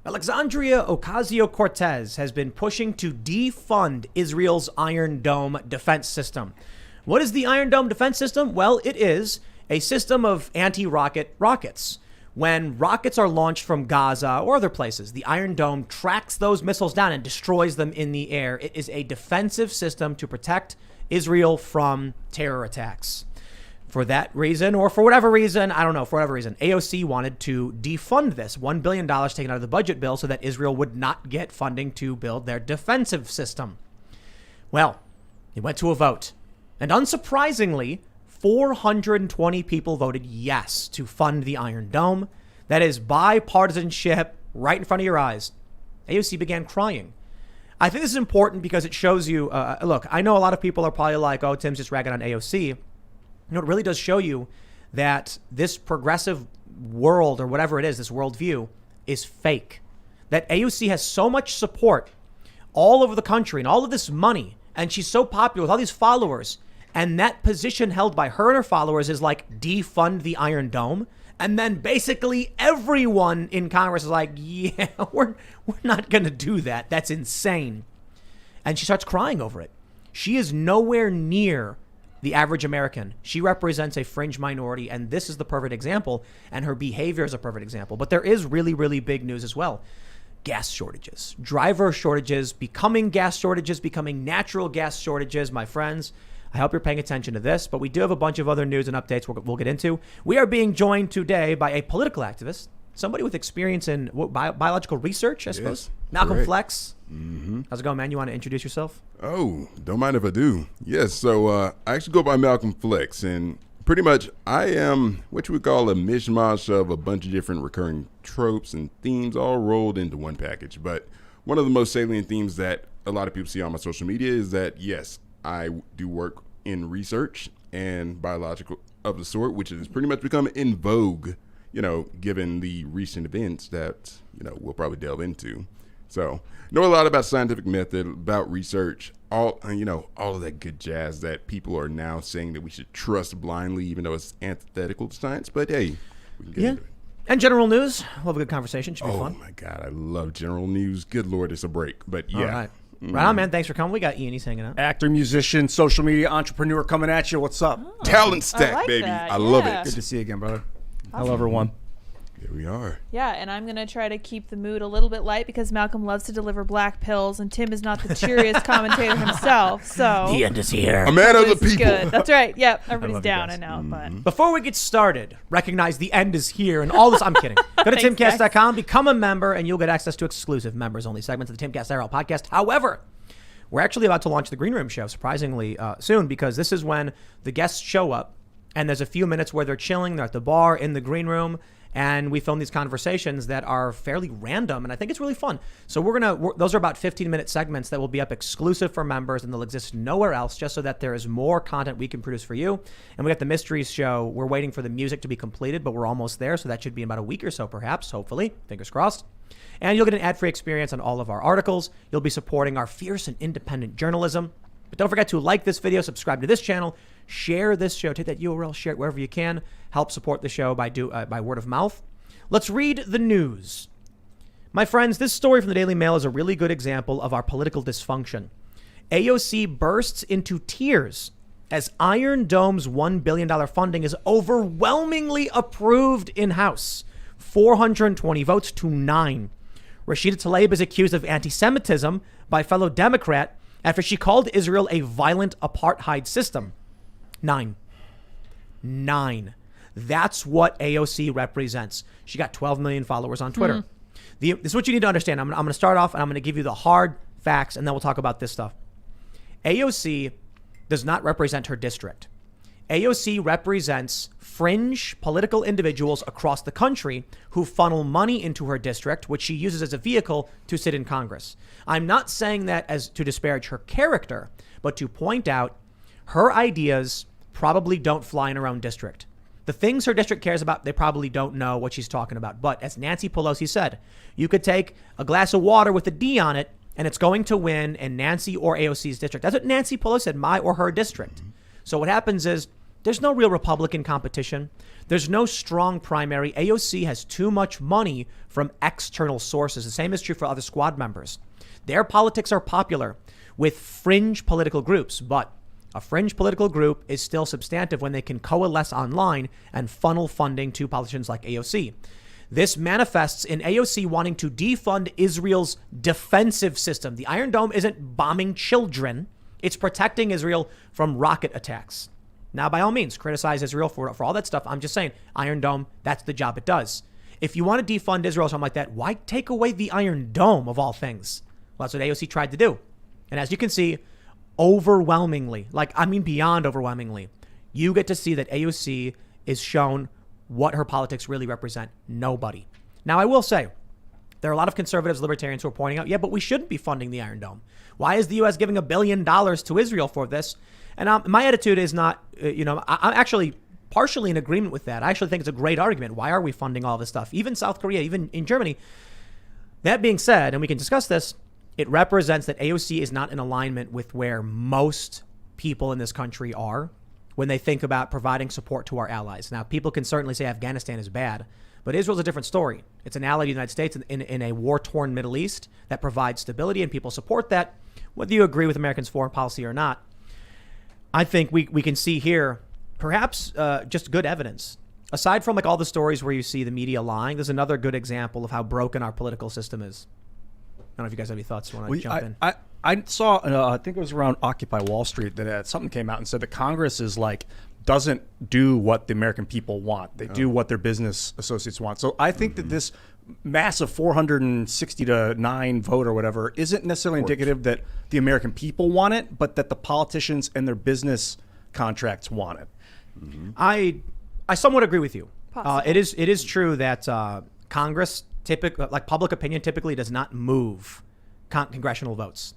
Alexandria Ocasio-Cortez has been pushing to defund Israel's Iron Dome defense system. What is the Iron Dome defense system? Well, it is a system of anti-rocket rockets. When rockets are launched from Gaza or other places, the Iron Dome tracks those missiles down and destroys them in the air. It is a defensive system to protect Israel from terror attacks. For that reason, or for whatever reason, I don't know, for whatever reason, AOC wanted to defund this $1 billion taken out of the budget bill so that Israel would not get funding to build their defensive system. Well, it went to a vote. And unsurprisingly, 420 people voted yes to fund the Iron Dome. That is bipartisanship right in front of your eyes. AOC began crying. I think this is important because it shows you, look, I know a lot of people are probably like, oh, Tim's just ragging on AOC. You know, it really does show you that this progressive world or whatever it is, this worldview is fake. That AOC has so much support all over the country and all of this money, and she's so popular with all these followers. And that position held by her and her followers is like defund the Iron Dome. And then basically everyone in Congress is like, yeah, we're not going to do that. That's insane. And she starts crying over it. She is nowhere near the average American. She represents a fringe minority, and this is the perfect example, and her behavior is a perfect example. But there is really, really big news as well. Gas shortages, driver shortages, becoming gas shortages, becoming natural gas shortages, my friends. I hope you're paying attention to this, but we do have a bunch of other news and updates we'll get into. We are being joined today by a political activist, somebody with experience in biological research, I suppose. Malcolm FleX. Mm-hmm. How's it going, man? You want to introduce yourself? Oh, don't mind if I do. Yes, so I actually go by Malcolm FleX, and pretty much I am what you would call a mishmash of a bunch of different recurring tropes and themes all rolled into one package. But one of the most salient themes that a lot of people see on my social media is that, yes, I do work in research and biological of the sort, which has pretty much become in vogue, you know, given the recent events that, you know, we'll probably delve into. So know a lot about scientific method, about research, all of that good jazz that people are now saying that we should trust blindly, even though it's antithetical to science. But hey, we can get into it. And general news. We'll have a good conversation. Should be fun. Oh my God, I love general news. Good Lord, it's a break. But yeah. All right. Right on, man. Thanks for coming. We got Ian. He's hanging out. Actor, musician, social media entrepreneur coming at you. What's up? Talent stack, like baby. that, I love yeah. it. Good to see you again, brother. Hello, everyone. Here we are. Yeah, and I'm going to try to keep the mood a little bit light because Malcolm loves to deliver black pills, and Tim is not the cheeriest commentator himself, so... The end is here. A man of the this is people. good. That's right. Yep, everybody's love you down, guys. I know, but... Before we get started, recognize the end is here and all this. I'm kidding. Go to Thanks, guys. timcast.com, become a member, and you'll get access to exclusive members-only segments of the Timcast IRL podcast. However, we're actually about to launch the Green Room show, surprisingly soon, because this is when the guests show up, and there's a few minutes where they're chilling, they're at the bar, in the green room, and we film these conversations that are fairly random, and I think it's really fun. So those are about 15-minute segments that will be up exclusive for members, and they'll exist nowhere else, just so that there is more content we can produce for you. And we got the Mysteries show. We're waiting for the music to be completed, but we're almost there, so that should be in about a week or so, perhaps, hopefully. Fingers crossed. And you'll get an ad-free experience on all of our articles. You'll be supporting our fierce and independent journalism. But don't forget to like this video, subscribe to this channel, share this show, take that URL, share it wherever you can. Help support the show by word of mouth. Let's read the news. My friends, this story from the Daily Mail is a really good example of our political dysfunction. AOC bursts into tears as Iron Dome's $1 billion funding is overwhelmingly approved in-house. 420 votes to 9. Rashida Tlaib is accused of anti-Semitism by fellow Democrat after she called Israel a violent apartheid system. 9. That's what AOC represents. She got 12 million followers on Twitter. This is what you need to understand. I'm going to start off and I'm going to give you the hard facts, and then we'll talk about this stuff. AOC does not represent her district. AOC represents fringe political individuals across the country who funnel money into her district, which she uses as a vehicle to sit in Congress. I'm not saying that as to disparage her character, but to point out her ideas probably don't fly in her own district. The things her district cares about, they probably don't know what she's talking about. But as Nancy Pelosi said, you could take a glass of water with a D on it, and it's going to win in Nancy or AOC's district. That's what Nancy Pelosi said, my or her district. So what happens is There's no real Republican competition. There's no strong primary. AOC has too much money from external sources. The same is true for other squad members. Their politics are popular with fringe political groups, but a fringe political group is still substantive when they can coalesce online and funnel funding to politicians like AOC. This manifests in AOC wanting to defund Israel's defensive system. The Iron Dome isn't bombing children. It's protecting Israel from rocket attacks. Now, by all means, criticize Israel for all that stuff. I'm just saying, Iron Dome, that's the job it does. If you want to defund Israel or something like that, why take away the Iron Dome of all things? Well, that's what AOC tried to do. And as you can see, overwhelmingly, beyond overwhelmingly, you get to see that AOC is shown what her politics really represent. Nobody. Now, I will say, there are a lot of conservatives, libertarians who are pointing out, yeah, but we shouldn't be funding the Iron Dome. Why is the U.S. giving $1 billion to Israel for this? And my attitude is not, I'm actually partially in agreement with that. I actually think it's a great argument. Why are we funding all this stuff? Even South Korea, even in Germany. That being said, and we can discuss this, it represents that AOC is not in alignment with where most people in this country are when they think about providing support to our allies. Now, people can certainly say Afghanistan is bad, but Israel's a different story. It's an ally of the United States in a war-torn Middle East that provides stability, and people support that, whether you agree with Americans' foreign policy or not. I think we can see here perhaps just good evidence. Aside from all the stories where you see the media lying, there's another good example of how broken our political system is. I don't know if you guys have any thoughts. Want to jump in? I saw, I think it was around Occupy Wall Street that something came out and said that Congress is doesn't do what the American people want. They do what their business associates want. So I think that this massive 460 to 9 vote or whatever isn't necessarily indicative that the American people want it, but that the politicians and their business contracts want it. Mm-hmm. I somewhat agree with you. It is true that Congress, public opinion typically does not move congressional votes.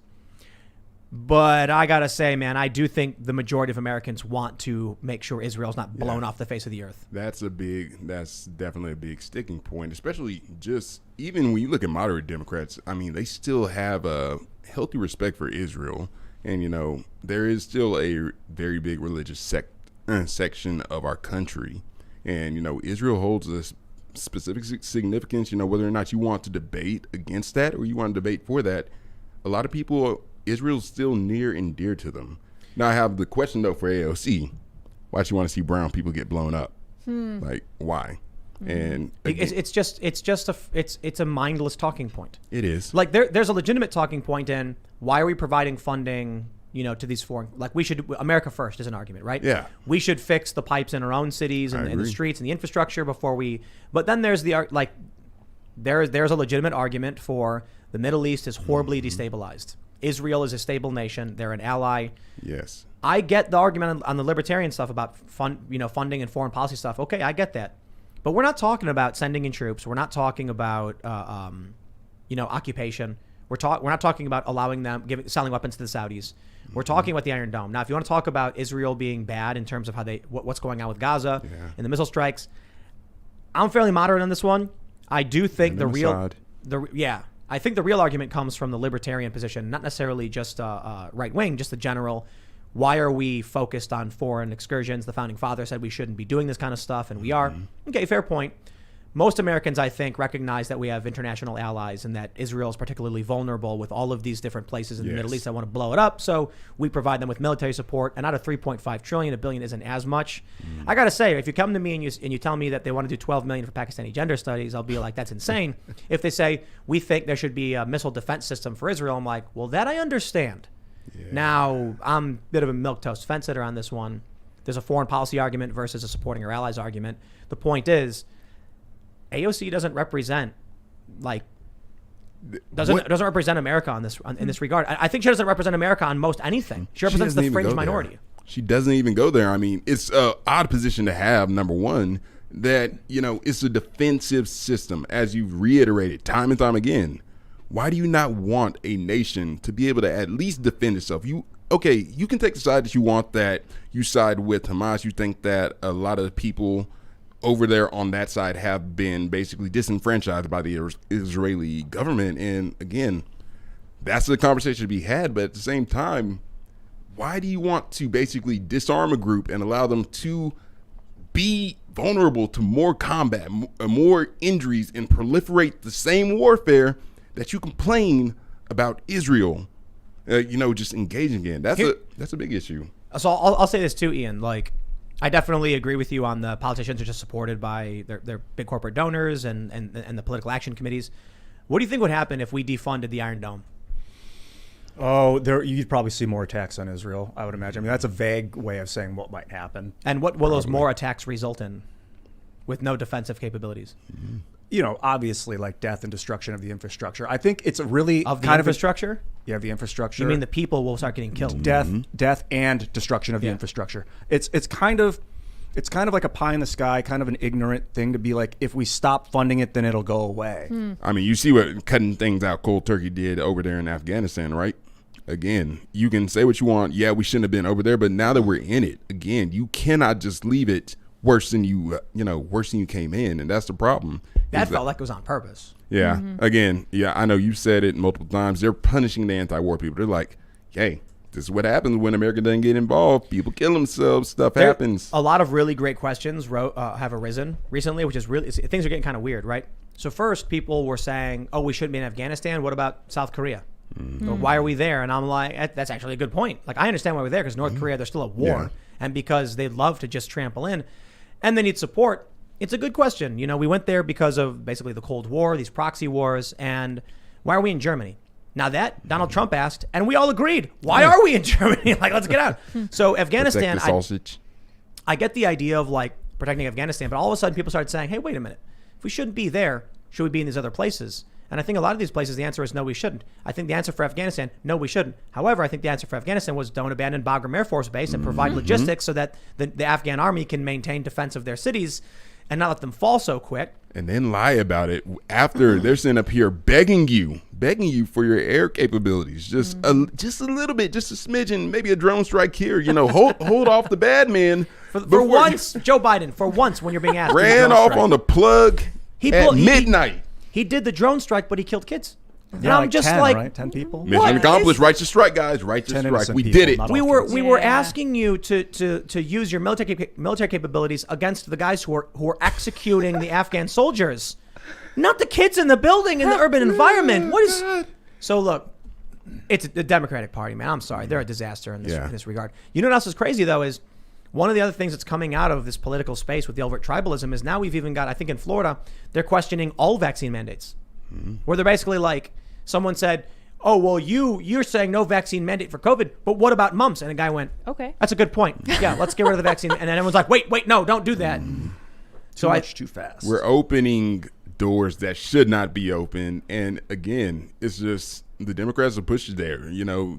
But I gotta say, man, I do think the majority of Americans want to make sure Israel's not blown off the face of the earth. That's definitely a big sticking point, especially just even when you look at moderate Democrats. I mean, they still have a healthy respect for Israel. And, there is still a very big religious section of our country. And, Israel holds a specific significance, whether or not you want to debate against that or you want to debate for that. A lot of people, Israel's still near and dear to them. Now, I have the question, though, for AOC. Why do you want to see brown people get blown up? Why? And again, it's a mindless talking point. It is. There's a legitimate talking point in why are we providing funding, to these foreign, we should, America first is an argument, right? Yeah. We should fix the pipes in our own cities and the streets and the infrastructure but then there's there's a legitimate argument for the Middle East is horribly destabilized. Israel is a stable nation. They're an ally. Yes. I get the argument on the libertarian stuff about funding and foreign policy stuff. Okay, I get that. But we're not talking about sending in troops. We're not talking about, occupation. We're not talking about allowing them, selling weapons to the Saudis. We're talking about the Iron Dome. Now, if you want to talk about Israel being bad in terms of how what's going on with Gaza and the missile strikes, I'm fairly moderate on this one. I do think I think the real argument comes from the libertarian position, not necessarily just right wing, just the general. Why are we focused on foreign excursions? The founding fathers said we shouldn't be doing this kind of stuff, and we are. Okay, fair point. Most Americans, I think, recognize that we have international allies and that Israel is particularly vulnerable with all of these different places in the Middle East that want to blow it up. So we provide them with military support. And out of $3.5 trillion, $1 billion isn't as much. I got to say, if you come to me and you tell me that they want to do $12 million for Pakistani gender studies, I'll be like, that's insane. If they say, we think there should be a missile defense system for Israel, I'm like, well, that I understand. Yeah. Now, I'm a bit of a milquetoast fence sitter on this one. There's a foreign policy argument versus a supporting our allies argument. The point is, AOC doesn't represent doesn't represent America in this regard. I think she doesn't represent America on most anything. She represents the fringe minority. She doesn't even go there. I mean, it's an odd position to have. Number one, that it's a defensive system, as you've reiterated time and time again. Why do you not want a nation to be able to at least defend itself? You can take the side that you want, that you side with Hamas. You think that a lot of the people over there on that side have been basically disenfranchised by the Israeli government. And again, that's the conversation to be had. But at the same time, why do you want to basically disarm a group and allow them to be vulnerable to more combat, more injuries, and proliferate the same warfare that you complain about Israel, just engaging in? That's a big issue. So I'll say this too, Ian. Like, I definitely agree with you on the politicians are just supported by their big corporate donors and the political action committees. What do you think would happen if we defunded the Iron Dome? Oh, you'd probably see more attacks on Israel, I would imagine. I mean, that's a vague way of saying what might happen. And what will those more attacks result in with no defensive capabilities? Obviously, like death and destruction of the infrastructure. I think it's a really Of the kind infrastructure? Yeah, the infrastructure. You mean the people will start getting killed? Death and destruction of the infrastructure. It's kind of like a pie in the sky, kind of an ignorant thing to be like, if we stop funding it, then it'll go away. I mean, you see what cutting things out cold turkey did over there in Afghanistan, right? Again, you can say what you want. Yeah, we shouldn't have been over there, but now that we're in it, again, you cannot just leave it worse than you came in, and that's the problem. That felt like it was on purpose. Yeah. Again, I know you said it multiple times. They're punishing the anti-war people. They're like, hey, this is what happens when America doesn't get involved. People kill themselves. Stuff happens. A lot of really great questions have arisen recently, which is really, things are getting kind of weird, right? So first, people were saying, oh, we shouldn't be in Afghanistan. What about South Korea? Or why are we there? And I'm like, that's actually a good point. Like, I understand why we're there because North Korea, they're still at war. And because they'd love to just trample in and they need support. It's a good question. We went there because of basically the Cold War, these proxy wars. And why are we in Germany? Now that Donald Trump asked, and we all agreed, why are we in Germany? Like, let's get out. So Afghanistan, I get the idea of like protecting Afghanistan, but all of a sudden people started saying, hey, wait a minute. If we shouldn't be there, should we be in these other places? And I think a lot of these places, the answer is no, we shouldn't. I think the answer for Afghanistan, no, we shouldn't. However, I think the answer for Afghanistan was don't abandon Bagram Air Force Base and provide logistics so that the Afghan army can maintain defense of their cities and not let them fall so quick. And then lie about it after they're sitting up here begging you for your air capabilities. Just a little bit, just a smidgen, maybe a drone strike here. Hold off the bad man. For once, Joe Biden, for once when you're being asked. Ran off on the plug at midnight. He did the drone strike, but he killed kids. And Yeah, I'm like just 10, like, right? 10 people. Mission accomplished. Righteous strike, guys. Righteous 10 strike. innocent We people, did it. not all we were Yeah. asking you to use your military capabilities against the guys who are executing the Afghan soldiers, not the kids in the building in the urban environment. What is? So look, it's the Democratic Party, man. I'm sorry, they're a disaster in this regard. You know what else is crazy though is one of the other things that's coming out of this political space with the overt tribalism is now we've even got, I think in Florida, they're questioning all vaccine mandates, where they're basically like, someone said, oh, well, you're saying no vaccine mandate for COVID, but what about mumps? And a guy went, Okay. that's a good point. Yeah, let's get rid of the vaccine. And then everyone's like, wait, no, don't do that. Too fast. We're opening doors that should not be open. And again, it's just the Democrats are pushed there.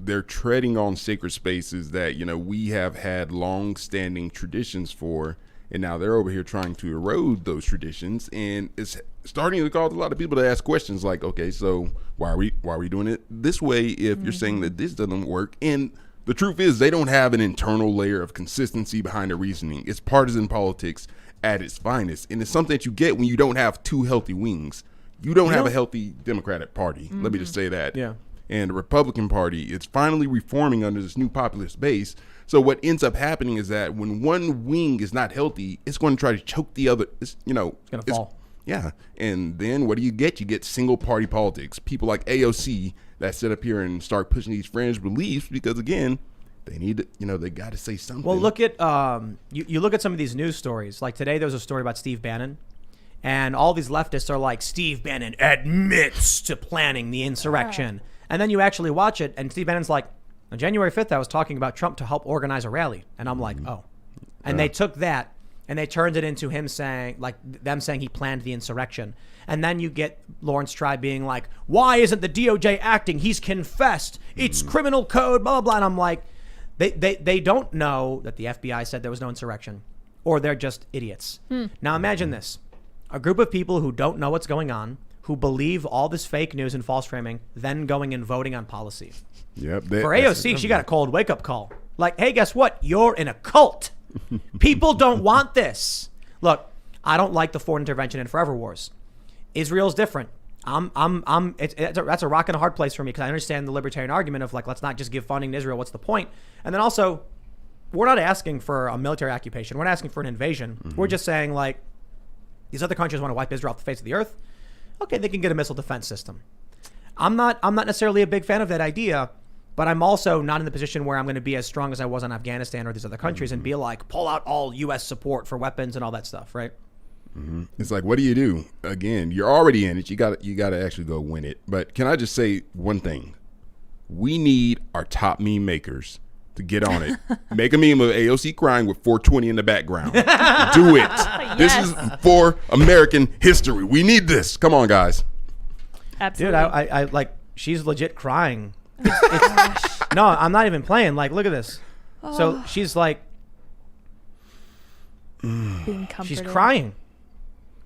They're treading on sacred spaces that, we have had long-standing traditions for. And now they're over here trying to erode those traditions. And it's starting to cause a lot of people to ask questions like, okay, so why are we doing it this way if you're saying that this doesn't work? And the truth is they don't have an internal layer of consistency behind their reasoning. It's partisan politics at its finest. And it's something that you get when you don't have two healthy wings. You don't have a healthy Democratic Party. Let me just say that. Yeah. And the Republican Party is finally reforming under this new populist base. So what ends up happening is that when one wing is not healthy, it's going to try to choke the other. It's going to fall. Yeah. And then what do you get? You get single party politics. People like AOC that sit up here and start pushing these fringe beliefs because, again, they need to, they got to say something. Well, look at, you look at some of these news stories. Like today, there was a story about Steve Bannon. And all these leftists are like, Steve Bannon admits to planning the insurrection. And then you actually watch it, and Steve Bannon's like, on January 5th, I was talking about Trump to help organize a rally. And I'm like, oh. And they took that and they turned it into him saying, like, them saying he planned the insurrection. And then you get Lawrence Tribe being like, why isn't the DOJ acting? He's confessed. It's criminal code, blah, blah, blah. And I'm like, they don't know that the FBI said there was no insurrection, or they're just idiots. Now imagine this. A group of people who don't know what's going on, who believe all this fake news and false framing, then going and voting on policy. Yep. For AOC, she got a cold wake-up call. Like, hey, guess what? You're in a cult. People don't want this. Look, I don't like the foreign intervention in forever wars. Israel's different. That's a rock and a hard place for me because I understand the libertarian argument of like, let's not just give funding to Israel. What's the point? And then also, we're not asking for a military occupation. We're not asking for an invasion. We're just saying like, these other countries want to wipe Israel off the face of the earth. Okay, they can get a missile defense system. I'm not necessarily a big fan of that idea, but I'm also not in the position where I'm going to be as strong as I was on Afghanistan or these other countries and be like, pull out all U.S. support for weapons and all that stuff, right? It's like, what do you do? Again, you're already in it. You got to actually go win it. But can I just say one thing? We need our top meme makers to get on it. Make a meme of AOC crying with 420 in the background. Do it. Yes. This is for American history. We need this. Come on, guys. Absolutely. Dude, I like, she's legit crying. No, I'm not even playing. Like, look at this. So she's like, being comforted. she's crying.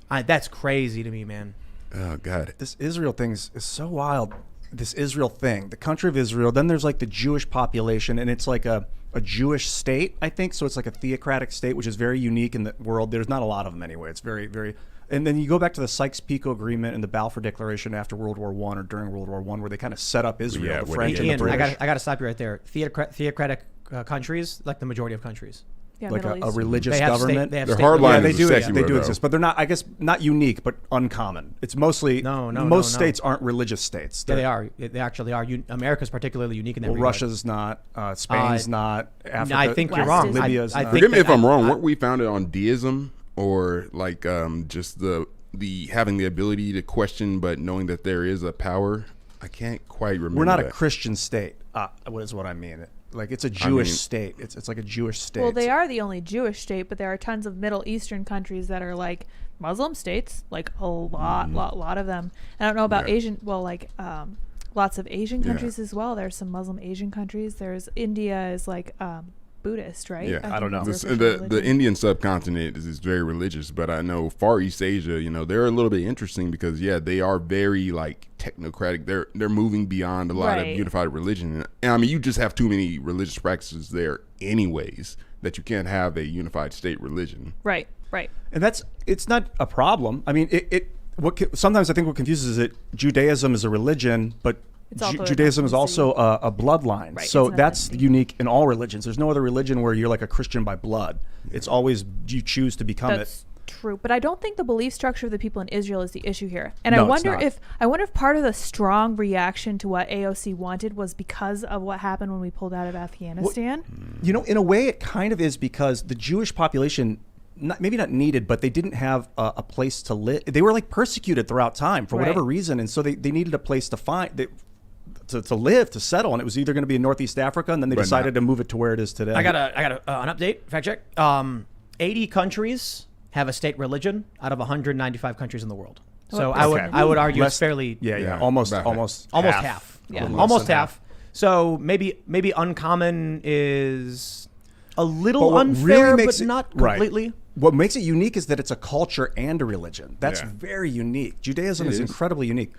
That's crazy to me, man. Oh, God. This Israel thing is so wild. This Israel thing, the country of Israel, then there's like the Jewish population, and it's like a Jewish state, I think. So it's like a theocratic state, which is very unique in the world. There's not a lot of them anyway. It's very, very... And then you go back to the Sykes-Picot Agreement and the Balfour Declaration after World War I or during World War I, where they kind of set up Israel, Yeah, the what- French and the Ian, British. I got to stop you right there. Theocratic countries, like the majority of countries. Yeah, like Middle a East. religious They have government. They have They're state hardliners. Yeah, religion. they is do. a sexy They word, do though. exist, but they're not. I guess not unique, but uncommon. It's mostly No, Most states aren't religious states. Yeah, they are. They actually are. America's particularly unique in that Well, regard. Russia's not. Spain's not. Africa. I think you're West wrong. is- Libya's I not. think Forgive me if that- I'm wrong. Weren't we founded on deism or like just the having the ability to question, but knowing that there is a power? I can't quite remember. We're not that. a Christian state. What is what I mean? Like it's a Jewish state. It's like a Jewish state. Well, they are the only Jewish state, but there are tons of Middle Eastern countries that are like Muslim states, like a lot of them. I don't know about Yeah. Asian. Well, like lots of Asian Yeah. countries as well. There's some Muslim Asian countries. There's India is like Buddhist, right? Yeah, I don't know. think that's The, their official the religion. Indian subcontinent is very religious, but I know Far East Asia, they're a little bit interesting because they are very like technocratic. They're moving beyond a lot of Right. unified religion, and I mean you just have too many religious practices there, anyways, that you can't have a unified state religion. Right. and it's not a problem. I mean, sometimes I think what confuses it. Judaism is a religion, but It's also an Judaism is ethnicity. also a bloodline. Right, So it's an that's ethnicity. unique in all religions. There's no other religion where you're like a Christian by blood. It's always you choose to become it. That's true, but I don't think the belief structure of the people in Israel is the issue here. And No, I it's wonder not. if part of the strong reaction to what AOC wanted was because of what happened when we pulled out of Afghanistan. In a way, it kind of is because the Jewish population, maybe not needed, but they didn't have a place to live. They were like persecuted throughout time for whatever Right. reason, and so they needed a place to find. To live, to settle, and it was either going to be in Northeast Africa, and then they But decided to move it to where it is today. I got an update, fact check. 80 countries have a state religion out of 195 countries in the world. So Okay. I would argue Less- it's fairly Yeah, almost about almost half. Yeah. A little Almost less than half. So maybe uncommon is a little But what unfair, really makes but it- not right. completely. What makes it unique is that it's a culture and a religion. That's Yeah. very unique. Judaism It is is. incredibly unique.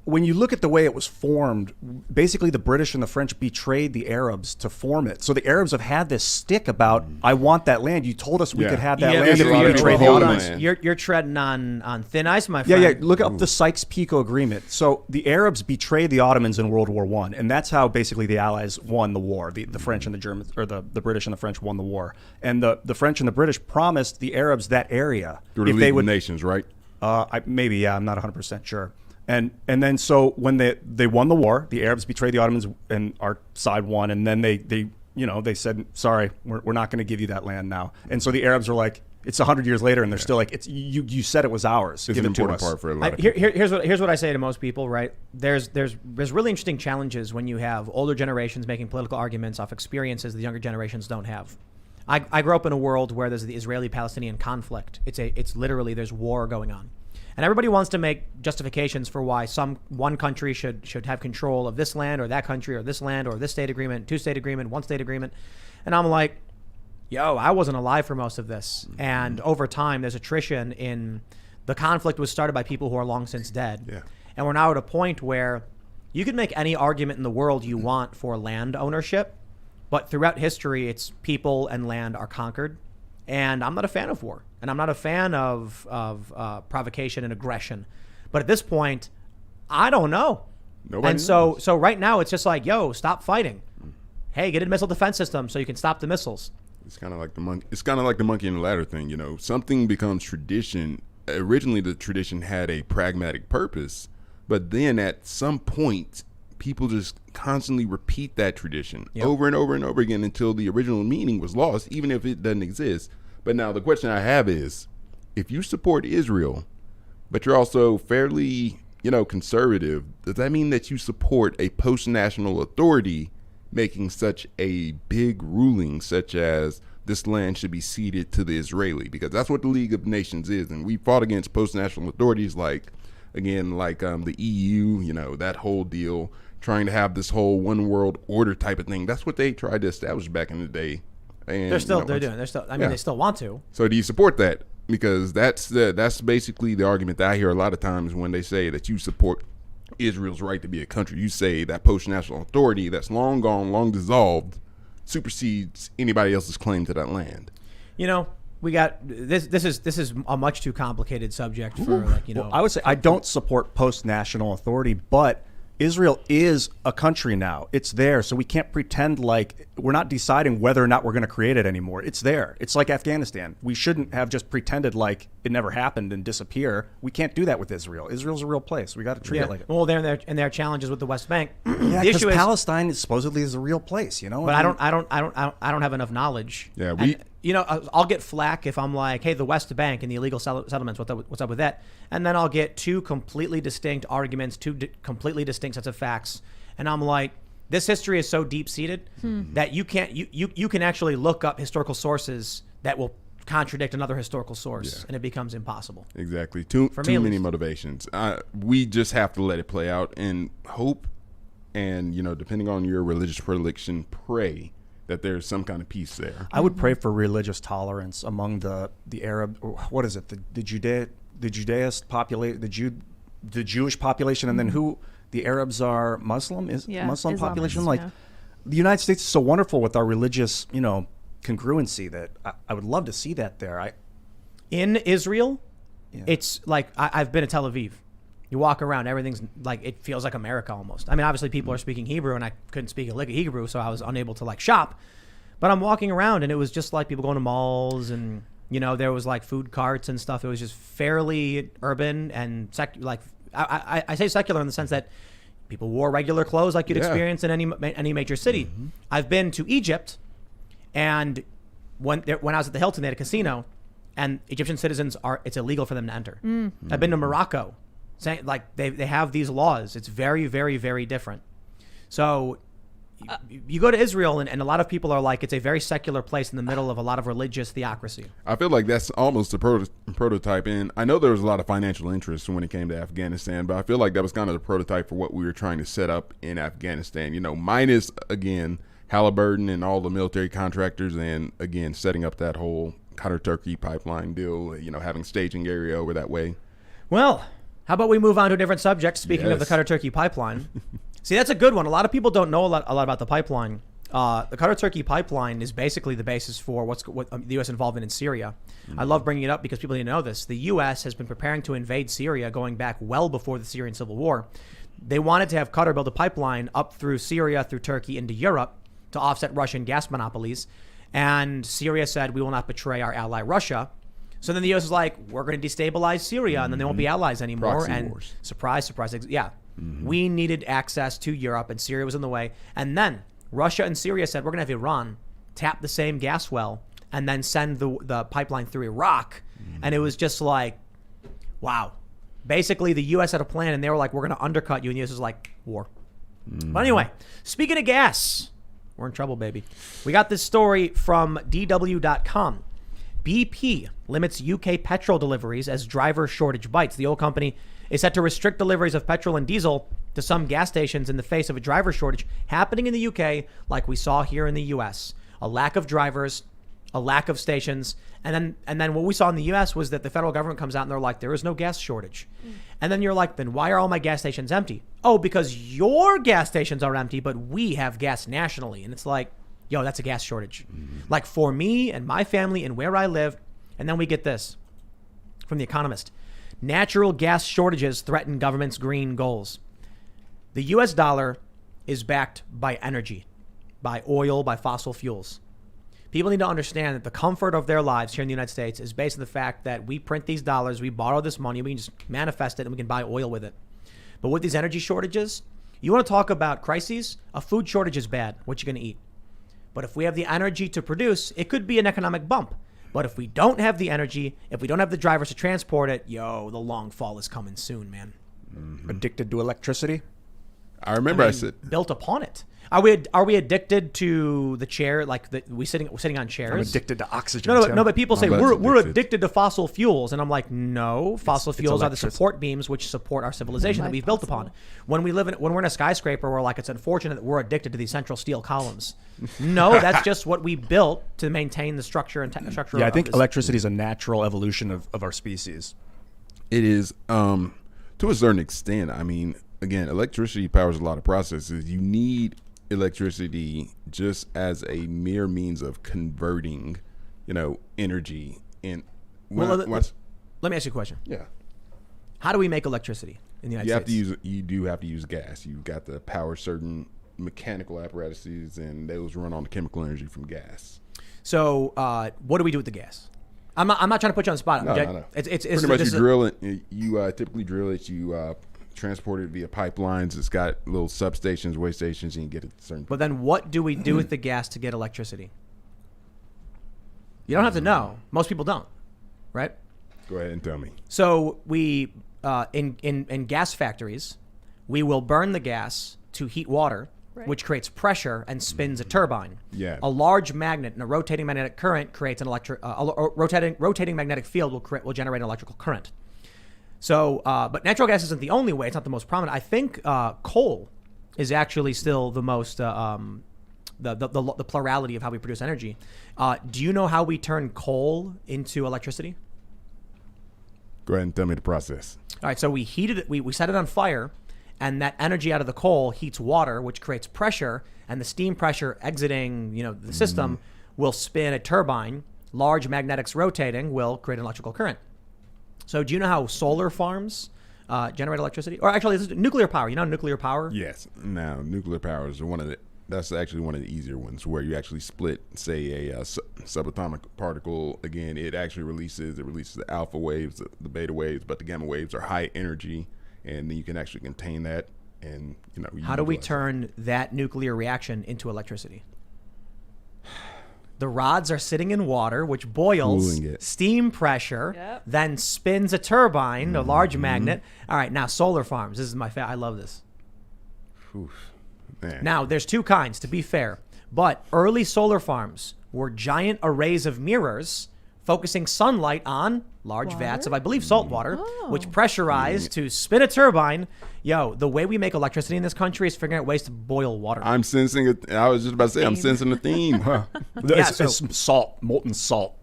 When you look at the way it was formed, basically the British and the French betrayed the Arabs to form it. So the Arabs have had this stick about, I want that land. You told us we Yeah. could have that Yeah, land if there's a we lot of betrayed the people Ottomans. holding You're treading on thin ice, my Yeah, friend. yeah. Look up the Sykes-Picot Agreement. So the Arabs betrayed the Ottomans in World War I, and that's how basically the Allies won the war. The French and the Germans, or the British and the French won the war. And the French and the British promised the Arabs that area Through the if League they of would. Nations, right? Maybe, yeah, I'm not 100% sure. And then so when they won the war, the Arabs betrayed the Ottomans and our side won, and then they said, sorry, we're not going to give you that land now. And so the Arabs are like, it's 100 years later, and they're still like, it's you said it was ours. It's Give an it to important us. part for a lot of people. Here's what I say to most people, right? There's really interesting challenges when you have older generations making political arguments off experiences the younger generations don't have. I grew up in a world where there's the Israeli-Palestinian conflict. It's literally there's war going on. And everybody wants to make justifications for why one country should have control of this land or that country or this land or this state agreement, two-state agreement, one-state agreement. And I'm like, yo, I wasn't alive for most of this. And over time, there's attrition in the conflict was started by people who are long since dead. Yeah. And we're now at a point where you can make any argument in the world you want for land ownership, but throughout history, it's people and land are conquered. And I'm not a fan of war. And I'm not a fan of provocation and aggression. But at this point, I don't know. Nobody And knows. so right now it's just like, yo, stop fighting. Hey, get a missile defense system so you can stop the missiles. It's kind of like the monkey. It's kind of like the monkey and the ladder thing. You know, something becomes tradition. Originally, the tradition had a pragmatic purpose, but then at some point, people just constantly repeat that tradition over and over and over again until the original meaning was lost, even if it doesn't exist. But now the question I have is, if you support Israel, but you're also fairly, conservative, does that mean that you support a post-national authority making such a big ruling, such as this land should be ceded to the Israeli? Because that's what the League of Nations is, and we fought against post-national authorities like the EU, that whole deal, trying to have this whole one world order type of thing. That's what they tried to establish back in the day. And They still want to. So do you support that? Because that's basically the argument that I hear a lot of times when they say that you support Israel's right to be a country. You say that post-national authority that's long gone, long dissolved, supersedes anybody else's claim to that land. We got this. This is a much too complicated subject for Well, I would say I don't support post-national authority, but Israel is a country now. It's there, so we can't pretend like we're not deciding whether or not we're going to create it anymore. It's there. It's like Afghanistan. We shouldn't have just pretended like it never happened and disappear. We can't do that with Israel. Israel's a real place. We got to treat it like it. Well, there are challenges with the West Bank. Yeah, because Palestine supposedly is a real place. But I don't have enough knowledge. Yeah, I'll get flack if I'm like, hey, the West Bank and the illegal settlements, what's up with that? And then I'll get two completely distinct arguments, completely distinct sets of facts, and I'm like, this history is so deep seated that you can actually look up historical sources that will contradict another historical source, and it becomes impossible. Exactly. Too many motivations. We just have to let it play out and hope, and depending on your religious predilection, pray that there's some kind of peace there. I would pray for religious tolerance among the Arab, or what is it, the Judaist population, the Jewish population, and then who the Arabs are Muslim, Muslim population. Like the United States is so wonderful with our religious, congruency that I would love to see that there. In Israel, it's like I've been to Tel Aviv. You walk around, everything's like, it feels like America almost. I mean, obviously people are speaking Hebrew, and I couldn't speak a lick of Hebrew, so I was unable to shop. But I'm walking around, and it was just like people going to malls, and there was like food carts and stuff. It was just fairly urban and I say secular in the sense that people wore regular clothes like you'd experience in any major city. Mm-hmm. I've been to Egypt, and when I was at the Hilton, they had a casino, and Egyptian citizens it's illegal for them to enter. Mm-hmm. I've been to Morocco. Saying they have these laws. It's very, very, very different. So you go to Israel, and a lot of people are like, it's a very secular place in the middle of a lot of religious theocracy. I feel like that's almost a prototype. And I know there was a lot of financial interest when it came to Afghanistan, but I feel like that was kind of the prototype for what we were trying to set up in Afghanistan. Minus, again, Halliburton and all the military contractors, and, again, setting up that whole Qatar-Turkey pipeline deal, having staging area over that way. Well, how about we move on to a different subject? Speaking of the Qatar-Turkey pipeline. See, that's a good one. A lot of people don't know a lot about the pipeline. The Qatar-Turkey pipeline is basically the basis for what the U.S. involvement in Syria. Mm-hmm. I love bringing it up because people need to know this. The U.S. has been preparing to invade Syria going back well before the Syrian civil war. They wanted to have Qatar build a pipeline up through Syria, through Turkey, into Europe to offset Russian gas monopolies. And Syria said, we will not betray our ally Russia. So then the U.S. is like, we're going to destabilize Syria, and then they won't be allies anymore. Proxy and wars. Surprise. We needed access to Europe, and Syria was in the way. And then Russia and Syria said, we're going to have Iran tap the same gas well and then send the pipeline through Iraq. And it was just like, wow. Basically, the U.S. had a plan, and they were like, we're going to undercut you. And the U.S. was like, war. But anyway, speaking of gas, we're in trouble, baby. We got this story from DW.com. BP limits UK petrol deliveries as driver shortage bites. The oil company is set to restrict deliveries of petrol and diesel to some gas stations in the face of a driver shortage happening in the UK, like we saw here in the US. A lack of drivers, a lack of stations, and then what we saw in the US was that the federal government comes out and they're like, there is no gas shortage. And then you're like, then why are all my gas stations empty? Oh, because your gas stations are empty, but we have gas nationally. And it's like, yo, that's a gas shortage. Like for me and my family and where I live. And then we get this from The Economist. Natural gas shortages threaten government's green goals. The US dollar is backed by energy, by oil, by fossil fuels. People need to understand that the comfort of their lives here in the United States is based on the fact that we print these dollars, we borrow this money, we can just manifest it, and we can buy oil with it. But with these energy shortages, you want to talk about crises? A food shortage is bad. What you going to eat? But if we have the energy to produce, it could be an economic bump. But if we don't have the energy, if we don't have the drivers to transport it, the long fall is coming soon, man. Addicted to electricity? I remember I said built upon it. Are we addicted to the chair? Like we're sitting on chairs. I'm addicted to oxygen. No, but people say I'm we're addicted. addicted to fossil fuels, and I'm like, no, fossil it's fuels are the electricity. support beams which support our civilization that Life we've built possible. upon. When we're in a skyscraper, we're like, it's unfortunate that we're addicted to these central steel columns. No, that's just what we built to maintain the structure and structure. Yeah, I of think this. electricity is a natural evolution of our species. it is to a certain extent. I mean, again, electricity powers a lot of processes. You need electricity just as a mere means of converting, energy. And Let me ask you a question. yeah, How do we make electricity in the United States? you do have to use gas. You've got to power certain mechanical apparatuses, and those run on the chemical energy from gas. So, what do we do with the gas? I'm not trying to put you on the spot. No. It's Pretty much, this you is- drill it. You typically drill it. You transport it via pipelines. It's got little substations, way stations, and you get it certain. But then what do we do with the gas to get electricity? You don't have to know. Most people don't, right? Go ahead and tell me. So we, in gas factories, we will burn the gas to heat water, Right. which creates pressure and spins a turbine. Yeah. A large magnet and a rotating magnetic current creates an rotating magnetic field will generate an electrical current. So, but natural gas isn't the only way. It's not the most prominent. I think coal is actually still the most the plurality of how we produce energy. Do you know how we turn coal into electricity? Go ahead and tell me the process. All right, so we heated it. We set it on fire, and that energy out of the coal heats water, which creates pressure, and the steam pressure exiting, the system will spin a turbine. Large magnetics rotating will create an electrical current. So, do you know how solar farms generate electricity? Or actually, this is nuclear power. You know nuclear power? Yes. Now, nuclear power is that's actually one of the easier ones, where you actually split, say, a subatomic particle. Again, it actually releases the alpha waves, the beta waves, but the gamma waves are high energy, and then you can actually contain that. And How do we utilize it. turn that nuclear reaction into electricity? The rods are sitting in water, which boils Cooling it. steam pressure, Yep. then spins a turbine, a large magnet. All right, now solar farms. This is my favorite. I love this. Oof. Man. Now, there's two kinds, to be fair, but early solar farms were giant arrays of mirrors focusing sunlight on large vats of, I believe, salt water, which pressurized to spin a turbine. The way we make electricity in this country is figuring out ways to boil water. I'm sensing it. I was just about to say, I'm sensing the theme. It's salt, molten salt.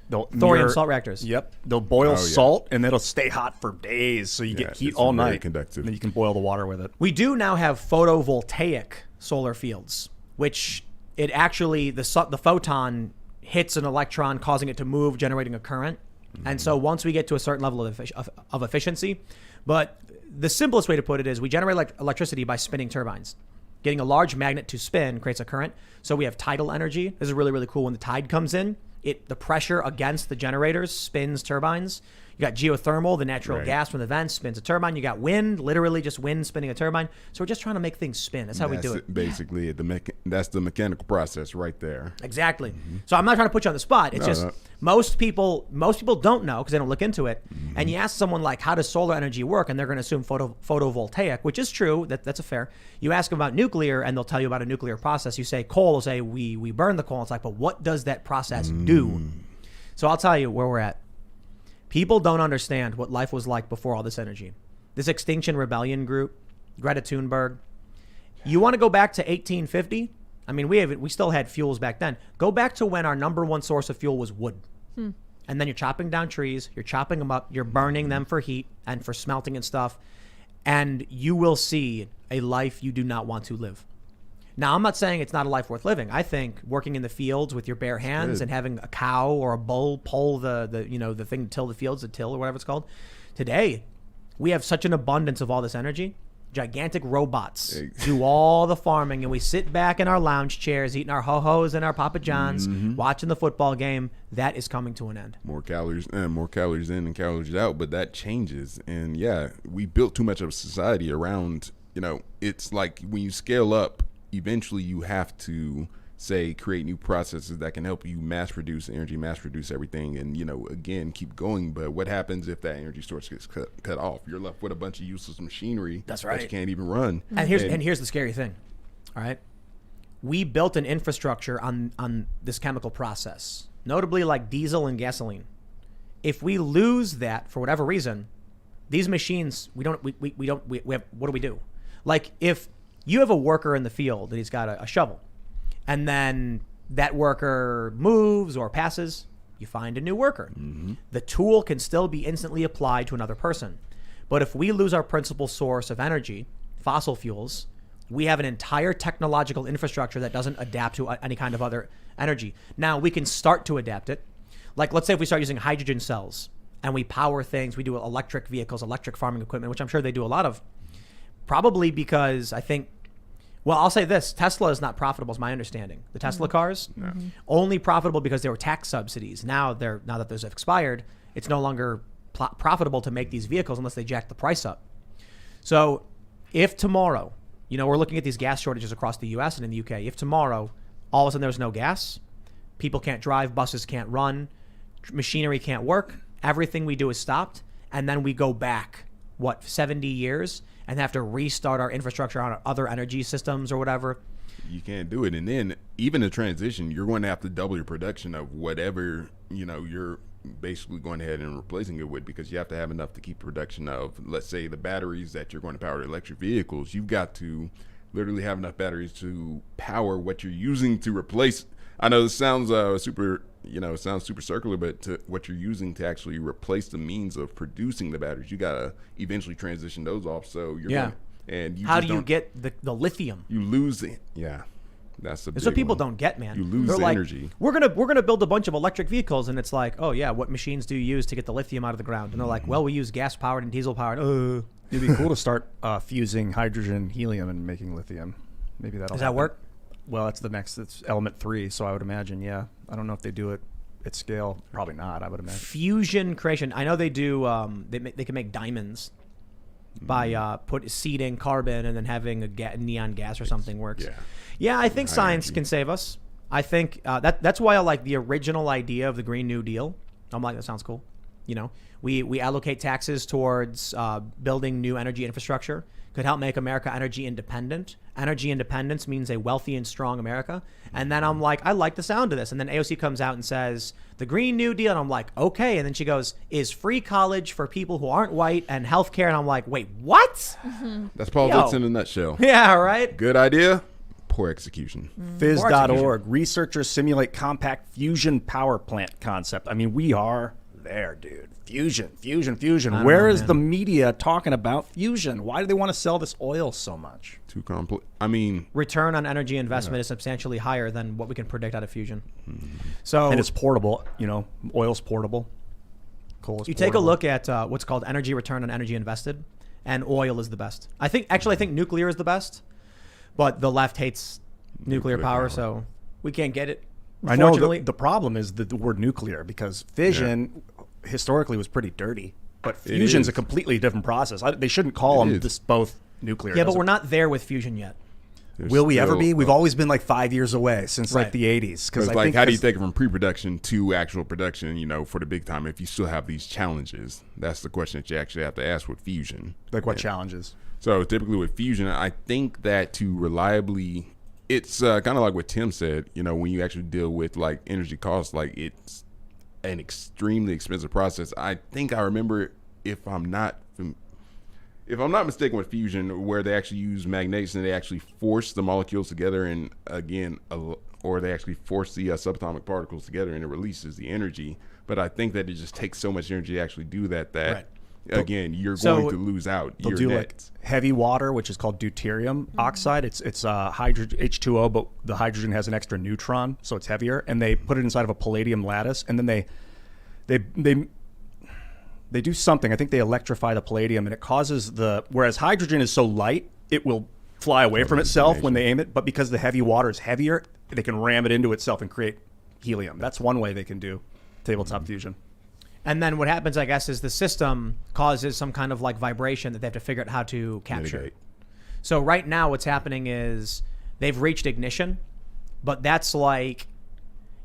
They'll Thorium mirror- salt reactors. Yep. They'll boil yeah. salt, and it'll stay hot for days, so you Yeah, get heat it's all very night. conductive. And then you can boil the water with it. We do now have photovoltaic solar fields, which it actually, the photon hits an electron, causing it to move, generating a current. And so once we get to a certain level of efficiency, but the simplest way to put it is we generate electricity by spinning turbines. Getting a large magnet to spin creates a current. So we have tidal energy. This is really, really cool. When the tide comes in, the pressure against the generators spins turbines. You got geothermal, the natural Right. gas from the vents spins a turbine. You got wind, literally just wind spinning a turbine. So we're just trying to make things spin. That's how we do it. Basically, that's the mechanical process right there. Exactly. So I'm not trying to put you on the spot. It's just no. most people don't know because they don't look into it. And you ask someone like, how does solar energy work? And they're going to assume photovoltaic, which is true. That's a fair. You ask them about nuclear and they'll tell you about a nuclear process. You say coal, they'll say we burn the coal. It's like, but what does that process do? So I'll tell you where we're at. People don't understand what life was like before all this energy. This Extinction Rebellion group, Greta Thunberg. You want to go back to 1850? I mean, we still had fuels back then. Go back to when our number one source of fuel was wood. And then you're chopping down trees, you're chopping them up, you're burning them for heat and for smelting and stuff. And you will see a life you do not want to live. Now, I'm not saying it's not a life worth living. I think working in the fields with your bare hands good. and having a cow or a bull pull the thing to till the fields, the till or whatever it's called, Today, we have such an abundance of all this energy. Gigantic robots do all the farming, and we sit back in our lounge chairs eating our ho-hos and our Papa John's, watching the football game. That is coming to an end. More calories in and calories out, but that changes. And yeah, we built too much of a society around, it's like when you scale up, eventually you have to create new processes that can help you mass produce energy, mass produce everything, and again keep going. But what happens if that energy source gets cut off? You're left with a bunch of useless machinery that you can't even run. And here's the scary thing. All right, we built an infrastructure on this chemical process, notably like diesel and gasoline. If we lose that for whatever reason, these machines we have, what do we do? Like if you have a worker in the field and he's got a shovel, and then that worker moves or passes, you find a new worker. The tool can still be instantly applied to another person. But if we lose our principal source of energy, fossil fuels, we have an entire technological infrastructure that doesn't adapt to any kind of other energy. Now, we can start to adapt it. Like, let's say if we start using hydrogen cells and we power things, we do electric vehicles, electric farming equipment, which I'm sure they do a lot of, probably because I think, well, I'll say this. Tesla is not profitable, is my understanding. The Tesla cars, only profitable because there were tax subsidies. Now that those have expired, it's no longer profitable to make these vehicles unless they jack the price up. So if tomorrow, we're looking at these gas shortages across the U.S. and in the U.K. If tomorrow, all of a sudden there's no gas, people can't drive, buses can't run, machinery can't work, everything we do is stopped, and then we go back, 70 years, and have to restart our infrastructure on other energy systems or whatever. You can't do it. And then even the transition, you're going to have to double your production of whatever, you're basically going ahead and replacing it with, because you have to have enough to keep production of, let's say, the batteries that you're going to power electric vehicles. You've got to literally have enough batteries to power what you're using to replace. I know this sounds super circular, but to what you're using to actually replace the means of producing the batteries, you gotta eventually transition those off. So how do you get the lithium? You lose it. Yeah, that's the. That's what people don't get, man. You lose the energy. We're gonna build a bunch of electric vehicles, and it's like, oh yeah, what machines do you use to get the lithium out of the ground? And they're like, well, we use gas powered and diesel powered. It'd be cool to start fusing hydrogen, helium, and making lithium. Maybe that'll. Does that work? Well, it's element 3, so I would imagine, yeah. I don't know if they do it at scale. Probably not, I would imagine. Fusion creation. I know they do, they can make diamonds by seeding carbon and then having a neon gas or something works. Yeah, I think science can save us. I think that's why I like the original idea of the Green New Deal. I'm like, that sounds cool. We allocate taxes towards building new energy infrastructure. Could help make America energy independent. Energy independence means a wealthy and strong America. And then I'm like, I like the sound of this. And then AOC comes out and says, the Green New Deal. And I'm like, okay. And then she goes, is free college for people who aren't white and healthcare. And I'm like, wait, what? That's politics in a nutshell. Yeah, right. Good idea. Poor execution. Fizz.org. Researchers simulate compact fusion power plant concept. I mean, we are there, dude. Fusion. Where is the media talking about fusion? Why do they want to sell this oil so much? Too complex. I mean, return on energy investment is substantially higher than what we can predict out of fusion. So, and it's portable. Oil's portable. Coal is portable. Take a look at what's called energy return on energy invested, and oil is the best. I think nuclear is the best, but the left hates nuclear power, so we can't get it. I know the problem is the word nuclear, because fission historically was pretty dirty, but fusion's a completely different process. They shouldn't call them both nuclear. Yeah, but we're not there with fusion yet. Will we ever be? We've always been like 5 years away since like the 80s. Because how do you take it from pre-production to actual production, for the big time, if you still have these challenges? That's the question that you actually have to ask with fusion. Like what challenges? So typically with fusion, I think that to reliably, it's kind of like what Tim said, when you actually deal with like energy costs, like it's an extremely expensive process. I think I remember, if I'm not mistaken, with fusion, where they actually use magnets and they actually force the molecules together, and again, or they actually force the subatomic particles together, and it releases the energy. But I think that it just takes so much energy to actually do that again, you're going to lose out. They'll do like heavy water, which is called deuterium oxide. It's hydrogen H2O, but the hydrogen has an extra neutron, so it's heavier. And they put it inside of a palladium lattice, and then they they do something. I think they electrify the palladium, and it causes whereas hydrogen is so light, it will fly away from itself when they aim it. But because the heavy water is heavier, they can ram it into itself and create helium. That's one way they can do tabletop fusion. And then what happens, I guess, is the system causes some kind of like vibration that they have to figure out how to capture. Mitigate. So right now what's happening is they've reached ignition, but that's like,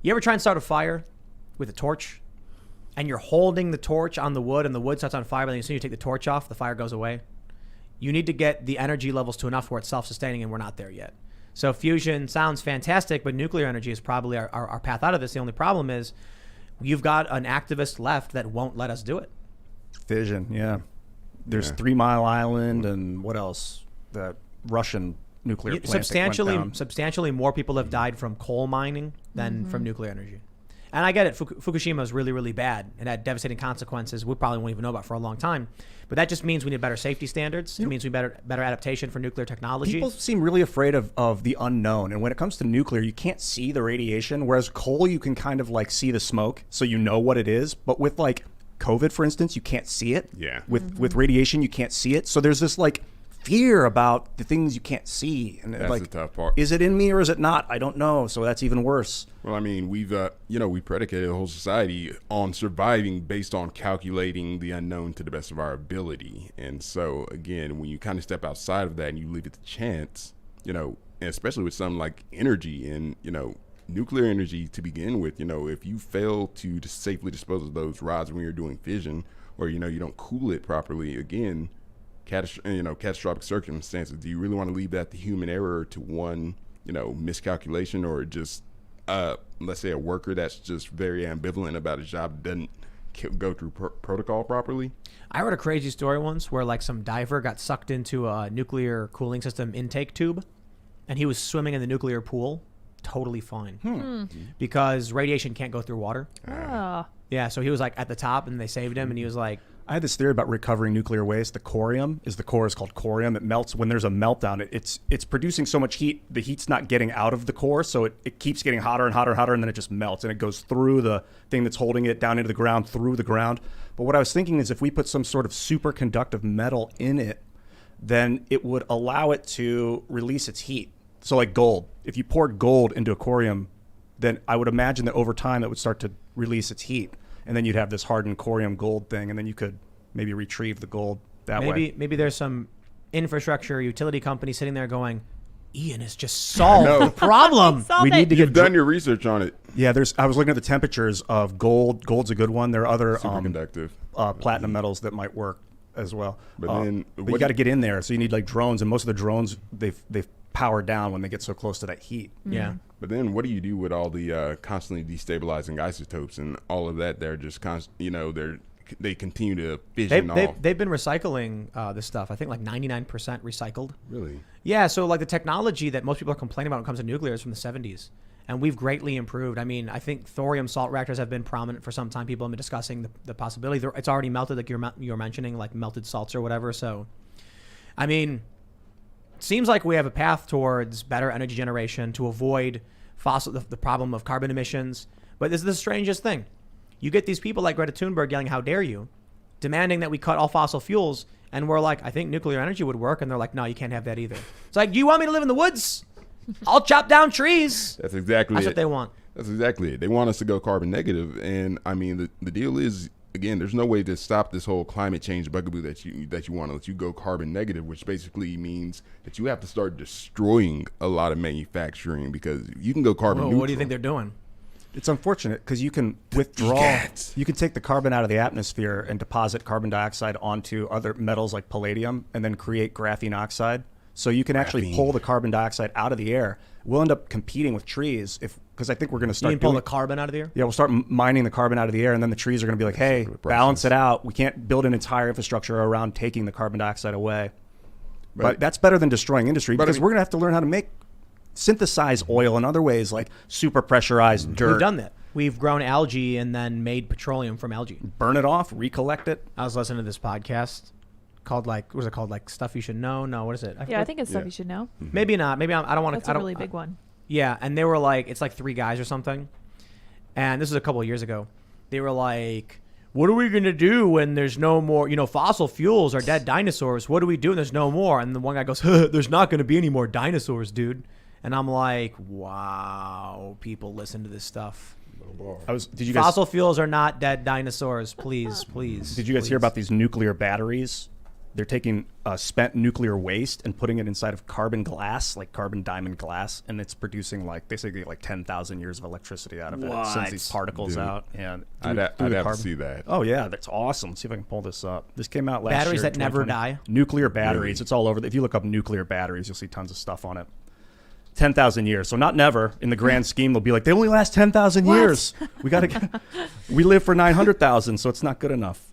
you ever try and start a fire with a torch and you're holding the torch on the wood and the wood starts on fire, but then as soon as you take the torch off, the fire goes away? You need to get the energy levels to enough where it's self-sustaining, and we're not there yet. So fusion sounds fantastic, but nuclear energy is probably our path out of this. The only problem is you've got an activist left that won't let us do it. Fission, yeah. There's 3 Mile Island, and what else? The Russian nuclear plant Substantially more people have died from coal mining than from nuclear energy. And I get it. Fukushima is really, really bad. It had devastating consequences we probably won't even know about for a long time. But that just means we need better safety standards. It means we better adaptation for nuclear technology. People seem really afraid of the unknown. And when it comes to nuclear, you can't see the radiation, whereas coal, you can kind of like see the smoke, so you know what it is. But with like COVID, for instance, you can't see it. Yeah. With radiation, you can't see it. So there's this like fear about the things you can't see. And That's like, the tough part. Is it in me or is it not? I don't know. So that's even worse. Well, I mean, we've, we predicated the whole society on surviving based on calculating the unknown to the best of our ability. And so, again, when you kind of step outside of that and you leave it to chance, and especially with something like energy and, nuclear energy to begin with, if you fail to safely dispose of those rods when you're doing fission, or, you don't cool it properly, again, catastrophic circumstances, do you really want to leave that to human error, to one, miscalculation, or just, let's say, a worker that's just very ambivalent about a job that doesn't go through protocol properly? I heard a crazy story once where like some diver got sucked into a nuclear cooling system intake tube, and he was swimming in the nuclear pool totally fine because radiation can't go through water. Oh. Yeah, so he was like at the top, and they saved him, and he was like, I had this theory about recovering nuclear waste. The corium the core is called corium. It melts when there's a meltdown. It's producing so much heat. The heat's not getting out of the core, so it keeps getting hotter and hotter and hotter, and then it just melts, and it goes through the thing that's holding it down into the ground, through the ground. But what I was thinking is if we put some sort of superconductive metal in it, then it would allow it to release its heat. So like gold. If you poured gold into a corium, then I would imagine that over time it would start to release its heat. And then you'd have this hardened corium gold thing, and then you could maybe retrieve the gold that way. Maybe there's some infrastructure utility company sitting there going, Ian has just solved the problem. We need to You've done your research on it. Yeah, I was looking at the temperatures of gold. Gold's a good one. There are other Superconductive. Platinum metals that might work as well. But then, but you got to get in there, so you need like drones, and most of the drones they've powered down when they get so close to that heat. Yeah. But then what do you do with all the constantly destabilizing isotopes and all of that? They're just they continue to fission off. They've been recycling this stuff. I think like 99% recycled. Really? Yeah. So like the technology that most people are complaining about when it comes to nuclear is from the 70s. And we've greatly improved. I mean, I think thorium salt reactors have been prominent for some time. People have been discussing the possibility. It's already melted, like you're mentioning, like melted salts or whatever. So, I mean, seems like we have a path towards better energy generation to avoid the problem of carbon emissions. But this is the strangest thing. You get these people like Greta Thunberg yelling, "How dare you," demanding that we cut all fossil fuels. And we're like, I think nuclear energy would work. And they're like, no, you can't have that either. It's like, do you want me to live in the woods? I'll chop down trees. That's exactly That's it. what they want. That's exactly it. They want us to go carbon negative. And I mean, the deal is, again, there's no way to stop this whole climate change bugaboo that you want to let you go carbon negative, which basically means that you have to start destroying a lot of manufacturing, because you can go carbon neutral. What do you think they're doing? It's unfortunate because you can withdraw, you can take the carbon out of the atmosphere and deposit carbon dioxide onto other metals like palladium and then create graphene oxide. So you can actually pull the carbon dioxide out of the air. We'll end up competing with trees because I think we're going to start pull the carbon out of the air? Yeah, we'll start mining the carbon out of the air, and then the trees are going to be like, hey, balance it out. We can't build an entire infrastructure around taking the carbon dioxide away. But that's better than destroying industry, because we're going to have to learn how to synthesize oil in other ways, like super pressurized dirt. We've done that. We've grown algae and then made petroleum from algae. Burn it off, recollect it. I was listening to this podcast called what was it called? Like Stuff You Should Know? No, what is it? I think it's Stuff You Should Know. Maybe not. Maybe I don't want to. That's a really big one. Yeah, and they were like, it's like three guys or something. And this was a couple of years ago. They were like, what are we going to do when there's no more, fossil fuels are dead dinosaurs? What do we do when there's no more? And the one guy goes, there's not going to be any more dinosaurs, dude. And I'm like, wow, people listen to this stuff. Fossil fuels are not dead dinosaurs. Please. Did you guys hear about these nuclear batteries? They're taking spent nuclear waste and putting it inside of carbon glass, like carbon diamond glass, and it's producing they say 10,000 years of electricity out of it. It sends these particles out. And I'd have to see that. Oh yeah, that's awesome. Let's see if I can pull this up. This came out last year. Batteries that never die. Nuclear batteries. Really? It's all over. If you look up nuclear batteries, you'll see tons of stuff on it. 10,000 years. So not never. In the grand scheme, they'll be like, they only last 10,000 years. We live for 900,000, so it's not good enough.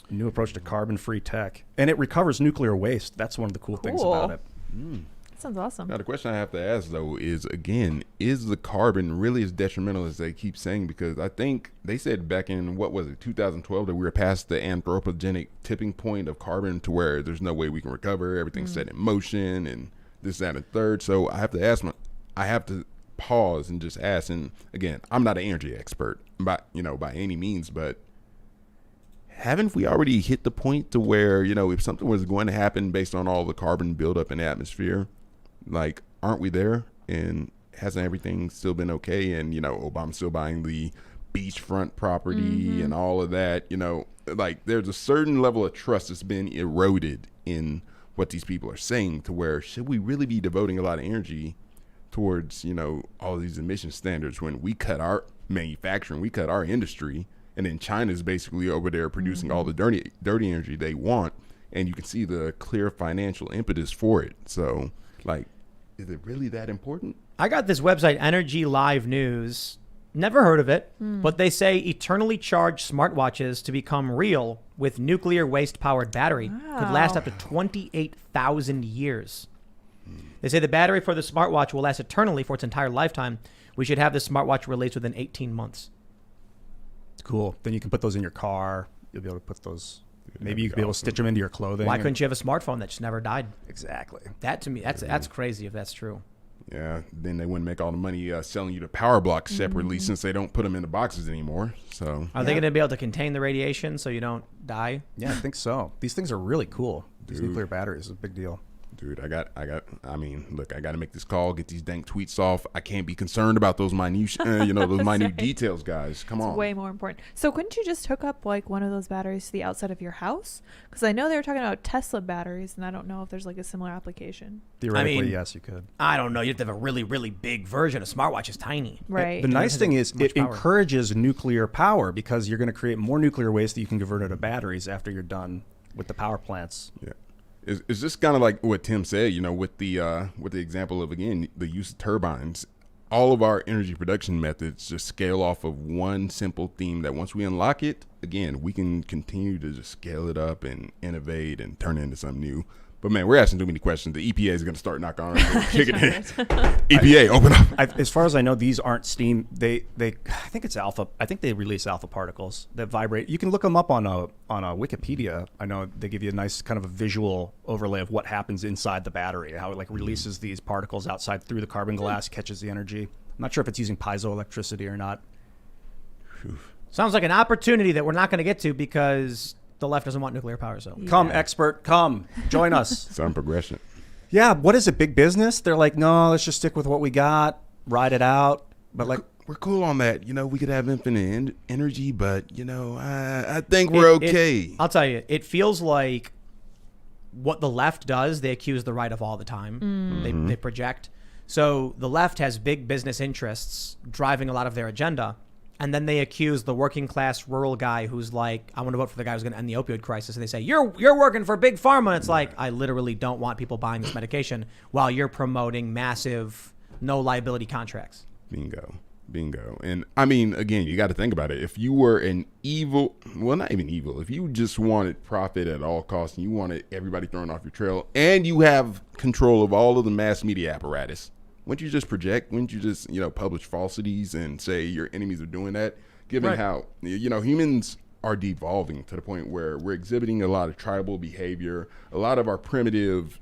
A new approach to carbon-free tech. And it recovers nuclear waste. That's one of the cool things about it. That sounds awesome. Now, the question I have to ask, though, is, again, is the carbon really as detrimental as they keep saying? Because I think they said back in, 2012, that we were past the anthropogenic tipping point of carbon to where there's no way we can recover. Everything's set in motion and this, that, and third. So I have to pause and just ask. And again, I'm not an energy expert by any means, but haven't we already hit the point to where, if something was going to happen based on all the carbon buildup in the atmosphere, aren't we there? And hasn't everything still been okay? And, Obama's still buying the beachfront property and all of that, there's a certain level of trust that's been eroded in what these people are saying, to where should we really be devoting a lot of energy towards, all these emission standards when we cut our manufacturing, we cut our industry, and then China's basically over there producing all the dirty energy they want, and you can see the clear financial impetus for it. So, is it really that important? I got this website, Energy Live News. Never heard of it, but they say eternally charged smartwatches to become real with nuclear waste-powered battery could last up to 28,000 years. They say the battery for the smartwatch will last eternally for its entire lifetime. We should have this smartwatch released within 18 months. Cool. Then you can put those in your car. You'll be able to put those. Maybe you could be able to stitch them into your clothing. Why couldn't you have a smartphone that just never died? Exactly. That to me, that's crazy if that's true. Yeah, then they wouldn't make all the money selling you the power blocks separately since they don't put them in the boxes anymore. So are they going to be able to contain the radiation so you don't die? Yeah, I think so. These things are really cool. These nuclear batteries is a big deal. Dude, I got to make this call, get these dank tweets off. I can't be concerned about those minute, those minute details, guys. Come on. It's way more important. So couldn't you just hook up one of those batteries to the outside of your house? Because I know they were talking about Tesla batteries, and I don't know if there's a similar application. Theoretically, yes, you could. I don't know. You have to have a really, really big version. A smartwatch is tiny. Right. The nice thing is it encourages nuclear power, because you're going to create more nuclear waste that you can convert into batteries after you're done with the power plants. Yeah. It's just kind of like what Tim said, with the example of, again, the use of turbines. All of our energy production methods just scale off of one simple theme that once we unlock it, again, we can continue to just scale it up and innovate and turn it into something new. But man, we're asking too many questions. The EPA is going to start knocking on our kicking it. EPA, open up. As far as I know, these aren't steam. I think it's alpha. I think they release alpha particles that vibrate. You can look them up on a Wikipedia. I know they give you a nice kind of a visual overlay of what happens inside the battery, how it releases these particles outside through the carbon glass, catches the energy. I'm not sure if it's using piezoelectricity or not. Sounds like an opportunity that we're not going to get to because the left doesn't want nuclear power. So come, expert, come join us. Some progression. Yeah, what is it? Big business? They're like, no, let's just stick with what we got, ride it out. But we're cool on that. We could have infinite energy, but I think we're okay. I'll tell you, it feels like what the left does. They accuse the right of all the time. They project. So the left has big business interests driving a lot of their agenda. And then they accuse the working class rural guy who's like, I want to vote for the guy who's going to end the opioid crisis. And they say, you're working for big pharma. And it's like, I literally don't want people buying this medication while you're promoting massive no liability contracts. Bingo. And I mean, again, you got to think about it. If you were an evil, well, not even evil, if you just wanted profit at all costs and you wanted everybody thrown off your trail and you have control of all of the mass media apparatus, wouldn't you just project? Wouldn't you just, publish falsities and say your enemies are doing that? Given how, humans are devolving to the point where we're exhibiting a lot of tribal behavior, a lot of our primitive,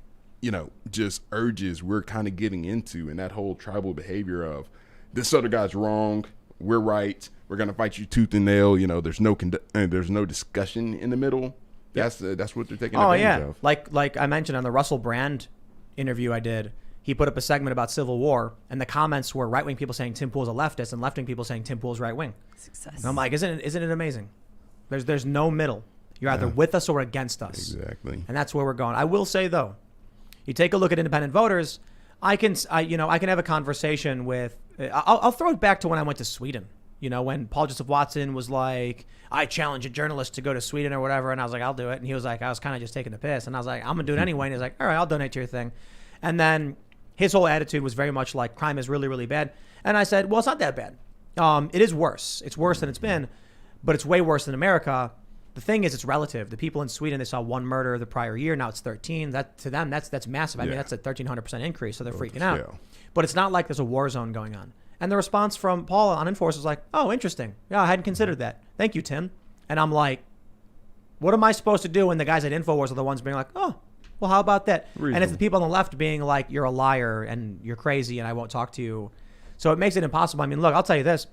just urges we're kind of giving into, and that whole tribal behavior of this other guy's wrong, we're right. We're going to fight you tooth and nail. You know, there's no discussion in the middle. That's what they're taking advantage of. Like I mentioned on the Russell Brand interview I did, he put up a segment about Civil War, and the comments were right-wing people saying Tim Pool's a leftist and left-wing people saying Tim Pool's right-wing. Success. And I'm like, isn't it amazing? There's no middle. You're either with us or against us. Exactly. And that's where we're going. I will say, though, you take a look at independent voters, I can have a conversation with, I'll throw it back to when I went to Sweden. You know, when Paul Joseph Watson was like, I challenge a journalist to go to Sweden or whatever. And I was like, I'll do it. And he was like, I was kind of just taking the piss. And I was like, I'm going to do it anyway. And he's like, all right, I'll donate to your thing. And then his whole attitude was very much like crime is really, really bad. And I said, well, it's not that bad. It is worse. It's worse than it's been, but it's way worse than America. The thing is, it's relative. The people in Sweden, they saw 1 murder the prior year. Now it's 13. That to them, that's massive. I mean, that's a 1,300% increase. So they're freaking out. But it's not like there's a war zone going on. And the response from Paul on Inforce was like, oh, interesting. Yeah, I hadn't considered that. Thank you, Tim. And I'm like, what am I supposed to do when the guys at InfoWars are the ones being like, oh, well, how about that? Reasonable. And it's the people on the left being like, you're a liar and you're crazy and I won't talk to you. So it makes it impossible. I mean, look, I'll tell you this.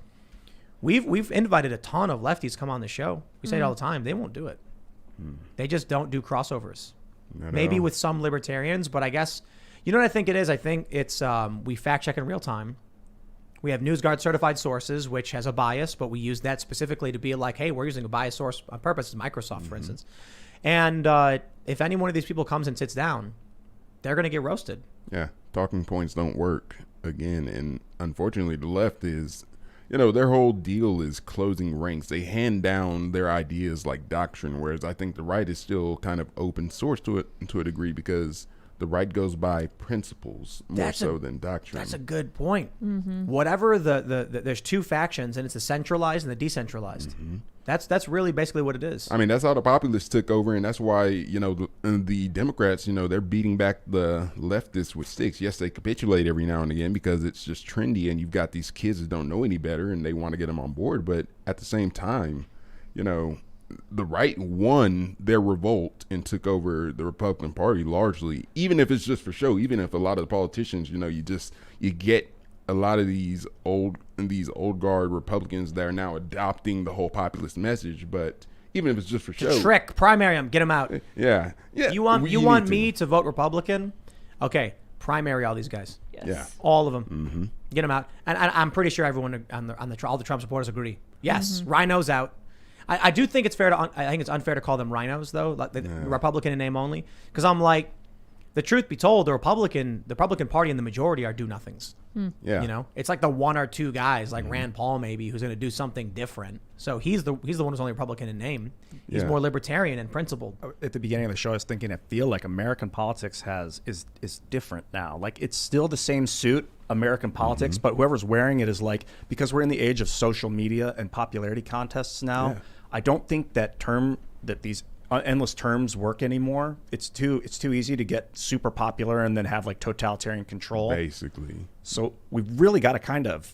We've invited a ton of lefties to come on the show. We say it all the time. They won't do it. They just don't do crossovers. Maybe with some libertarians, but I guess, you know what I think it is? I think it's we fact check in real time. We have NewsGuard certified sources, which has a bias, but we use that specifically to be like, hey, we're using a biased source on purpose. It's Microsoft, for instance. And if any one of these people comes and sits down, they're going to get roasted. Yeah, talking points don't work again. And unfortunately, the left is, you know, their whole deal is closing ranks. They hand down their ideas like doctrine, whereas I think the right is still kind of open source to it to a degree because the right goes by principles more so than doctrine. That's a good point. Whatever there's 2 factions, and it's the centralized and the decentralized. That's really basically what it is. I mean, that's how the populists took over, and that's why, you know, the Democrats, you know, they're beating back the leftists with sticks. Yes, they capitulate every now and again because it's just trendy, and you've got these kids that don't know any better, and they want to get them on board. But at the same time, you know, the right won their revolt and took over the Republican Party largely, even if it's just for show, even if a lot of the politicians, you know, you get a lot of these old guard Republicans that are now adopting the whole populist message, but even if it's just for show. Trick, primary them, get them out. Yeah. You want me to vote Republican? Okay, primary all these guys. Yes. Yeah. All of them. Get them out. And I'm pretty sure everyone all the Trump supporters agree. Yes, rhinos out. I do think it's unfair to call them rhinos though, like the Republican in name only, because I'm like, the truth be told, the Republican Party and the majority are do-nothings. Yeah. You know, it's like the 1 or 2 guys like Rand Paul maybe who's going to do something different. So he's the one who's only Republican in name. He's more libertarian and principled. At the beginning of the show, I was thinking, I feel like American politics is different now. Like it's still the same suit, American politics, but whoever's wearing it is like, because we're in the age of social media and popularity contests now. Yeah. I don't think that these endless terms work anymore. It's too easy to get super popular and then have like totalitarian control. Basically. So we've really got to kind of,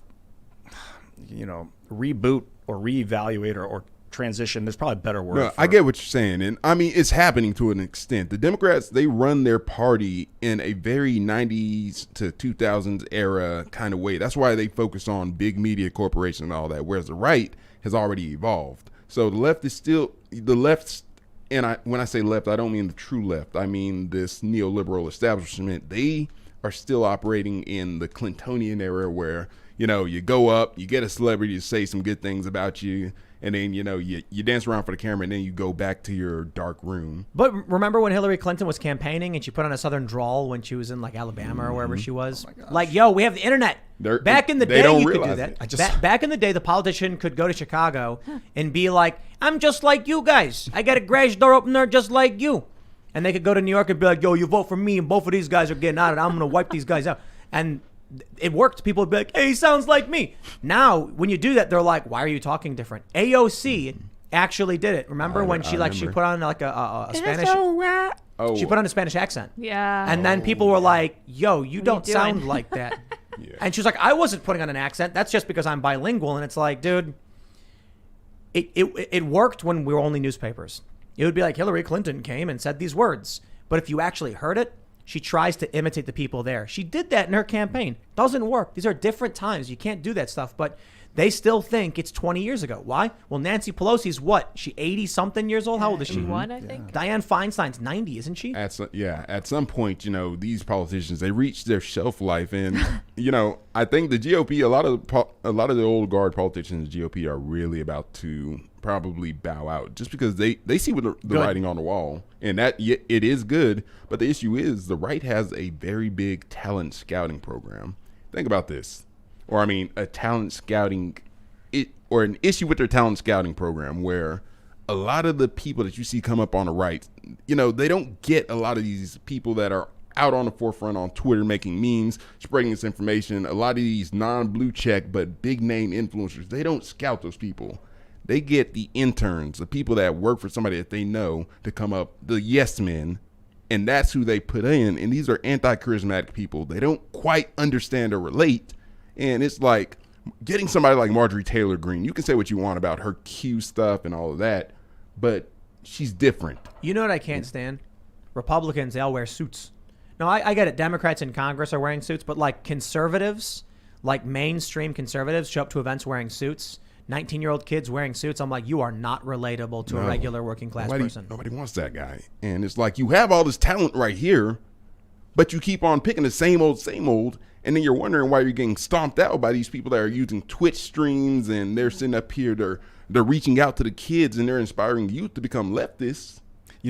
you know, reboot or reevaluate or transition. There's probably a better word. No, I get what you're saying. And I mean, it's happening to an extent. The Democrats, they run their party in a very 90s to 2000s era kind of way. That's why they focus on big media corporations and all that, whereas the right has already evolved. So the left is still the left. And when I say left, I don't mean the true left. I mean this neoliberal establishment. They are still operating in the Clintonian era where, you know, you go up, you get a celebrity to say some good things about you, and then, you know, you dance around for the camera, and then you go back to your dark room. But remember when Hillary Clinton was campaigning and she put on a Southern drawl when she was in like Alabama or wherever she was? Like, yo, we have the internet. Back in the day, you could do that. Back in the day, the politician could go to Chicago and be like, I'm just like you guys. I got a garage door opener just like you. And they could go to New York and be like, yo, you vote for me and both of these guys are getting out, and I'm going to wipe these guys out. And it worked. People would be like, hey, he sounds like me. Now, when you do that, they're like, why are you talking different? AOC actually did it. Remember when she put on like a Spanish... She put on a Spanish accent. Yeah. And then people were like, yo, you don't sound like that. Yeah. And she was like, I wasn't putting on an accent. That's just because I'm bilingual. And it's like, dude, it worked when we were only newspapers. It would be like Hillary Clinton came and said these words. But if you actually heard it, she tries to imitate the people there. She did that in her campaign. Doesn't work. These are different times. You can't do that stuff. But They still think it's 20 years ago. Why? Well, Nancy Pelosi's what? She 80-something years old? How old is she? 81, I think. Dianne Feinstein's 90, isn't she? At some point, these politicians, they reach their shelf life, and I think the GOP, a lot of the old guard politicians in the GOP are really about to probably bow out, just because they see what the writing on the wall, and that it is good. But the issue is the right has a very big talent scouting program. Think about this, or a talent scouting, or an issue with their talent scouting program, where a lot of the people that you see come up on the right, they don't get a lot of these people that are out on the forefront on Twitter making memes, spreading this information. A lot of these non-blue check but big name influencers, they don't scout those people. They get the interns, the people that work for somebody that they know, to come up, the yes men, and that's who they put in. And these are anti-charismatic people. They don't quite understand or relate. And it's like getting somebody like Marjorie Taylor Greene. You can say what you want about her Q stuff and all of that, but she's different. You know what I can't stand? Republicans, they all wear suits. No, I get it. Democrats in Congress are wearing suits, but like conservatives, like mainstream conservatives, show up to events wearing suits. 19-year-old kids wearing suits. I'm like, you are not relatable to a regular working class person. Nobody wants that guy. And it's like, you have all this talent right here, but you keep on picking the same old, and then you're wondering why you're getting stomped out by these people that are using Twitch streams, and they're sitting up here, they're reaching out to the kids, and they're inspiring youth to become leftists.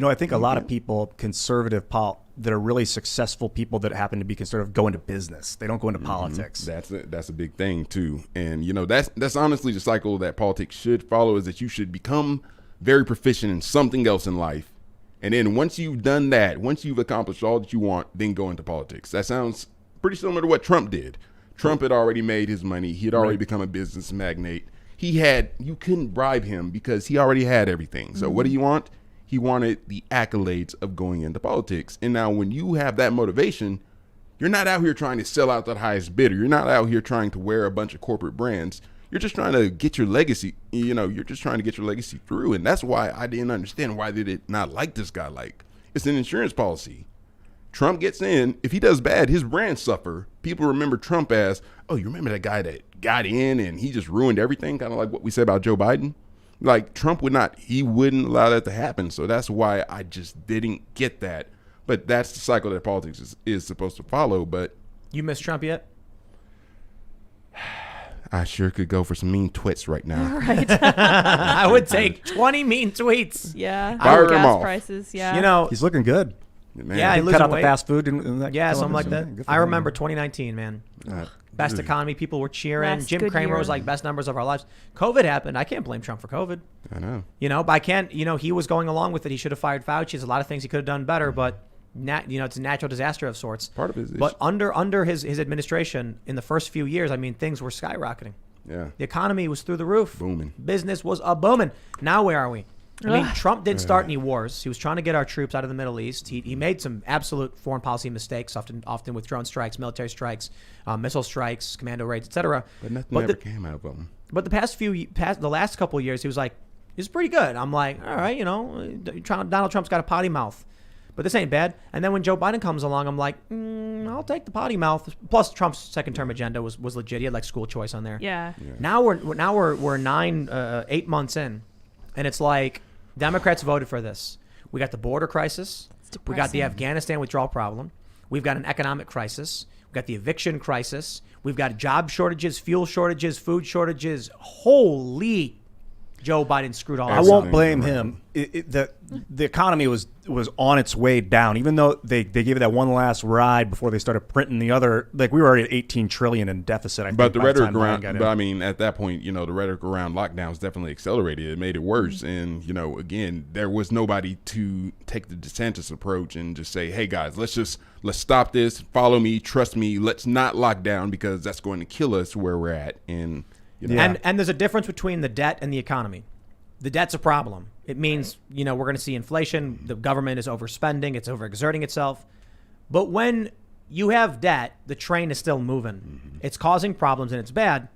I think a lot of people, conservative that are really successful people that happen to be conservative, go into business. They don't go into politics. That's a big thing too. And that's honestly the cycle that politics should follow, is that you should become very proficient in something else in life. And then once you've done that, once you've accomplished all that you want, then go into politics. That sounds pretty similar to what Trump did. Trump had already made his money. He had already become a business magnate. You couldn't bribe him because he already had everything. So what do you want? He wanted the accolades of going into politics. And now when you have that motivation, you're not out here trying to sell out the highest bidder. You're not out here trying to wear a bunch of corporate brands. You're just trying to get your legacy, you're just trying to get your legacy through. And that's why I didn't understand why they did not like this guy. Like, it's an insurance policy. Trump gets in. If he does bad, his brands suffer. People remember Trump as, oh, you remember that guy that got in and he just ruined everything? Kind of like what we said about Joe Biden. Like, Trump wouldn't allow that to happen. So that's why I just didn't get that. But that's the cycle that politics is supposed to follow. But you miss Trump yet? I sure could go for some mean tweets right now. Right. I would take 20 mean tweets. Yeah. Fire them Gas off. prices. Yeah. He's looking good. Man. Yeah, he Cut losing out the weight. fast food. And Yeah, something like that. Good for I him. remember 2019, man. Best economy. People were cheering. Last Jim good Cramer year. was like, best numbers of our lives. COVID happened. I can't blame Trump for COVID. I know. But I can't, he was going along with it. He should have fired Fauci. There's a lot of things he could have done better, but it's a natural disaster of sorts. Part of it is. But under his administration, in the first few years, things were skyrocketing. Yeah. The economy was through the roof. Booming. Business was booming. Now where are we? Trump didn't start any wars. He was trying to get our troops out of the Middle East. He made some absolute foreign policy mistakes, often with drone strikes, military strikes, missile strikes, commando raids, etc. But nothing ever came out of them. But the last couple of years, he was like, it's pretty good. I'm like, all right, Donald Trump's got a potty mouth, but this ain't bad. And then when Joe Biden comes along, I'm like, I'll take the potty mouth. Plus, Trump's second term agenda was legit. He had like school choice on there. Yeah. Now we're 8 months in, and it's like Democrats voted for this. We got the border crisis. We got the Afghanistan withdrawal problem. We've got an economic crisis. We've got the eviction crisis. We've got job shortages, fuel shortages, food shortages. Holy, Joe Biden screwed all I this up. won't blame him. The economy was on its way down, even though they gave it that one last ride before they started printing the other. Like, we were already at 18 trillion in deficit. I think, But the by rhetoric time Biden around, got in. but I mean, at that point, the rhetoric around lockdowns definitely accelerated. It made it worse. And, again, there was nobody to take the DeSantis approach and just say, hey guys, let's stop this. Follow me. Trust me. Let's not lock down because that's going to kill us where we're at. And, And there's a difference between the debt and the economy. The debt's a problem. It means, we're going to see inflation. The government is overspending. It's overexerting itself. But when you have debt, the train is still moving. Mm-hmm. It's causing problems and it's bad.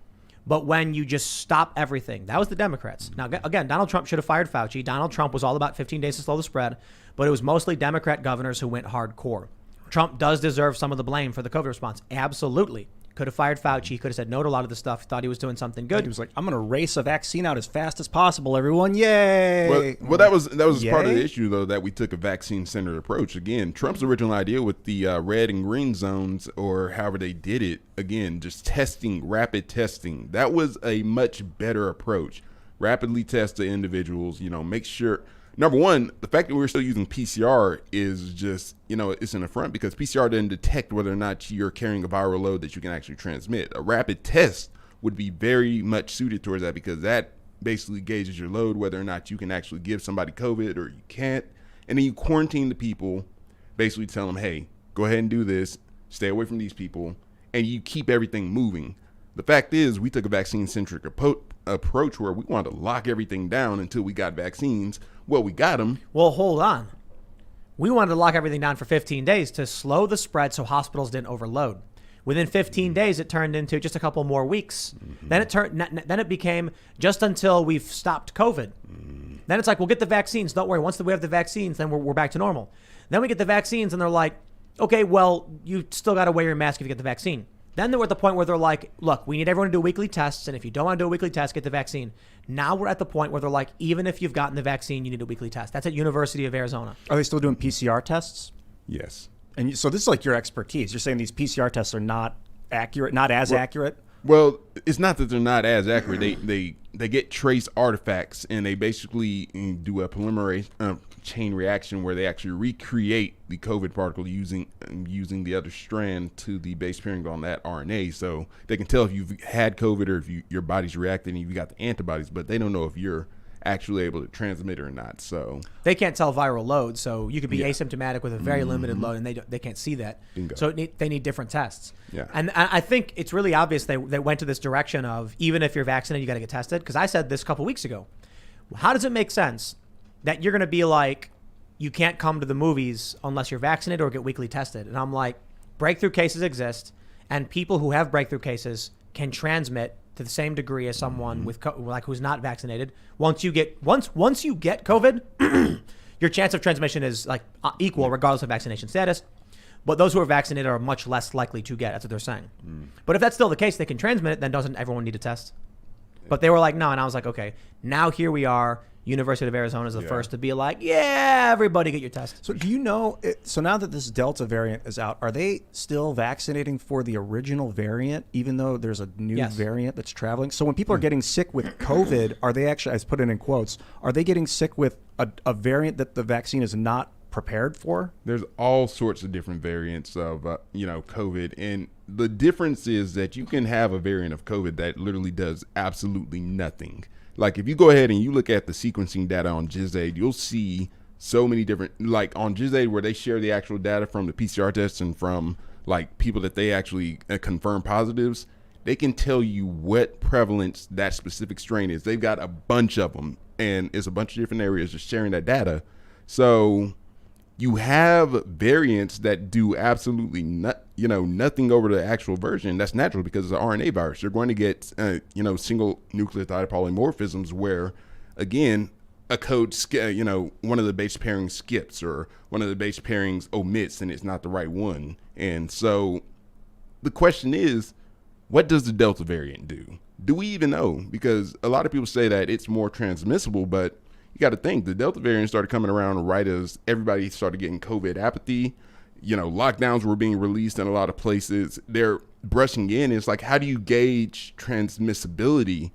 But when you just stop everything, that was the Democrats. Now, again, Donald Trump should have fired Fauci. Donald Trump was all about 15 days to slow the spread, but it was mostly Democrat governors who went hardcore. Trump does deserve some of the blame for the COVID response. Absolutely. Could have fired Fauci. He could have said no to a lot of the stuff. Thought he was doing something good. He was like, I'm going to race a vaccine out as fast as possible, everyone. Yay. Well, that was Yay? part of the issue, though, that we took a vaccine-centered approach. Again, Trump's original idea with the red and green zones, or however they did it, again, just testing, rapid testing. That was a much better approach. Rapidly test the individuals, make sure. Number one, the fact that we're still using PCR is just, it's an affront because PCR doesn't detect whether or not you're carrying a viral load that you can actually transmit. A rapid test would be very much suited towards that because that basically gauges your load, whether or not you can actually give somebody COVID or you can't. And then you quarantine the people, basically tell them, hey, go ahead and do this, stay away from these people, and you keep everything moving. The fact is, we took a vaccine-centric approach where we wanted to lock everything down until we got vaccines. Well, we got them. Well, hold on. We wanted to lock everything down for 15 days to slow the spread so hospitals didn't overload. Within 15 days, it turned into just a couple more weeks. Then it became just until we've stopped COVID. Then it's like, we'll get the vaccines. Don't worry. Once we have the vaccines, then we're back to normal. Then we get the vaccines, and they're like, okay, well, you still got to wear your mask if you get the vaccine. Then they were at the point where they're like, look, we need everyone to do weekly tests. And if you don't want to do a weekly test, get the vaccine. Now we're at the point where they're like, even if you've gotten the vaccine, you need a weekly test. That's at University of Arizona. Are they still doing PCR tests? Yes. And so this is like your expertise. You're saying these PCR tests are not accurate, not as accurate? Well, it's not that they're not as accurate. They get trace artifacts, and they basically do a polymerase chain reaction where they actually recreate the COVID particle using the other strand to the base pairing on that RNA. So they can tell if you've had COVID or if your body's reacting and you've got the antibodies, but they don't know if you're actually able to transmit it or not. So they can't tell viral load. So you could be asymptomatic with a very limited load, and they can't see that. Bingo. So they need different tests. Yeah. And I think it's really obvious they went to this direction of even if you're vaccinated, you got to get tested. Because I said this a couple weeks ago. How does it make sense that you're going to be like, you can't come to the movies unless you're vaccinated or get weekly tested? And I'm like, breakthrough cases exist, and people who have breakthrough cases can transmit to the same degree as someone with who's not vaccinated. Once you get COVID, your chance of transmission is equal regardless of vaccination status. But those who are vaccinated are much less likely to get. That's what they're saying. But if that's still the case, they can transmit it. Then doesn't everyone need a test? But they were like, no. And I was like, okay, now here we are. University of Arizona is the first to be like, yeah, everybody get your test. So do you know, so now that this Delta variant is out, are they still vaccinating for the original variant, even though there's a new variant that's traveling? So when people are getting sick with COVID, are they actually, I put it in quotes, are they getting sick with a variant that the vaccine is not prepared for? There's all sorts of different variants of, COVID. And the difference is that you can have a variant of COVID that literally does absolutely nothing. Like if you go ahead and you look at the sequencing data on GISAID, you'll see so many different, like on GISAID where they share the actual data from the PCR tests and from like people that they actually confirm positives, they can tell you what prevalence that specific strain is. They've got a bunch of them, and it's a bunch of different areas just sharing that data. So you have variants that do absolutely nothing over the actual version. That's natural because it's an RNA virus. You're going to get single nucleotide polymorphisms where, again, a code one of the base pairings skips or one of the base pairings omits and it's not the right one. And so the question is, what does the Delta variant do? Do we even know? Because a lot of people say that it's more transmissible, but you got to think the Delta variant started coming around right as everybody started getting COVID apathy. Lockdowns were being released in a lot of places. They're brushing in. It's like, how do you gauge transmissibility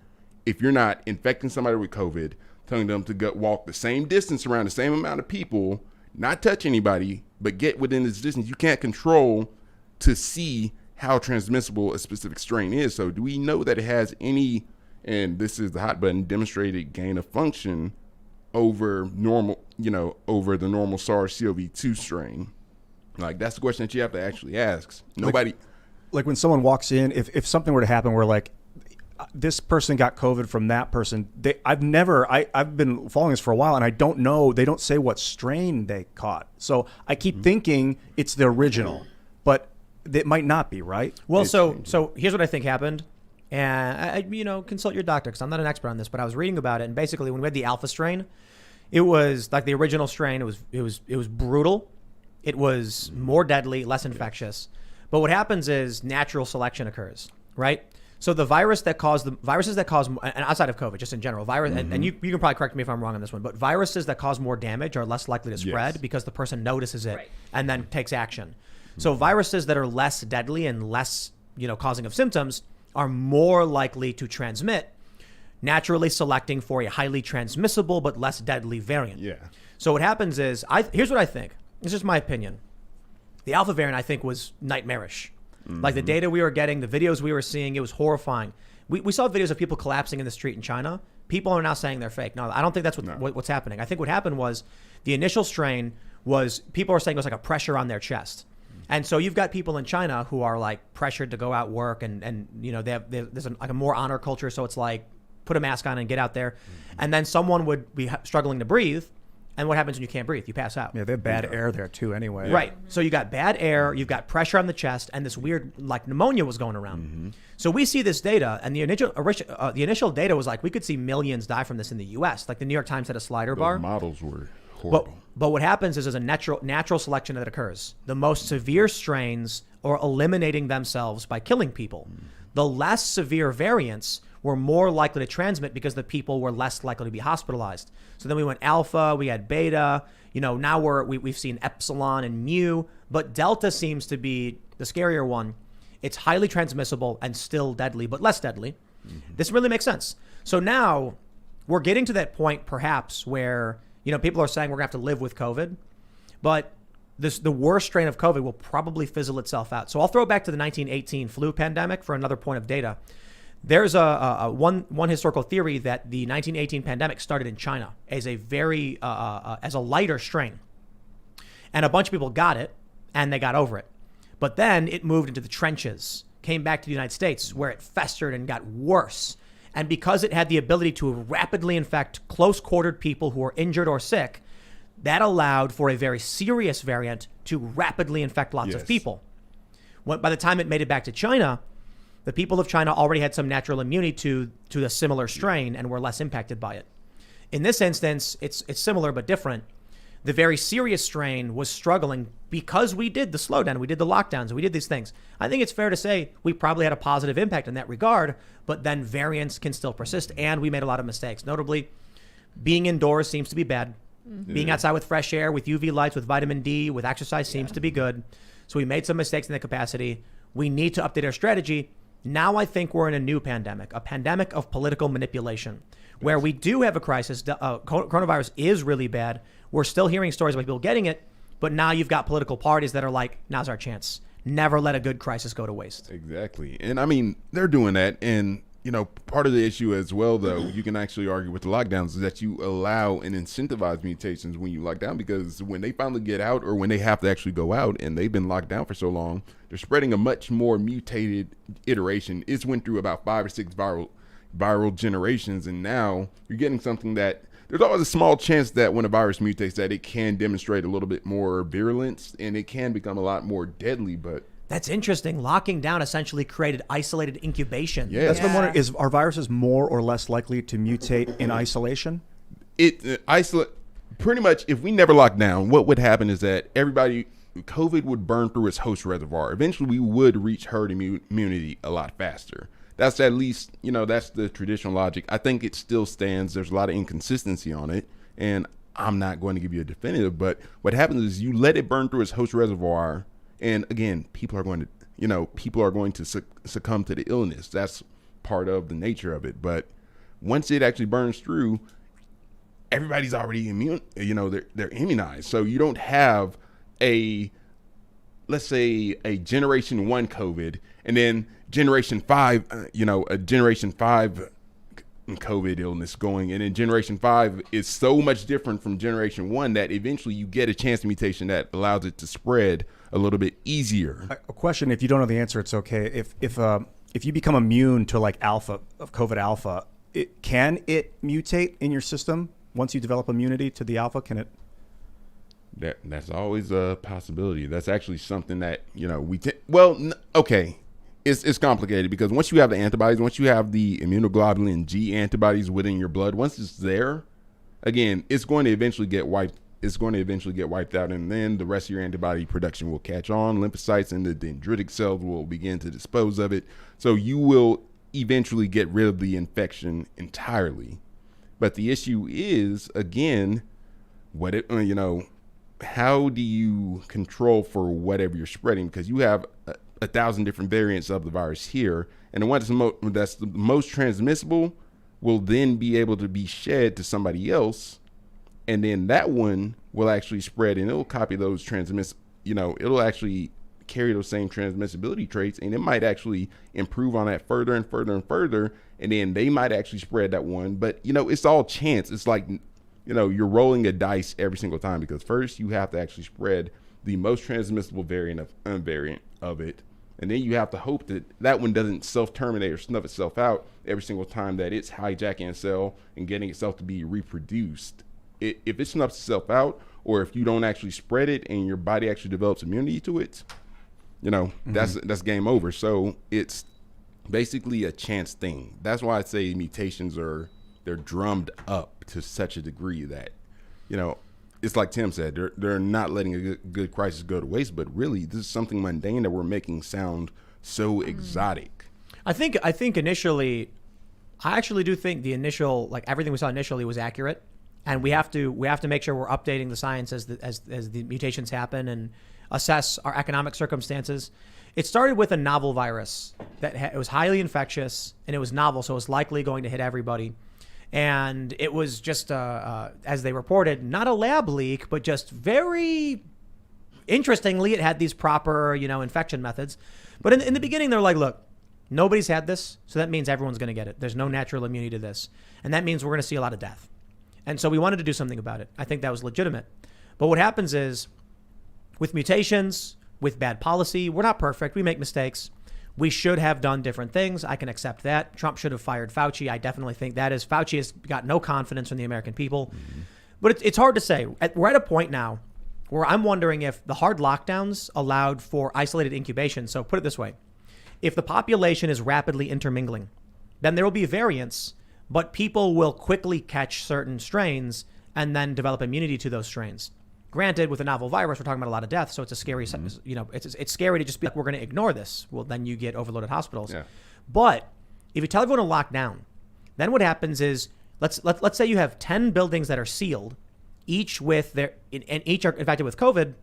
if you're not infecting somebody with COVID, telling them to walk the same distance around the same amount of people, not touch anybody, but get within this distance? You can't control to see how transmissible a specific strain is. So do we know that it has any, and this is the hot button, demonstrated gain of function over normal, over the normal SARS-CoV-2 strain? Like, that's the question that you have to actually ask. Nobody. Like when someone walks in, if something were to happen where like this person got COVID from that person, I've been following this for a while and I don't know, they don't say what strain they caught. So I keep thinking it's the original, but it might not be, right? Well, so here's what I think happened. And I consult your doctor because I'm not an expert on this, but I was reading about it. And basically when we had the alpha strain, it was like the original strain. It was brutal. It was more deadly, less infectious. But what happens is natural selection occurs, right? So the viruses that cause, and outside of COVID, just in general, and you can probably correct me if I'm wrong on this one, but viruses that cause more damage are less likely to spread because the person notices it and then takes action. So viruses that are less deadly and less, causing of symptoms are more likely to transmit, naturally selecting for a highly transmissible but less deadly variant. Yeah. So what happens is, here's what I think. This is my opinion. The alpha variant, I think, was nightmarish. Like the data we were getting, the videos we were seeing, it was horrifying. We saw videos of people collapsing in the street in China. People are now saying they're fake. No, I don't think that's what's happening. I think what happened was the initial strain was people are saying it was like a pressure on their chest. And so you've got people in China who are like pressured to go out work and there's like a more honor culture. So it's like put a mask on and get out there. And then someone would be struggling to breathe. And what happens when you can't breathe? You pass out. Yeah, they have bad air there too anyway. Right. So you got bad air, you've got pressure on the chest, and this weird like pneumonia was going around. So we see this data, and the initial data was like we could see millions die from this in the U.S. Like the New York Times had a slider bar. Models were horrible. But what happens is there's a natural selection that occurs. The most severe strains are eliminating themselves by killing people. The less severe variants were more likely to transmit because the people were less likely to be hospitalized. So then we went alpha, we had beta, now we've seen epsilon and mu, but delta seems to be the scarier one. It's highly transmissible and still deadly, but less deadly. This really makes sense. So now we're getting to that point perhaps where, people are saying we're gonna have to live with COVID, but the worst strain of COVID will probably fizzle itself out. So I'll throw it back to the 1918 flu pandemic for another point of data. There's one historical theory that the 1918 pandemic started in China as a very as a lighter strain, and a bunch of people got it and they got over it, but then it moved into the trenches, came back to the United States where it festered and got worse. And because it had the ability to rapidly infect close-quartered people who were injured or sick, that allowed for a very serious variant to rapidly infect lots of people. By the time it made it back to China, the people of China already had some natural immunity to the similar strain and were less impacted by it. In this instance, it's similar but different. The very serious strain was struggling because we did the slowdown, we did the lockdowns, we did these things. I think it's fair to say we probably had a positive impact in that regard, but then variants can still persist, and we made a lot of mistakes. Notably, being indoors seems to be bad. Being outside with fresh air, with UV lights, with vitamin D, with exercise seems to be good. So we made some mistakes in that capacity. We need to update our strategy. Now I think we're in a new pandemic, a pandemic of political manipulation, where we do have a crisis. Coronavirus is really bad. We're still hearing stories about people getting it, but now you've got political parties that are like, now's our chance. Never let a good crisis go to waste. Exactly. And I mean, they're doing that. And, part of the issue as well, though, you can actually argue with the lockdowns is that you allow and incentivize mutations when you lock down, because when they finally get out or when they have to actually go out and they've been locked down for so long, they're spreading a much more mutated iteration. It's went through about 5 or 6 viral generations. And now you're getting something that there's always a small chance that when a virus mutates that it can demonstrate a little bit more virulence and it can become a lot more deadly. But that's interesting. Locking down essentially created isolated incubation. Yeah. That's been wondering, are viruses more or less likely to mutate in isolation? Pretty much, if we never locked down, what would happen is that COVID would burn through its host reservoir. Eventually, we would reach herd immunity a lot faster. That's at least, that's the traditional logic. I think it still stands. There's a lot of inconsistency on it, and I'm not going to give you a definitive, but what happens is you let it burn through its host reservoir. And again, people are going to succumb to the illness. That's part of the nature of it. But once it actually burns through, everybody's already immune. They're immunized. So you don't have let's say a generation 1 COVID and then generation 5, a generation 5 COVID illness going, and then generation 5 is so much different from generation 1 that eventually you get a chance mutation that allows it to spread a little bit easier. A question, if you don't know the answer, it's okay. If you become immune to like COVID alpha, can it mutate in your system once you develop immunity to the alpha? Can it? That's always a possibility. That's actually something that okay. It's complicated because once you have the antibodies, once you have the immunoglobulin G antibodies within your blood, once it's there, again, it's going to eventually get wiped it's going to eventually get wiped out, and then the rest of your antibody production will catch on. Lymphocytes and the dendritic cells will begin to dispose of it. So you will eventually get rid of the infection entirely. But the issue is, again, how do you control for whatever you're spreading? Because you have 1,000 different variants of the virus here, and the one that's the most transmissible will then be able to be shed to somebody else, and then that one will actually spread, and it'll copy those it'll actually carry those same transmissibility traits, and it might actually improve on that further and further and further, and then they might actually spread that one. But it's all chance. It's like you're rolling a dice every single time, because first you have to actually spread the most transmissible variant of it, and then you have to hope that that one doesn't self-terminate or snuff itself out every single time that it's hijacking a cell and getting itself to be reproduced. If it snuffs itself out, or if you don't actually spread it and your body actually develops immunity to it, that's game over. So it's basically a chance thing. That's why I say mutations they're drummed up to such a degree that, it's like Tim said, they're not letting a good crisis go to waste, but really this is something mundane that we're making sound so exotic. I think initially, I actually do think the initial, everything we saw initially was accurate, and we have to make sure we're updating the science as the mutations happen and assess our economic circumstances. It started with a novel virus that it was highly infectious and it was novel, so it was likely going to hit everybody. And it was just, as they reported, not a lab leak, but just very interestingly, it had these proper, infection methods. But in the beginning, they're like, look, nobody's had this, so that means everyone's going to get it. There's no natural immunity to this. And that means we're going to see a lot of death. And so we wanted to do something about it. I think that was legitimate. But what happens is, with mutations, with bad policy, we're not perfect. We make mistakes. We should have done different things. I can accept that. Trump should have fired Fauci. I definitely think that is. Fauci has got no confidence from the American people. Mm-hmm. But it's hard to say. We're at a point now where I'm wondering if the hard lockdowns allowed for isolated incubation. So put it this way. If the population is rapidly intermingling, then there will be variants, but people will quickly catch certain strains and then develop immunity to those strains. Granted, with a novel virus, we're talking about a lot of death, so it's a scary, it's scary to just be like, we're going to ignore this. Well, then you get overloaded hospitals. Yeah. But if you tell everyone to lock down, then what happens is, let's say you have 10 buildings that are sealed, each are infected with COVID.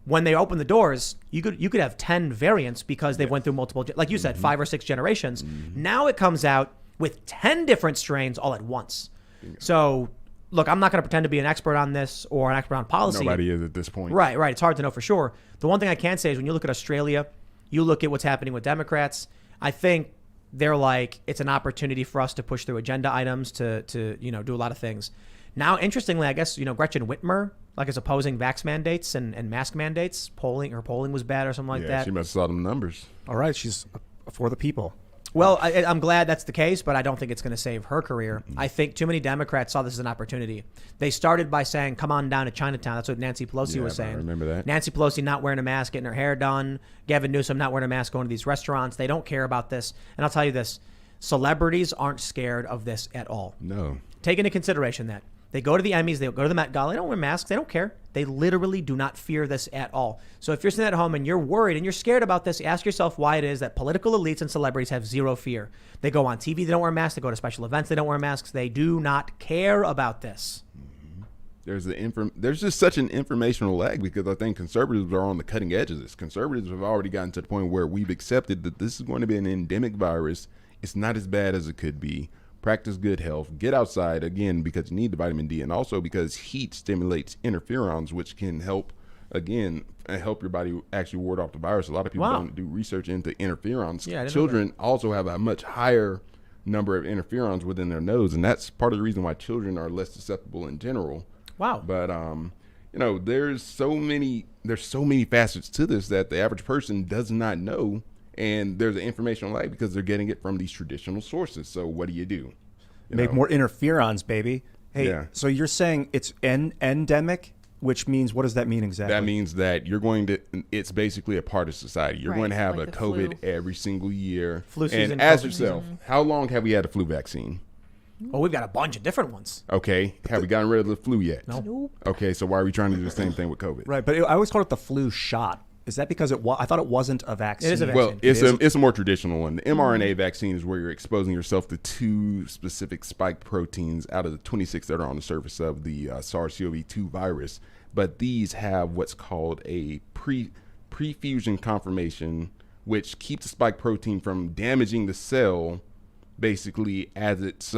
When they open the doors, you could have 10 variants because they went through multiple, like you said, 5 or 6 generations. Mm-hmm. Now it comes out with 10 different strains all at once. Yeah. So, look, I'm not going to pretend to be an expert on this or an expert on policy. Nobody is at this point. Right. It's hard to know for sure. The one thing I can say is when you look at Australia, you look at what's happening with Democrats, I think they're like, it's an opportunity for us to push through agenda items to do a lot of things. Now, interestingly, I guess, Gretchen Whitmer, is opposing vax mandates and mask mandates. Her polling was bad or something like that. Yeah, she must have saw them numbers. All right, she's for the people. Well, I'm glad that's the case, but I don't think it's going to save her career. I think too many Democrats saw this as an opportunity. They started by saying, come on down to Chinatown. That's what Nancy Pelosi was saying. I remember that. Nancy Pelosi not wearing a mask, getting her hair done. Gavin Newsom not wearing a mask, going to these restaurants. They don't care about this. And I'll tell you this, celebrities aren't scared of this at all. No. Take into consideration that. They go to the Emmys, they go to the Met Gala, they don't wear masks, they don't care. They literally do not fear this at all. So if you're sitting at home and you're worried and you're scared about this, ask yourself why it is that political elites and celebrities have zero fear. They go on TV, they don't wear masks, they go to special events, they don't wear masks, they do not care about this. Mm-hmm. There's just such an informational lag, because I think conservatives are on the cutting edge of this. Conservatives have already gotten to the point where we've accepted that this is going to be an endemic virus. It's not as bad as it could be. Practice good health, get outside, again, because you need the vitamin D, and also because heat stimulates interferons, which can help your body actually ward off the virus. A lot of people don't do research into interferons. Yeah, children also have a much higher number of interferons within their nose, and that's part of the reason why children are less susceptible in general. Wow. But there's so many facets to this that the average person does not know. And there's an informational lag because they're getting it from these traditional sources. So what do you do? Make more interferons, baby. Hey, So you're saying it's endemic, which means, what does that mean exactly? That means that it's basically a part of society. You're going to have a COVID every single year. Flu season. And ask yourself, how long have we had a flu vaccine? Well, we've got a bunch of different ones. Okay, have we gotten rid of the flu yet? No. Nope. Okay, so why are we trying to do the same thing with COVID? Right, but I always call it the flu shot. Is that because I thought it wasn't a vaccine? It is a Well, vaccine. it's a more traditional one. The mRNA vaccine is where you're exposing yourself to 2 specific spike proteins out of the 26 that are on the surface of the SARS-CoV-2 virus. But these have what's called a pre-fusion conformation, which keeps the spike protein from damaging the cell, basically as it's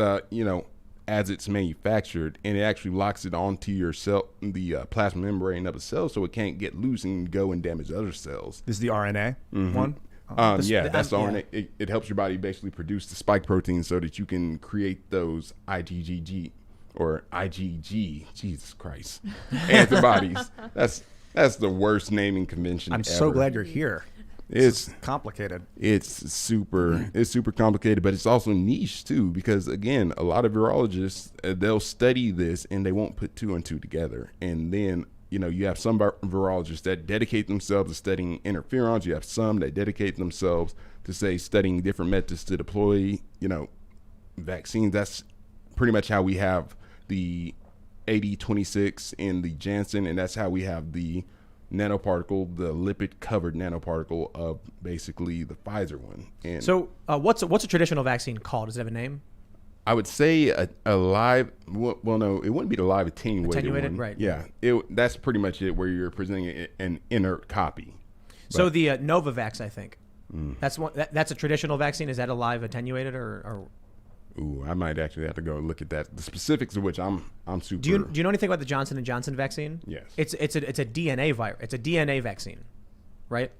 as it's manufactured, and it actually locks it onto your cell, the plasma membrane of a cell, so it can't get loose and go and damage other cells. This is the RNA one? That's the RNA. It helps your body basically produce the spike protein so that you can create those IgG or IgG, Jesus Christ, antibodies. That's the worst naming convention I'm ever. so glad you're here. It's complicated. It's super complicated, but it's also niche too, because again, a lot of virologists, they'll study this and they won't put 2 and 2 together. And then, you have some virologists that dedicate themselves to studying interferons. You have some that dedicate themselves to, say, studying different methods to deploy, vaccines. That's pretty much how we have the 8026 in the Janssen, and that's how we have the nanoparticle, the lipid-covered nanoparticle of basically the Pfizer one. And So what's a traditional vaccine called? Does it have a name? I would say a live. Well, no, it wouldn't be the live attenuated one. right? Yeah, that's pretty much it, where you're presenting an inert copy. So the Novavax, I think. That's one. That's a traditional vaccine. Is that a live attenuated or? Ooh, I might actually have to go look at that. The specifics of which I'm super. Do you know anything about the Johnson & Johnson vaccine? Yes. It's a DNA virus. It's a DNA vaccine, right?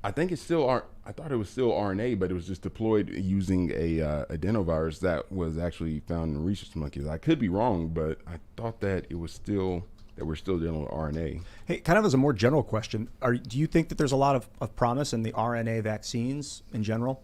I think it's still I thought it was still RNA, but it was just deployed using a adenovirus that was actually found in rhesus monkeys. I could be wrong, but I thought that it was still that we're still dealing with RNA. Hey, kind of as a more general question, do you think that there's a lot of promise in the RNA vaccines in general?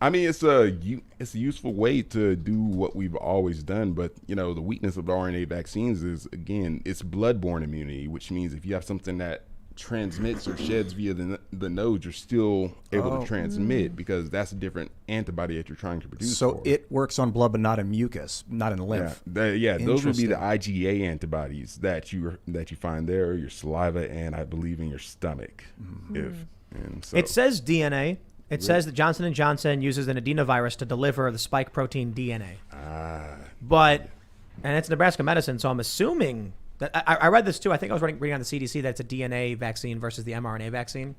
I mean, it's a useful way to do what we've always done, but the weakness of the RNA vaccines is, again, it's bloodborne immunity, which means if you have something that transmits or sheds via the nose, you're still able to transmit, because that's a different antibody that you're trying to produce. So it works on blood, but not in mucus, not in lymph. Yeah, those would be the Interesting. IgA antibodies that you find there, your saliva, and I believe in your stomach. It says DNA. It says that Johnson & Johnson uses an adenovirus to deliver the spike protein DNA. And it's Nebraska medicine, so I'm assuming that I read this too. I think I was reading on the CDC that it's a DNA vaccine versus the mRNA vaccine,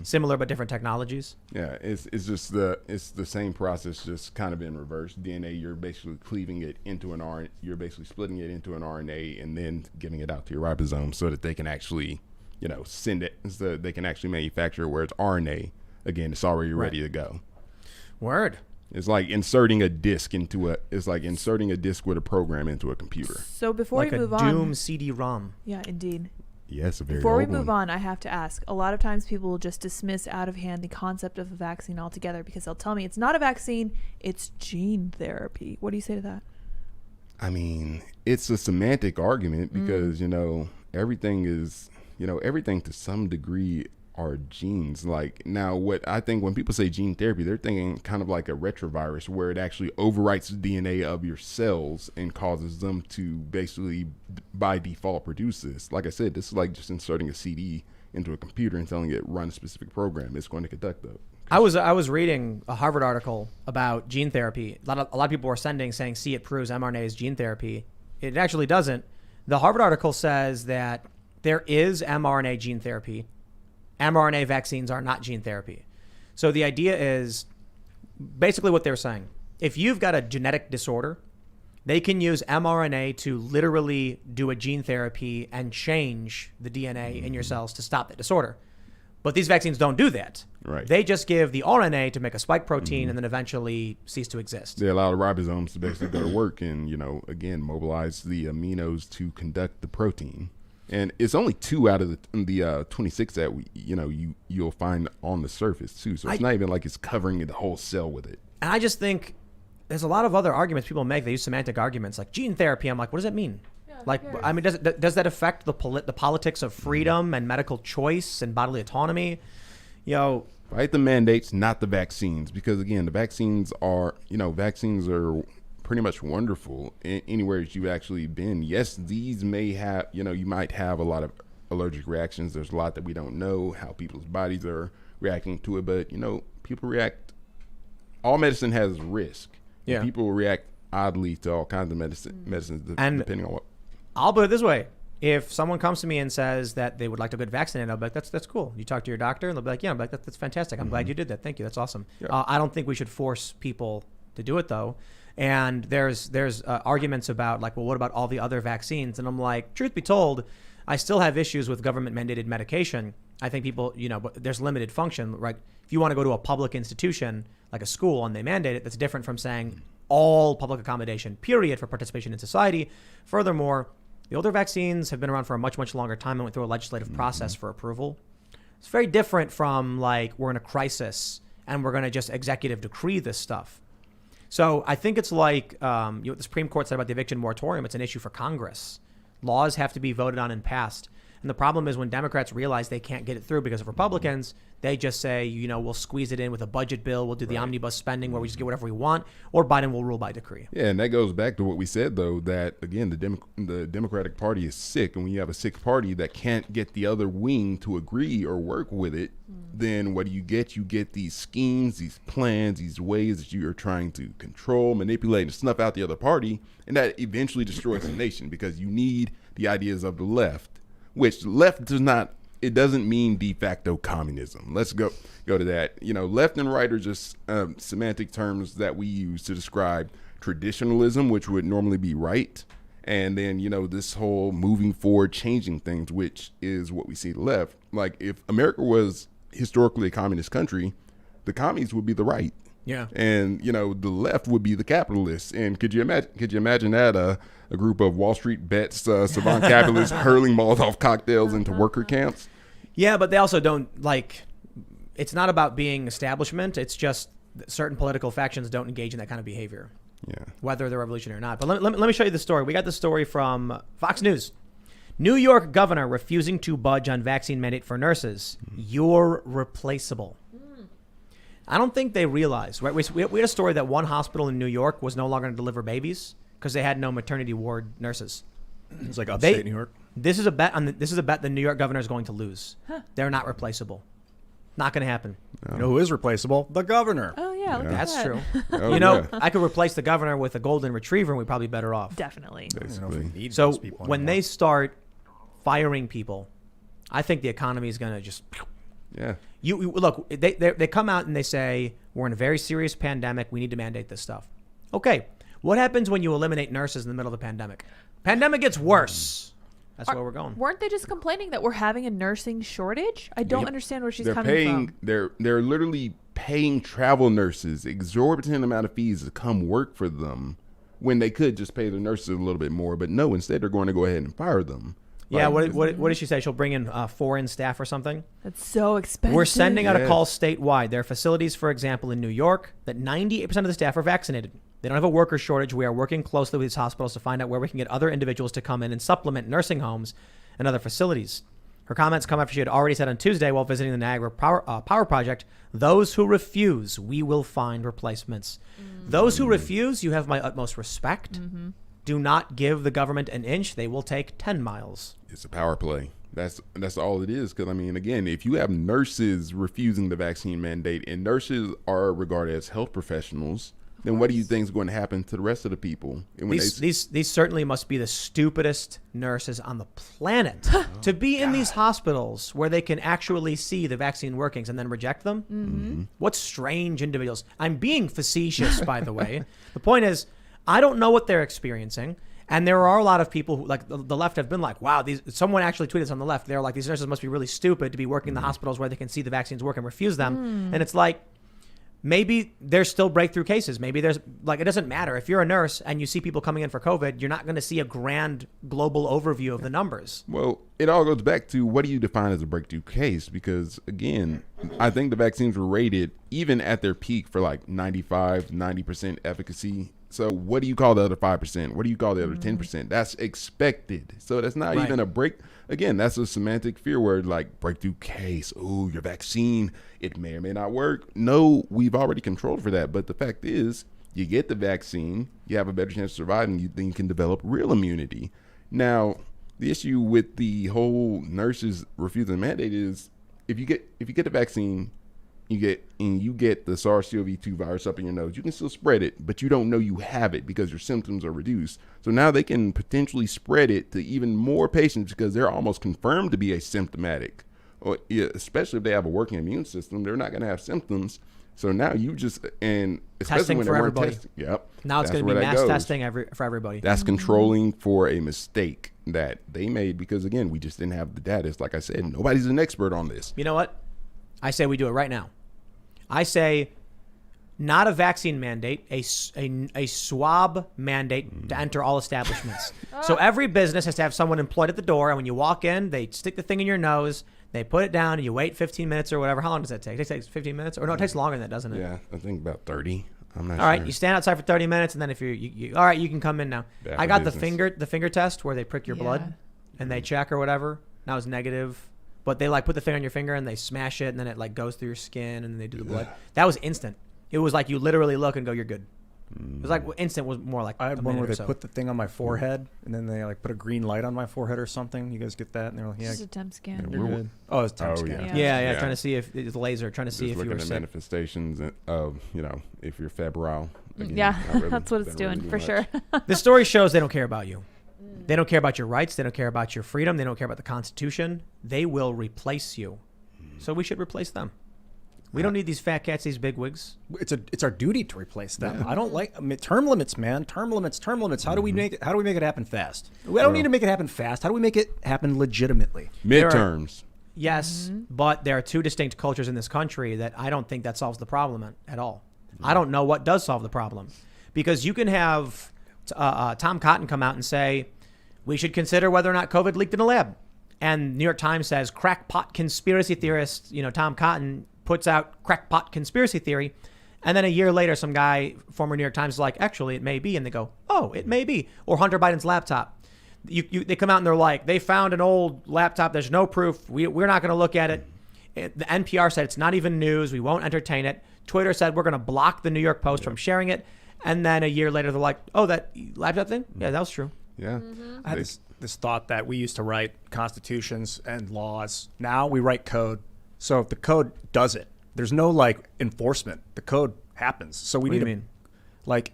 similar but different technologies. Yeah, it's just the same process, just kind of in reverse. DNA, you're basically cleaving it into an RNA. You're basically splitting it into an RNA and then giving it out to your ribosome so that they can actually, send it. So they can actually manufacture it. Where it's RNA, again, it's already ready to go. Word. It's like inserting a disc with a program into a computer. So before Like we move a on, Doom CD-ROM. yeah, indeed. Yes, a very Before we old move one. on, I have to ask. A lot of times people will just dismiss out of hand the concept of a vaccine altogether because they'll tell me it's not a vaccine, it's gene therapy. What do you say to that? I mean, it's a semantic argument because, everything is, everything to some degree are genes. Like, now what I think when people say gene therapy, they're thinking kind of like a retrovirus, where it actually overwrites the DNA of your cells and causes them to basically by default produce this. Like I said, this is like just inserting a CD into a computer and telling it run a specific program. It's going to conduct the. I was reading a Harvard article about gene therapy. A lot of people were saying, see, it proves mRNA is gene therapy. It actually doesn't. The Harvard article says that there is mRNA gene therapy. mRNA vaccines are not gene therapy. So the idea is basically what they're saying. If you've got a genetic disorder, they can use mRNA to literally do a gene therapy and change the DNA in your cells to stop that disorder. But these vaccines don't do that. Right. They just give the RNA to make a spike protein and then eventually cease to exist. They allow the ribosomes to basically go to work and, again, mobilize the aminos to conduct the protein. And it's only 2 out of the 26 that you'll find on the surface too. So it's not even like it's covering the whole cell with it. And I just think there's a lot of other arguments people make. They use semantic arguments like gene therapy. I'm like, what does that mean? I mean, does that affect the politics of freedom and medical choice and bodily autonomy? Fight the mandates, not the vaccines, because again, the vaccines are pretty much wonderful anywhere that you've actually been. Yes, these may have, you might have a lot of allergic reactions. There's a lot that we don't know how people's bodies are reacting to it, but people react. All medicine has risk. Yeah. People react oddly to all kinds of medicines depending on what. I'll put it this way. If someone comes to me and says that they would like to get vaccinated, I'll be like, that's cool. You talk to your doctor and they'll be like, yeah, I'm like, that's fantastic. I'm glad you did that. Thank you. That's awesome. Yeah. I don't think we should force people to do it though. And there's arguments about like, well, what about all the other vaccines? And I'm like, truth be told, I still have issues with government mandated medication. I think people, but there's limited function, right? If you want to go to a public institution like a school and they mandate it, that's different from saying all public accommodation, period, for participation in society. Furthermore, the older vaccines have been around for a much, much longer time and went through a legislative process for approval. It's very different from like we're in a crisis and we're going to just executive decree this stuff. So I think it's like what the Supreme Court said about the eviction moratorium. It's an issue for Congress. Laws have to be voted on and passed. And the problem is when Democrats realize they can't get it through because of Republicans, they just say, we'll squeeze it in with a budget bill. We'll do the omnibus spending where we just get whatever we want, or Biden will rule by decree. Yeah, and that goes back to what we said, though, that, again, the Democratic Party is sick. And when you have a sick party that can't get the other wing to agree or work with it, then what do you get? You get these schemes, these plans, these ways that you are trying to control, manipulate, and snuff out the other party. And that eventually destroys the nation because you need the ideas of the left, which left does not, it doesn't mean de facto communism. Let's go to that. Left and right are just semantic terms that we use to describe traditionalism, which would normally be right. And then, this whole moving forward, changing things, which is what we see the left. Like if America was historically a communist country, the commies would be the right. Yeah. And, the left would be the capitalists. And could you imagine that a group of Wall Street bets, savant capitalists hurling Molotov cocktails into worker camps? Yeah, but they also don't it's not about being establishment. It's just that certain political factions don't engage in that kind of behavior. Yeah. Whether they're revolutionary or not. But let me show you the story. We got the story from Fox News. New York governor refusing to budge on vaccine mandate for nurses. You're replaceable. I don't think they realize, right? We had a story that one hospital in New York was no longer going to deliver babies because they had no maternity ward nurses. It's like upstate New York. This is a bet the New York governor is going to lose. Huh. They're not replaceable. Not going to happen. No. You know who is replaceable? The governor. Oh yeah, look at That's that. true. Oh, I could replace the governor with a golden retriever, and we'd probably be better off. Definitely. basically. So when they start firing people, I think the economy is going to just. Yeah. You look. They come out and they say we're in a very serious pandemic. We need to mandate this stuff. Okay. What happens when you eliminate nurses in the middle of the pandemic? Pandemic gets worse. That's where we're going. Weren't they just complaining that we're having a nursing shortage? I don't understand where she's They're coming paying, from. They're literally paying travel nurses exorbitant amount of fees to come work for them when they could just pay the nurses a little bit more. But no, instead they're going to go ahead and fire them. Yeah, what did she say? She'll bring in foreign staff or something? That's so expensive. We're sending out a call statewide. There are facilities, for example, in New York that 98% of the staff are vaccinated. They don't have a worker shortage. We are working closely with these hospitals to find out where we can get other individuals to come in and supplement nursing homes and other facilities. Her comments come after she had already said on Tuesday while visiting the Niagara Power Project, those who refuse, we will find replacements. Those who refuse, you have my utmost respect. Do not give the government an inch. They will take 10 miles. It's a power play. That's all it is. Because, I mean, again, if you have nurses refusing the vaccine mandate and nurses are regarded as health professionals, then what do you think is going to happen to the rest of the people? And when these certainly must be the stupidest nurses on the planet to be in these hospitals where they can actually see the vaccine workings and then reject them. What strange individuals. I'm being facetious, by the way. The point is, I don't know what they're experiencing. And there are a lot of people who, like the left, have been like, wow, someone actually tweeted this on the left. They're like, these nurses must be really stupid to be working in the hospitals where they can see the vaccines work and refuse them. And it's like, maybe there's still breakthrough cases. Maybe there's it doesn't matter. If you're a nurse and you see people coming in for COVID, you're not going to see a grand global overview of the numbers. Well, it all goes back to what do you define as a breakthrough case? Because, again, I think the vaccines were rated even at their peak for like 90% efficacy. So what do you call the other 5%? What do you call the other 10%? That's expected. So that's not even a break. Again, that's a semantic fear word like breakthrough case. Oh, your vaccine, it may or may not work. No, we've already controlled for that. But the fact is, you get the vaccine, you have a better chance of surviving, then you can develop real immunity. Now, the issue with the whole nurses refusing the mandate is if you get the vaccine, you get the SARS-CoV-2 virus up in your nose, you can still spread it, but you don't know you have it because your symptoms are reduced. So now they can potentially spread it to even more patients because they're almost confirmed to be asymptomatic. Or especially if they have a working immune system, they're not going to have symptoms. So now you just, and especially Testing when for they weren't everybody. testing. Yep. Now it's going to be mass testing for everybody. That's controlling for a mistake that they made because, again, we just didn't have the data. It's like I said, nobody's an expert on this. You know what? I say we do it right now. I say not a vaccine mandate, a swab mandate to enter all establishments. So every business has to have someone employed at the door, and when you walk in, they stick the thing in your nose, they put it down, and you wait 15 minutes or whatever. How long does that take? It takes 15 minutes? Or no, it takes longer than that, doesn't it? Yeah, I think about 30. I'm not sure. All right, you stand outside for 30 minutes, and then if you all right, you can come in now. Bad I for got business. the finger test where they prick your blood, and they check or whatever. Now it's negative. But they like put the thing on your finger and they smash it and then it like goes through your skin and then they do the blood. That was instant. It was like you literally look and go, you're good. It was like instant was more like I had a one minute where or they so. put the thing on my forehead and then they like put a green light on my forehead or something. You guys get that? And they're like, yeah, Just a temp scan. you're good. Oh, it's time Oh, scan. yeah. Yeah, Yeah. trying to see if it's laser, trying to see Just if you looking were at sick. manifestations of, if you're febrile. Again, Yeah, not really- that's what it's not really doing do for much. sure. This story shows they don't care about you. They don't care about your rights. They don't care about your freedom. They don't care about the Constitution. They will replace you. So we should replace them. We don't need these fat cats, these bigwigs. It's our duty to replace them. I don't like term limits, man. Term limits. How do we make it? How do we make it happen fast? We don't need to make it happen fast. How do we make it happen legitimately? Midterms. Yes, but there are two distinct cultures in this country that I don't think that solves the problem at all. I don't know what does solve the problem. Because you can have Tom Cotton come out and say, we should consider whether or not COVID leaked in a lab. And New York Times says, crackpot conspiracy theorist, Tom Cotton puts out crackpot conspiracy theory. And then a year later, some guy, former New York Times, is like, actually, it may be. And they go, oh, it may be. Or Hunter Biden's laptop. They come out and they're like, they found an old laptop. There's no proof. We're not going to look at it. The NPR said it's not even news. We won't entertain it. Twitter said we're going to block the New York Post from sharing it. And then a year later, they're like, oh, that laptop thing? Yeah, that was true. Yeah. I had this thought that we used to write constitutions and laws. Now we write code. So if the code does it, there's no like enforcement. The code happens. So we What do need you to, mean? like,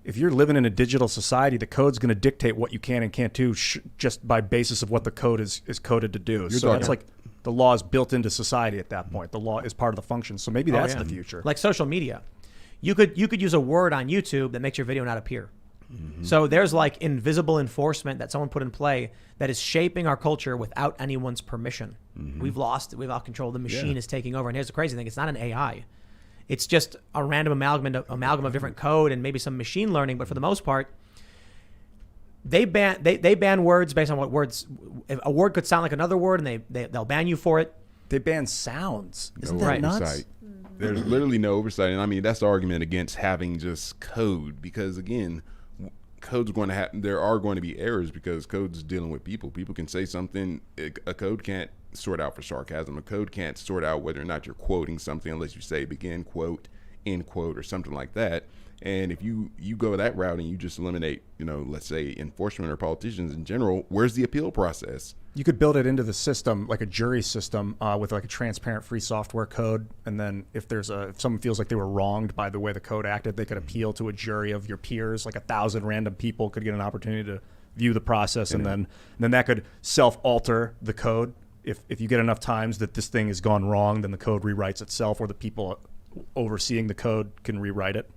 if you're living in a digital society, the code's going to dictate what you can and can't do just by basis of what the code is coded to do. So talking- that's like the law is built into society at that point. The law is part of the function. So maybe that's yeah. the future. Like social media. You could use a word on YouTube that makes your video not appear. So there's like invisible enforcement that someone put in play that is shaping our culture without anyone's permission. We've lost control. The machine is taking over. And here's the crazy thing. It's not an AI. It's just a random amalgam of different code and maybe some machine learning. But for the most part, they ban words based on what words. If a word could sound like another word, and they'll ban you for it. They ban sounds. Isn't No that oversight. nuts? There's literally no oversight. And I mean, that's the argument against having just code because, again, code's going to happen. There are going to be errors because code's dealing with people. People can say something. A code can't sort out for sarcasm. A code can't sort out whether or not you're quoting something unless you say begin quote, end quote, or something like that. And if you go that route and you just eliminate, let's say enforcement or politicians in general, where's the appeal process? You could build it into the system, like a jury system, with like a transparent free software code. And then if someone feels like they were wronged by the way the code acted, they could appeal to a jury of your peers. Like 1,000 random people could get an opportunity to view the process, and then that could self-alter the code. If you get enough times that this thing has gone wrong, then the code rewrites itself, or the people overseeing the code can rewrite it.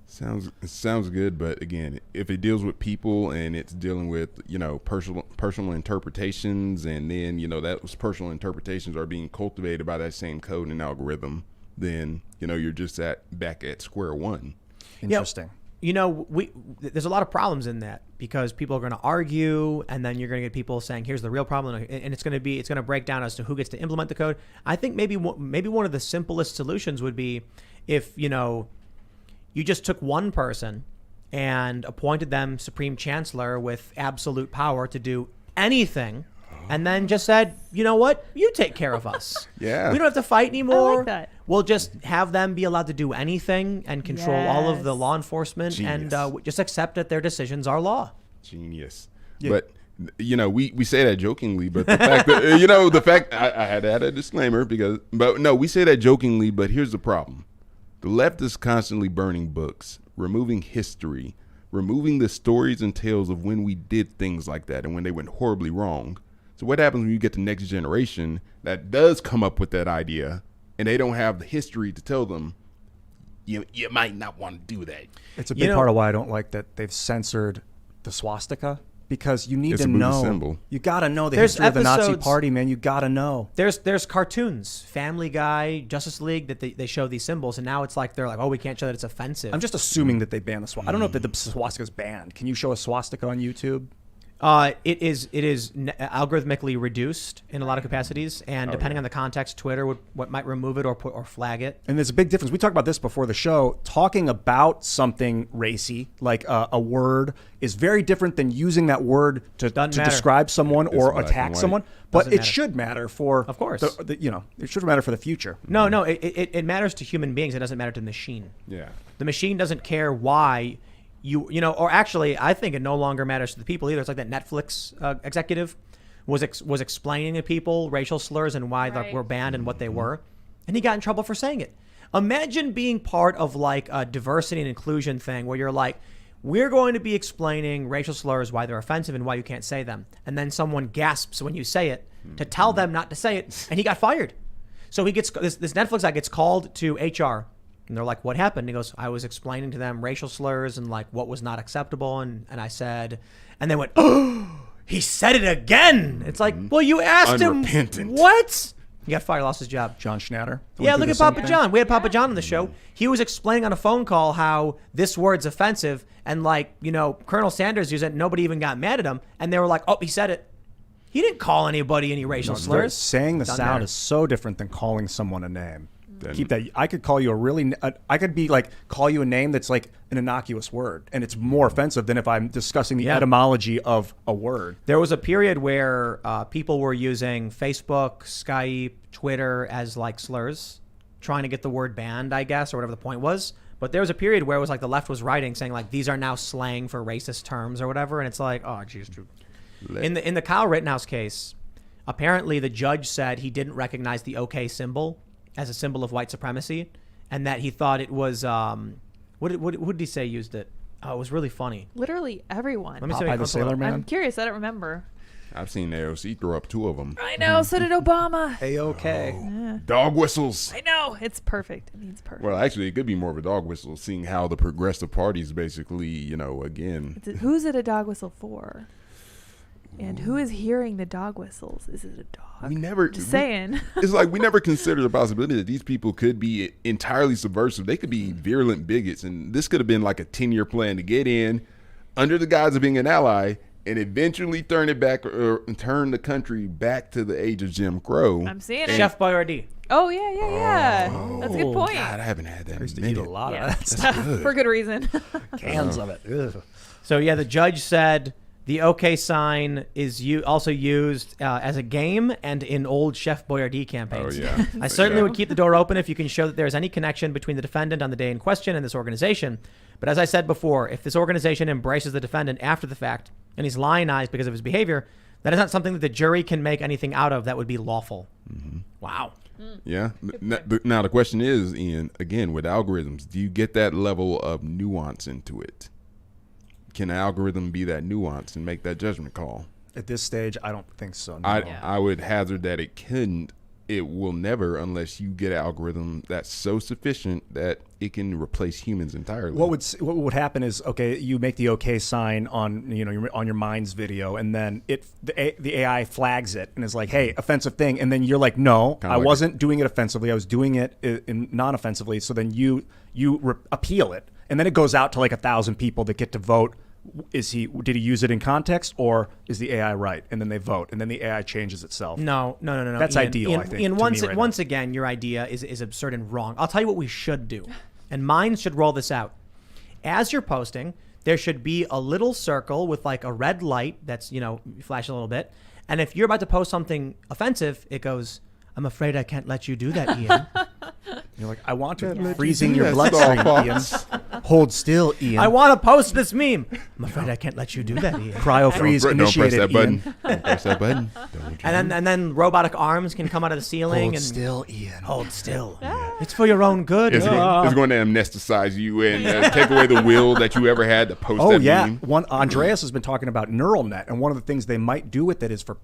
Sounds good, but again, if it deals with people and it's dealing with personal interpretations, and then those personal interpretations are being cultivated by that same code and algorithm, then you're just back at square one. Interesting. There's a lot of problems in that because people are going to argue, and then you're going to get people saying, "Here's the real problem," and it's going to break down as to who gets to implement the code. I think maybe one of the simplest solutions would be if you just took one person and appointed them supreme chancellor with absolute power to do anything and then just said, you know what, you take care of us. Yeah. We don't have to fight anymore. I like that. We'll just have them be allowed to do anything and control all of the Yes. law enforcement Genius. and just accept that their decisions are law. Genius. Yeah. But we say that jokingly, but the fact that the fact I had to add a disclaimer we say that jokingly, but here's the problem. The left is constantly burning books, removing history, removing the stories and tales of when we did things like that and when they went horribly wrong. So what happens when you get the next generation that does come up with that idea and they don't have the history to tell them, you might not want to do that. It's a big part of why I don't like that they've censored the swastika, because you need It's to a Buddhist know. symbol. You got to know the There's history of the Nazi episodes- Party, man. You got to know. There's cartoons, Family Guy, Justice League, that they show these symbols, and now it's like they're like, oh, we can't show that it's offensive. I'm just assuming that they banned the swastika. I don't know if the swastika's banned. Can you show a swastika on YouTube? It is algorithmically reduced in a lot of capacities, and depending on the context, Twitter might remove it or flag it. And there's a big difference. We talked about this before the show. Talking about something racy, like a word, is very different than using that word to matter. describe someone It's or black and attack white. someone. But Doesn't it matter. should matter for, Of course. it should matter for the future. No, it matters to human beings. It doesn't matter to the machine. Yeah. The machine doesn't care why or actually, I think it no longer matters to the people either. It's like that Netflix executive was explaining to people racial slurs and why they Right. were banned and what they were, and he got in trouble for saying it. Imagine being part of like a diversity and inclusion thing where you're like, we're going to be explaining racial slurs, why they're offensive and why you can't say them, and then someone gasps when you say it to tell them not to say it, and he got fired. So he gets this Netflix guy gets called to HR. And they're like, what happened? And he goes, I was explaining to them racial slurs and like what was not acceptable. And I said, and they went, oh, he said it again. It's like, well, you asked Unrepentant. him. What? He got fired, lost his job. John Schnatter. Yeah, went through look the at same Papa thing. John. We had Papa John on the show. He was explaining on a phone call how this word's offensive. And like, Colonel Sanders used it. Nobody even got mad at him. And they were like, oh, he said it. He didn't call anybody any racial slurs. Saying the Doesn't sound matter. is so different than calling someone a name. Then- Keep that. I could call you I could be like, call you a name that's like an innocuous word, and it's more offensive than if I'm discussing the Yeah. etymology of a word. There was a period where people were using Facebook, Skype, Twitter as like slurs, trying to get the word banned, I guess, or whatever the point was. But there was a period where it was like the left was writing saying like these are now slang for racist terms or whatever, and it's like, oh, geez, dude. In the Kyle Rittenhouse case, apparently the judge said he didn't recognize the OK symbol as a symbol of white supremacy, and that he thought it was what did he say used it? Oh, it was really funny. Literally everyone. Let me see. Popeye the Sailor Man. I'm curious. I don't remember. I've seen AOC throw up 2 of them. I know. So did Obama. A-OK. Dog whistles. I know. It's perfect. It means perfect. Well, actually, it could be more of a dog whistle, seeing how the progressive parties basically, again. Who's it a dog whistle for? And who is hearing the dog whistles? Is it a dog? We never. Just saying. It's like we never considered the possibility that these people could be entirely subversive. They could be virulent bigots, and this could have been like a 10-year plan to get in under the guise of being an ally and eventually turn it back or turn the country back to the age of Jim Crow. I'm seeing it. Chef Boyardee. Oh yeah. That's a good point. God, I haven't had that. I used to in a eat a minute. lot Yeah. of that. For good reason. Cans of it. Ugh. So yeah, the judge said the OK sign is also used as a game and in old Chef Boyardee campaigns. Oh, yeah. I certainly Yeah. would keep the door open if you can show that there is any connection between the defendant on the day in question and this organization. But as I said before, if this organization embraces the defendant after the fact and he's lionized because of his behavior, that is not something that the jury can make anything out of that would be lawful. Mm-hmm. Wow. Yeah. Now the question is, Ian, again, with algorithms, do you get that level of nuance into it? Can an algorithm be that nuanced and make that judgment call? At this stage, I don't think so. No. I would hazard that it couldn't. It will never, unless you get an algorithm that's so sufficient that it can replace humans entirely. What would happen is, okay, you make the OK sign on on your Minds video, and then the AI flags it and is like, hey, offensive thing, and then you're like, no, Kinda I like wasn't doing it offensively, I was doing it in non-offensively. So then you appeal it, and then it goes out to like 1,000 people that get to vote. Did he use it in context, or is the AI right? And then they vote, and then the AI changes itself. No. That's Ian, ideal, I think, Ian, to once me right once again, your idea is absurd and wrong. I'll tell you what we should do, and mine should roll this out. As you're posting, there should be a little circle with like a red light that's, flash a little bit, And if you're about to post something offensive, it goes, "I'm afraid I can't let you do that, Ian." You're like, I want to. Yeah. Freezing your Yes, bloodstream, Starbucks. Ian. Hold still, Ian. I want to post this meme. I'm afraid I can't let you do that, Ian. Cryo freeze Don't press initiated, that button. Ian. Don't press that button. Don't you And then robotic arms can come out of the ceiling Hold and still, Ian. hold still. It's for your own good. It's going to amnestize you and take away the will that you ever had to post Oh that yeah, meme. Andreas has been talking about neural net, and one of the things they might do with it is for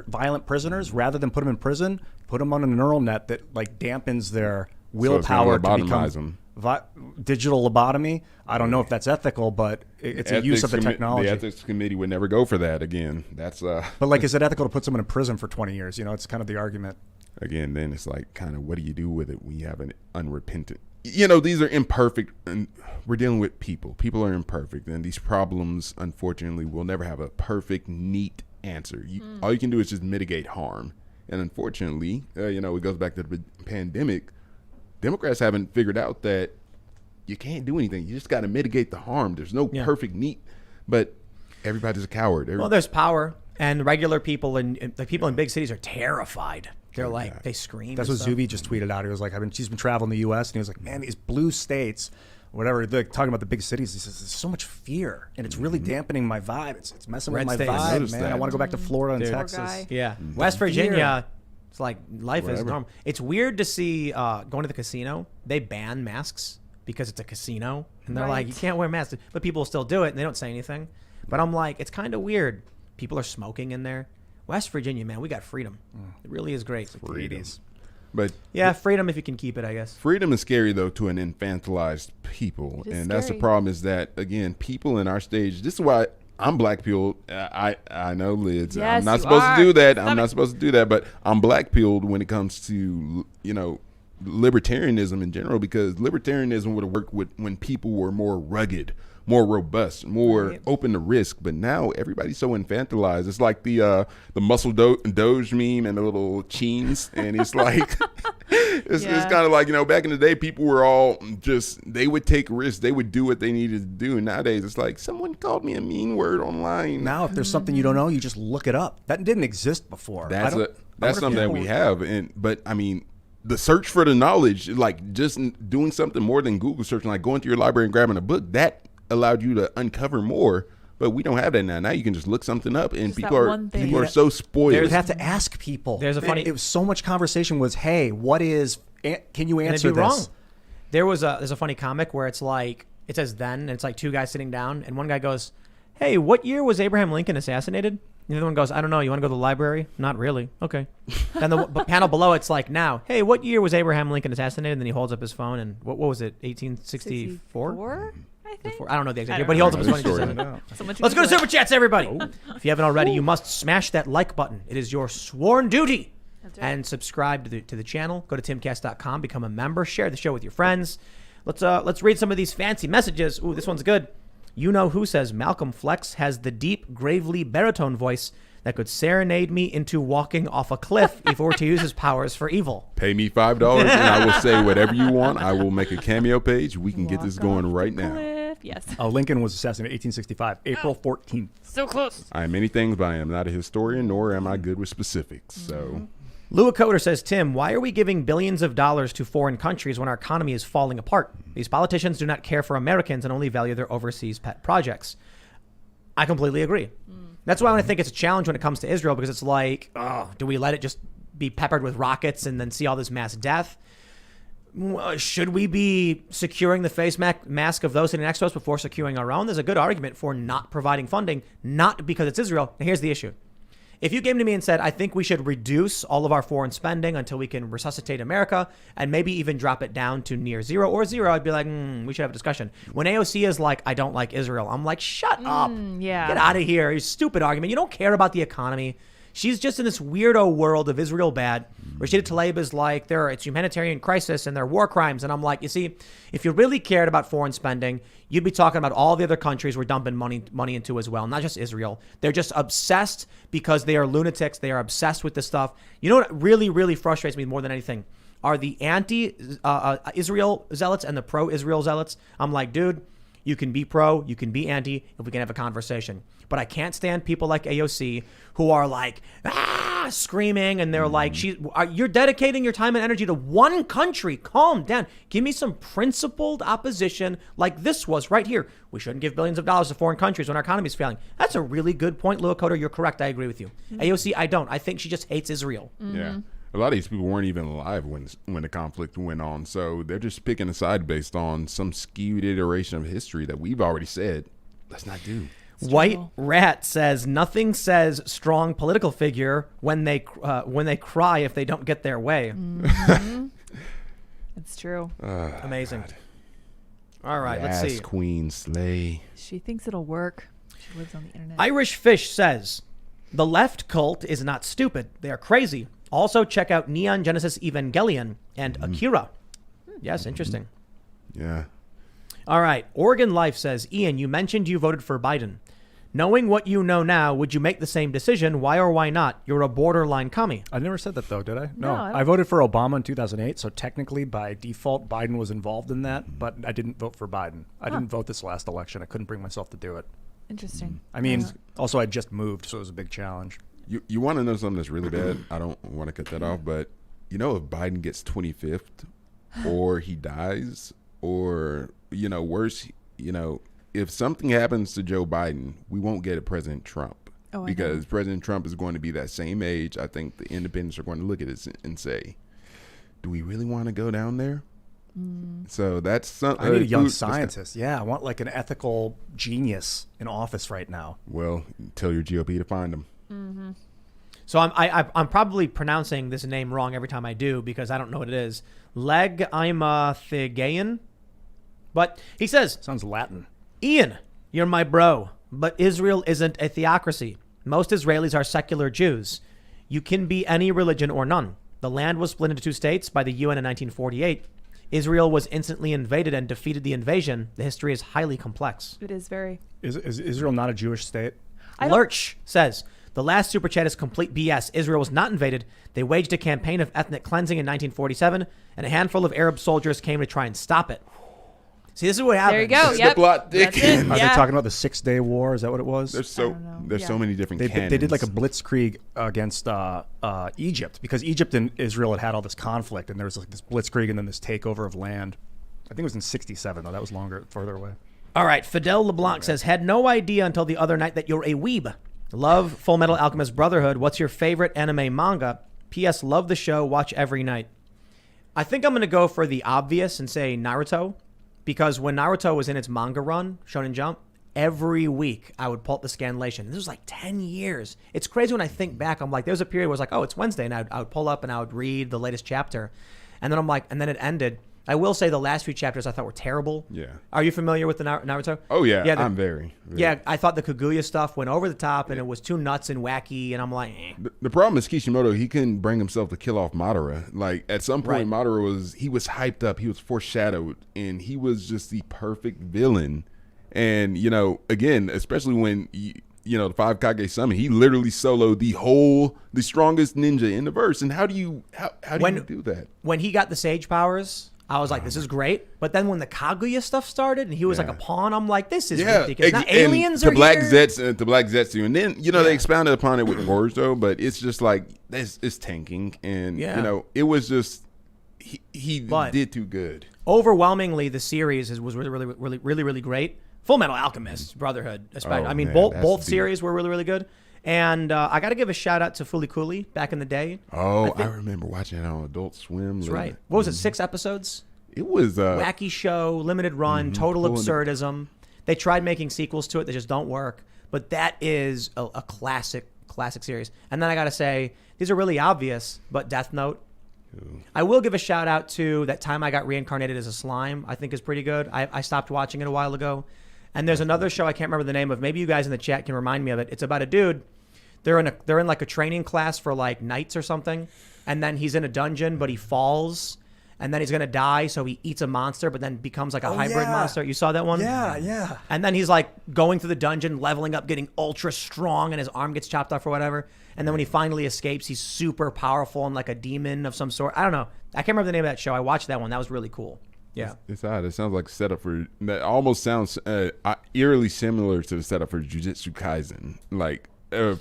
violent prisoners, rather than put them in prison, put them on a neural net that like dampens their willpower to lobotomize become them. digital lobotomy. I don't know if that's ethical, but it's a use of the technology. The ethics committee would never go for that again. That's But like, is it ethical to put someone in prison for 20 years? You know, it's kind of the argument. again, then it's like, kind of, what do you do with it when you have an unrepentant? You know, these are imperfect, and we're dealing with people. People are imperfect, and these problems, unfortunately, will never have a perfect, neat answer. All you can do is just mitigate harm. And unfortunately, you know, it goes back to the pandemic. Democrats haven't figured out that you can't do anything. You just got to mitigate the harm. There's no perfect neat, but everybody's a coward. Well, there's power, and regular people and the people in big cities are terrified. They're like, they scream. That's and what stuff. Zuby just tweeted out. He was like, she's been traveling the U.S. and he was like, man, these blue states, whatever, they're talking about the big cities. He says, there's so much fear, and it's really dampening my vibe. It's messing Red with my states. vibe, Noticed man. that. I want to go back to Florida and Dude. Texas. Poor guy. Yeah, West Virginia. It's like life is Whatever. normal. It's weird to see going to the casino. They ban masks because it's a casino, and they're like, Right. you can't wear masks, but people still do it, and they don't say anything. But I'm like, it's kind of weird. People are smoking in there. West Virginia, man, we got freedom. It really is great. freedom. But Yeah, freedom if you can keep it, I guess. freedom is scary, though, to an infantilized people. It is And that's the scary. problem, is that, again, people in our stage, this is why I'm black pilled. I know, Liz. Yes, I'm not you supposed are. to do that. Stop I'm it. not supposed to do that. But I'm black pilled when it comes to, you know, libertarianism in general, because libertarianism would have worked when people were more rugged, more robust, more Right. open to risk. But now everybody's so infantilized. It's like the muscle doge meme and the little cheens, and it's like it's Yeah. kind of like, you know, back in the day, people were all just, they would take risks, they would do what they needed to do. And nowadays, it's like, someone called me a mean word online. Now, if there's something you don't know, you just look it up. That didn't exist before. That's I wonder if something that people- we have. But I mean, the search for the knowledge, like just doing something more than Google searching, like going to your library and grabbing a book, that allowed you to uncover more. But we don't have that now. Now you can just look something up, and Just that people are one thing. so You spoiled. have to ask people. There's a Man, funny- It was so much conversation was, hey, what is? Can you And answer it'd be this? wrong. There's a funny comic where it's like, it says then, and it's like two guys sitting down, and one guy goes, hey, what year was Abraham Lincoln assassinated? And the other one goes, I don't know. You want to go to the library? Not really. Okay. Then the panel below, it's like now, hey, what year was Abraham Lincoln assassinated? And then he holds up his phone, and what was it, 1864? 64, I think. I don't know the exact I year, don't but he holds up his know. phone and just Story. said it. Someone should Let's go to Google Super Chats, everybody. If you haven't already, you must smash that like button. It is your sworn duty. That's right. And subscribe to the channel. Go to timcast.com, become a member, share the show with your friends. Let's read some of these fancy messages. Ooh, this one's good. You know who says Malcolm Flex has the deep, gravely baritone voice that could serenade me into walking off a cliff if he were to use his powers for evil. Pay me $5 and I will say whatever you want. I will make a cameo page. We can get this Walk going off right the now. cliff. Yes. Lincoln was assassinated in 1865, April 14th. So close. I am many things, but I am not a historian, nor am I good with specifics. So Lua Coder says, Tim, why are we giving billions of dollars to foreign countries when our economy is falling apart? These politicians do not care for Americans and only value their overseas pet projects. I completely agree. That's why I think it's a challenge when it comes to Israel, because it's like, oh, do we let it just be peppered with rockets and then see all this mass death? Should we be securing the face mask of those sitting next to us before securing our own? There's a good argument for not providing funding, not because it's Israel. Now, here's the issue. If you came to me and said, I think we should reduce all of our foreign spending until we can resuscitate America and maybe even drop it down to near zero or zero, I'd be like, we should have a discussion. When AOC is like, I don't like Israel, I'm like, shut up. yeah. Get out of here. You stupid argument. You don't care about the economy. She's just in this weirdo world of Israel bad. Rashida Tlaib is like, it's humanitarian crisis and there are war crimes. And I'm like, you see, if you really cared about foreign spending, you'd be talking about all the other countries we're dumping money into as well, not just Israel. They're just obsessed because they are lunatics. They are obsessed with this stuff. You know what really, really frustrates me more than anything are the anti-Israel zealots and the pro-Israel zealots. I'm like, dude, You can be pro, you can be anti, if we can have a conversation. But I can't stand people like AOC who are like, screaming, and they're like, you're dedicating your time and energy to one country. Calm down. Give me some principled opposition like this was right here. We shouldn't give billions of dollars to foreign countries when our economy is failing. That's a really good point, Lua Coder. You're correct. I agree with you. AOC, I don't. I think she just hates Israel. Yeah. A lot of these people weren't even alive when the conflict went on, so they're just picking a side based on some skewed iteration of history that we've already said, let's not do. White Rat says nothing says strong political figure when they cry if they don't get their way. It's true. Amazing. God. All right, let's see. Queen Slay. She thinks it'll work. She lives on the internet. Irish Fish says the left cult is not stupid. They are crazy. Also, check out Neon Genesis Evangelion and Akira. Yes, interesting. Yeah. All right. Oregon Life says, Ian, you mentioned you voted for Biden. Knowing what you know now, would you make the same decision? Why or why not? You're a borderline commie. I never said that, though, did I? No, I don't. I voted for Obama in 2008, so technically, by default, Biden was involved in that, but I didn't vote for Biden. I didn't vote this last election. I couldn't bring myself to do it. Interesting. I mean, also, I just moved, so it was a big challenge. You want to know something that's really bad? I don't want to cut that off, but if Biden gets 25th or he dies or, worse, if something happens to Joe Biden, we won't get a President Trump because President Trump is going to be that same age. I think the independents are going to look at it and say, do we really want to go down there? So that's something. I need a young scientist. Yeah, I want like an ethical genius in office right now. Well, tell your GOP to find him. So I'm probably pronouncing this name wrong every time I do because I don't know what it is. Leg-Ima-Thigayan. But he says, Sounds Latin. Ian, you're my bro, but Israel isn't a theocracy. Most Israelis are secular Jews. You can be any religion or none. The land was split into 2 states by the UN in 1948. Israel was instantly invaded and defeated the invasion. The history is highly complex. It is very. Is Israel not a Jewish state? Lurch says, the last super chat is complete BS. Israel was not invaded. They waged a campaign of ethnic cleansing in 1947, and a handful of Arab soldiers came to try and stop it. See, this is what happens. There you go. This is Yep. the plot That's it. thickens. Are Yeah. they talking about the 6-day war? Is that what it was? There's don't know. so Yeah. many different They canons. did like a blitzkrieg against Egypt because Egypt and Israel had all this conflict, and there was like this blitzkrieg and then this takeover of land. I think it was in 67, though. That was further away. All right, Fidel LeBlanc says, had no idea until the other night that you're a weeb. Love Full Metal Alchemist Brotherhood. What's your favorite anime manga? P.S. Love the show. Watch every night. I think I'm going to go for the obvious and say Naruto, because when Naruto was in its manga run, Shonen Jump, every week I would pull up the scanlation. This was like 10 years. It's crazy when I think back. I'm like, there was a period where it was like, oh, it's Wednesday, and I would pull up and I would read the latest chapter. And then I'm like, and then it ended. I will say the last few chapters I thought were terrible. Yeah. Are you familiar with the Naruto? Oh, yeah. Yeah, I'm very. Yeah, I thought the Kaguya stuff went over the top and it was too nuts and wacky, and I'm like, The problem is Kishimoto, he couldn't bring himself to kill off Madara. Like, at some point, Right. Madara was hyped up, he was foreshadowed, and he was just the perfect villain. And, again, especially when, the 5 Kage summon, he literally soloed the strongest ninja in the verse. And how do you do that? When he got the sage powers, I was like, this is great. But then when the Kaguya stuff started and he was like a pawn, I'm like, this is ridiculous. Now aliens to are Black here. Zetsu, to Black Zetsu, and then they expounded upon it with words though. But it's just like it's tanking, and it was just he did too good. Overwhelmingly, the series was really great. Full Metal Alchemist Brotherhood, especially. Oh, I mean, man, both that's deep. series were really good. And I got to give a shout out to Fooly Cooley back in the day. Oh, I remember watching it on Adult Swim. That's right. What was it? 6 episods? It was Wacky show, limited run, total absurdism. They tried making sequels to it that just don't work. But that is a classic series. And then I got to say, these are really obvious, but Death Note. I will give a shout out to that time I got reincarnated as a slime. I think is pretty good. I stopped watching it a while ago. And there's another show I can't remember the name of. Maybe you guys in the chat can remind me of it. It's about a dude. They're in like a training class for like knights or something, and then he's in a dungeon, but he falls, and then he's gonna die, so he eats a monster, but then becomes like a hybrid monster. You saw that one? Yeah. And then he's like going through the dungeon, leveling up, getting ultra strong, and his arm gets chopped off or whatever. And then when he finally escapes, he's super powerful and like a demon of some sort. I don't know. I can't remember the name of that show. I watched that one. That was really cool. Yeah. It's odd. It sounds like a setup for that. Almost sounds eerily similar to the setup for Jujutsu Kaisen, like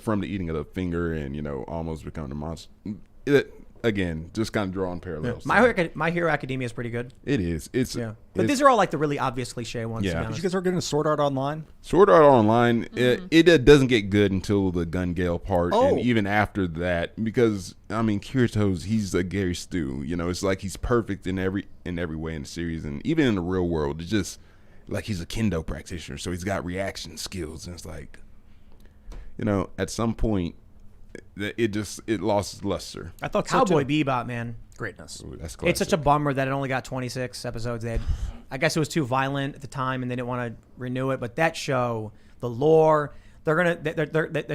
from the eating of the finger and almost becoming a monster. Again, just kind of drawing parallels. My Hero Academia is pretty good. It is. But these are all like the really obvious cliche ones. Yeah. To be Did honest. you guys ever get into Sword Art Online? Sword Art Online, it doesn't get good until the Gun Gale part, Oh. and even after that, because Kirito's he's a Gary Stu. It's like he's perfect in every way in the series, and even in the real world, it's just like he's a kendo practitioner, so he's got reaction skills, and it's like, at some point, it lost its luster. I thought so Cowboy too. Bebop, man. Greatness. Ooh, that's classic. It's such a bummer that it only got 26 episodes. I guess it was too violent at the time, and they didn't want to renew it. But that show, the lore, they're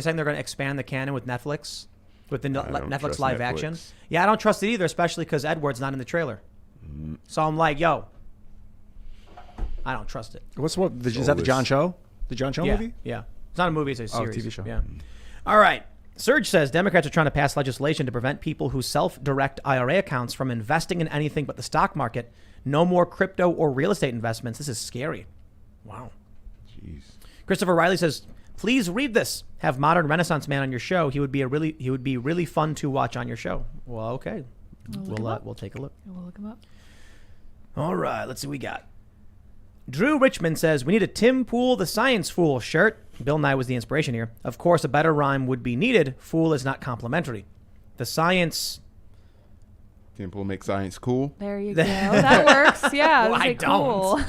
saying they're gonna expand the canon with Netflix, with the don't Netflix trust live Netflix. action. Yeah, I don't trust it either, especially because Edward's not in the trailer. So I'm like, yo, I don't trust it. Is that the John Cho? The John Cho Yeah, movie? yeah. It's not a movie; it's a series. TV show. Yeah. All right. Surge says Democrats are trying to pass legislation to prevent people who self-direct IRA accounts from investing in anything but the stock market. No more crypto or real estate investments. This is scary. Wow. Jeez. Christopher Riley says, please read this. Have Modern Renaissance Man on your show. He would be really fun to watch on your show. Well, okay. We'll take a look. We'll look him up. All right. Let's see what we got. Drew Richmond says, we need a Tim Pool the Science Fool shirt. Bill Nye was the inspiration here. Of course, a better rhyme would be needed. Fool is not complimentary. The science... Temple make science cool. There you go. That works. Yeah. Well, I don't.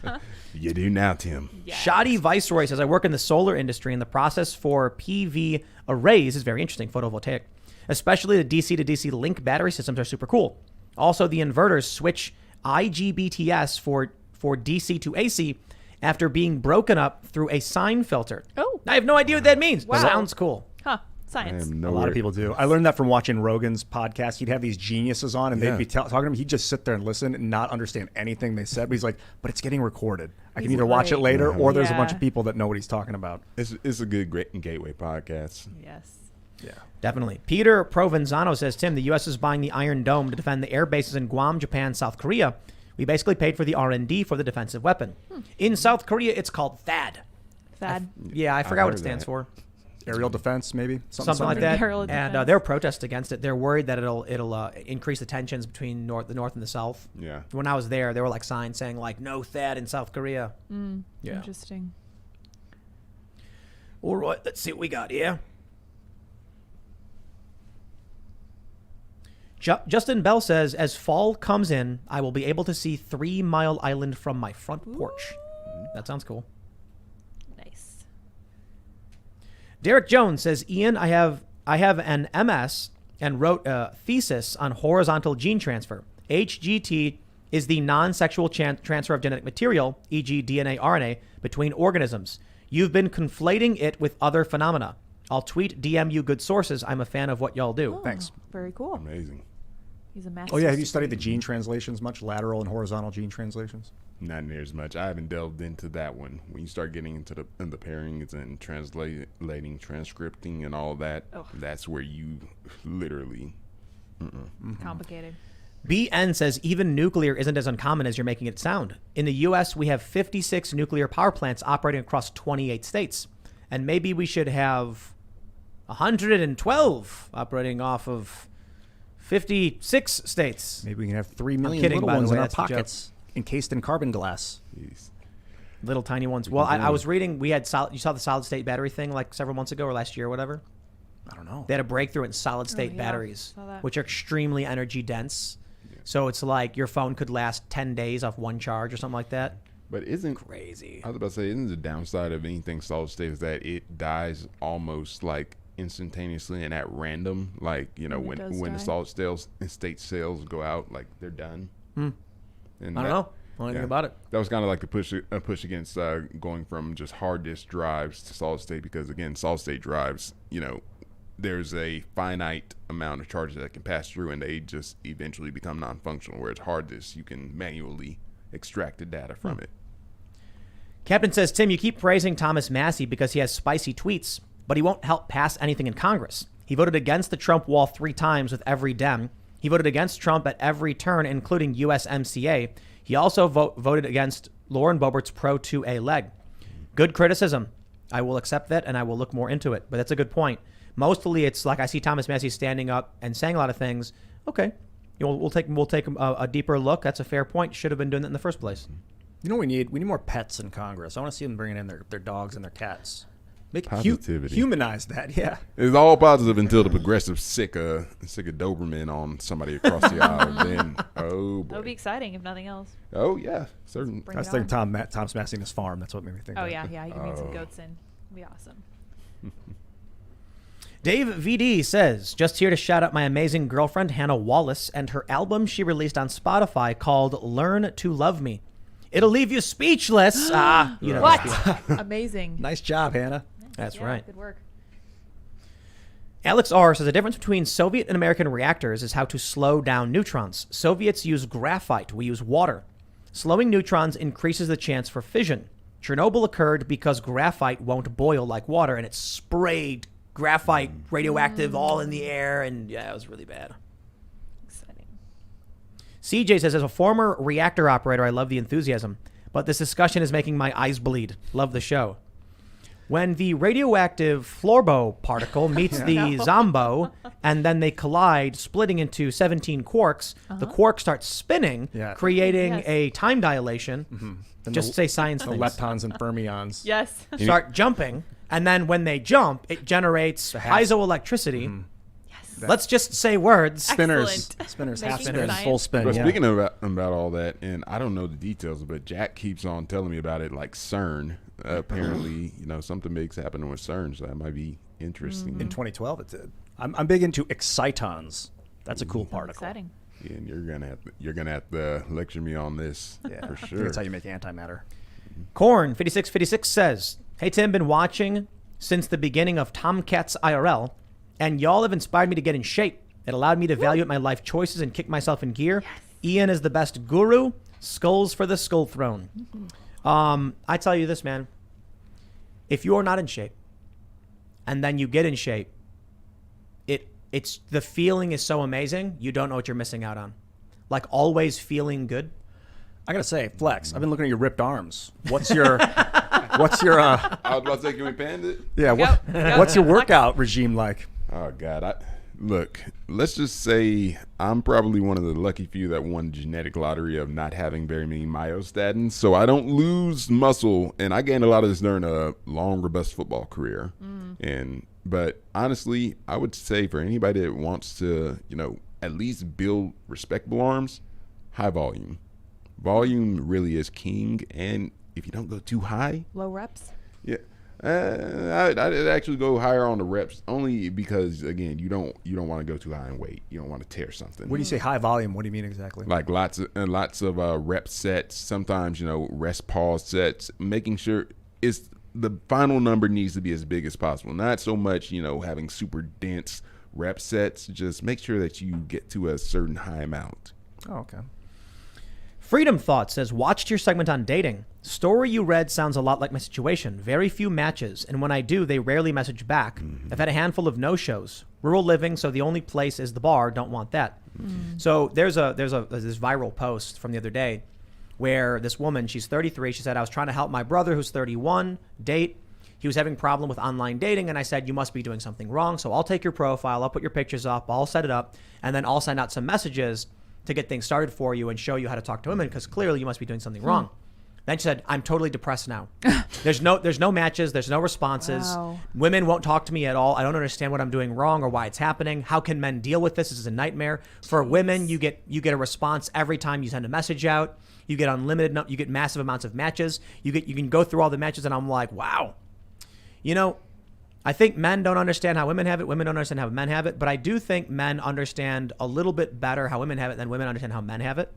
Cool. You do now, Tim. Yes. Shoddy Viceroy says, I work in the solar industry, and the process for PV arrays is very interesting, photovoltaic. Especially the DC to DC link battery systems are super cool. Also, the inverters switch IGBTs for DC to AC after being broken up through a sine filter. Oh. I have no idea what that means. Wow. Sounds cool. Huh. I Science. am A lot of people do. I learned that from watching Rogan's podcast. He'd have these geniuses on, and they'd be talking to him. He'd just sit there and listen and not understand anything they said. But he's like, "But it's getting recorded. I can He's either watch it right. later, or there's a bunch Yeah. of people that know what he's talking about." It's a good great gateway podcast. Yes. Yeah. Definitely. Peter Provenzano says, Tim, the U.S. is buying the Iron Dome to defend the air bases in Guam, Japan, South Korea. We basically paid for the R&D for the defensive weapon. In South Korea, it's called THAAD. Thad. Yeah, I forgot what heard it stands that. for. Aerial defense, maybe Something like that. Aerial And defense. they're protest against it. They're worried that it'll increase the tensions between the north and the south. Yeah. When I was there were like signs saying like no THAAD in South Korea. Yeah. Interesting. All right, let's see what we got here. Justin Bell says, as fall comes in, I will be able to see 3 Mile Island from my front porch. That sounds cool. Nice. Derek Jones says, Ian, I have an MS and wrote a thesis on horizontal gene transfer. HGT is the non-sexual transfer of genetic material, e.g. DNA, RNA, between organisms. You've been conflating it with other phenomena. I'll tweet, DM you good sources. I'm a fan of what y'all do. Oh, Thanks. Very cool. Amazing. He's a master. Oh yeah, have you studied the gene translations much? Lateral and horizontal gene translations? Not near as much. I haven't delved into that one. When you start getting into the pairings and translating, transcripting, and all that, Ugh. that's where you literally. Complicated. BN says even nuclear isn't as uncommon as you're making it sound. In the U.S., we have 56 nuclear power plants operating across 28 states. And maybe we should have 112 operating off of 56 states. Maybe we can have 3 million kidding, little by the ones way, in our that's the joke. pockets, encased in carbon glass. Jeez. Little tiny ones. Well, I was reading, we had you saw the solid state battery thing like several months ago or last year or whatever. I don't know. They had a breakthrough in solid state yeah, batteries, saw that. which are extremely energy dense. So it's like your phone could last 10 days off one charge or something like that. But isn't Crazy. I was about to say, isn't the downside of anything solid state is that it dies almost like instantaneously and at random? Like, you know, When it does when the die? solid state cells go out, like they're done. I don't know. I don't know anything about it. That was kind of like a push against going from just hard disk drives to solid state, because again, solid state drives, you know, there's a finite amount of charges that can pass through, and they just eventually become non-functional. Whereas hard disks, you can manually extract the data from it. Captain says, Tim, you keep praising Thomas Massey because he has spicy tweets, but he won't help pass anything in Congress. He voted against the Trump wall 3 times with every Dem. He voted against Trump at every turn, including USMCA. He also voted against Lauren Boebert's Pro 2A leg. Good criticism. I will accept that, and I will look more into it. But that's a good point. Mostly, it's like I see Thomas Massey standing up and saying a lot of things. Okay, we'll take a deeper look. That's a fair point. Should have been doing that in the first place. You know what we need? We need more pets in Congress. I want to see them bringing in their dogs and their cats. Make Positivity. Humanize that, yeah. It's all positive until the progressive sick of Doberman on somebody across the aisle. Then, oh boy. That would be exciting if nothing else. Oh yeah, certain. Bring I was it thinking on. Tom's Massey in his farm. That's what made me think. Oh of it. yeah, you can bring some goats in. It'd be awesome. Dave VD says, just here to shout out my amazing girlfriend, Hannah Wallace, and her album she released on Spotify called Learn to Love Me. It'll leave you speechless. You know. What? Amazing. Nice job, Hannah. That's Yeah, right. Good work. Alex R. says the difference between Soviet and American reactors is how to slow down neutrons. Soviets use graphite. We use water. Slowing neutrons increases the chance for fission. Chernobyl occurred because graphite won't boil like water, and it sprayed graphite radioactive all in the air, and yeah, it was really bad. Exciting. CJ says, as a former reactor operator, I love the enthusiasm, but this discussion is making my eyes bleed. Love the show. When the radioactive Florbo particle meets the Zombo and then they collide, splitting into 17 quarks, the quark starts spinning, creating a time dilation. Just say science The things. leptons and fermions. Yes. Start jumping, and then when they jump, it generates piezoelectricity. Yes. Let's just say words. Spinners Excellent. half Making spin, science. full spin. But Yeah. speaking about all that, and I don't know the details, but Jack keeps on telling me about it, like CERN. Apparently, something big's happening with CERN, so that might be interesting. In 2012, it did. I'm big into excitons. That's a cool particle. Exciting. Yeah, and you're gonna have to lecture me on this Yeah, for I think sure. that's how you make antimatter. Corn 5656 says, "Hey Tim, been watching since the beginning of Timcast IRL, and y'all have inspired me to get in shape. It allowed me to evaluate my life choices and kick myself in gear. Ian is the best guru. Skulls for the skull throne." I tell you this, man. If you're not in shape, and then you get in shape, it's the feeling is so amazing. You don't know what you're missing out on. Like always feeling good. I gotta say, Flex. I've been looking at your ripped arms. What's your I was about to say, can we pan it? yeah? What's your workout regime like? Oh God, look. Let's just say I'm probably one of the lucky few that won the genetic lottery of not having very many myostatins, so I don't lose muscle, and I gained a lot of this during a long, robust football career. But honestly, I would say for anybody that wants to, at least build respectable arms, high volume. Volume really is king, and if you don't go too high, Low reps. yeah. I'd actually go higher on the reps, only because again you don't want to go too high in weight. You don't want to tear something. When you say high volume, what do you mean exactly? Like lots of rep sets. Sometimes rest pause sets. Making sure it's the final number needs to be as big as possible. Not so much having super dense rep sets. Just make sure that you get to a certain high amount. Oh, okay. Freedom Thought says, watched your segment on dating. Story you read sounds a lot like my situation. Very few matches, and when I do, they rarely message back. I've had a handful of no-shows. Rural living, so the only place is the bar. Don't want that. So there's this viral post from the other day where this woman, she's 33, she said, I was trying to help my brother who's 31 date. He was having a problem with online dating, and I said, you must be doing something wrong, so I'll take your profile, I'll put your pictures up, I'll set it up, and then I'll send out some messages to get things started for you and show you how to talk to women, because clearly you must be doing something wrong. Then she said, I'm totally depressed now. There's no matches. There's no responses. Wow. Women won't talk to me at all. I don't understand what I'm doing wrong or why it's happening. How can men deal with this? This is a nightmare. For women, you get a response every time you send a message out. You get you get massive amounts of matches. You can go through all the matches, and I'm like, wow. I think men don't understand how women have it. Women don't understand how men have it. But I do think men understand a little bit better how women have it than women understand how men have it.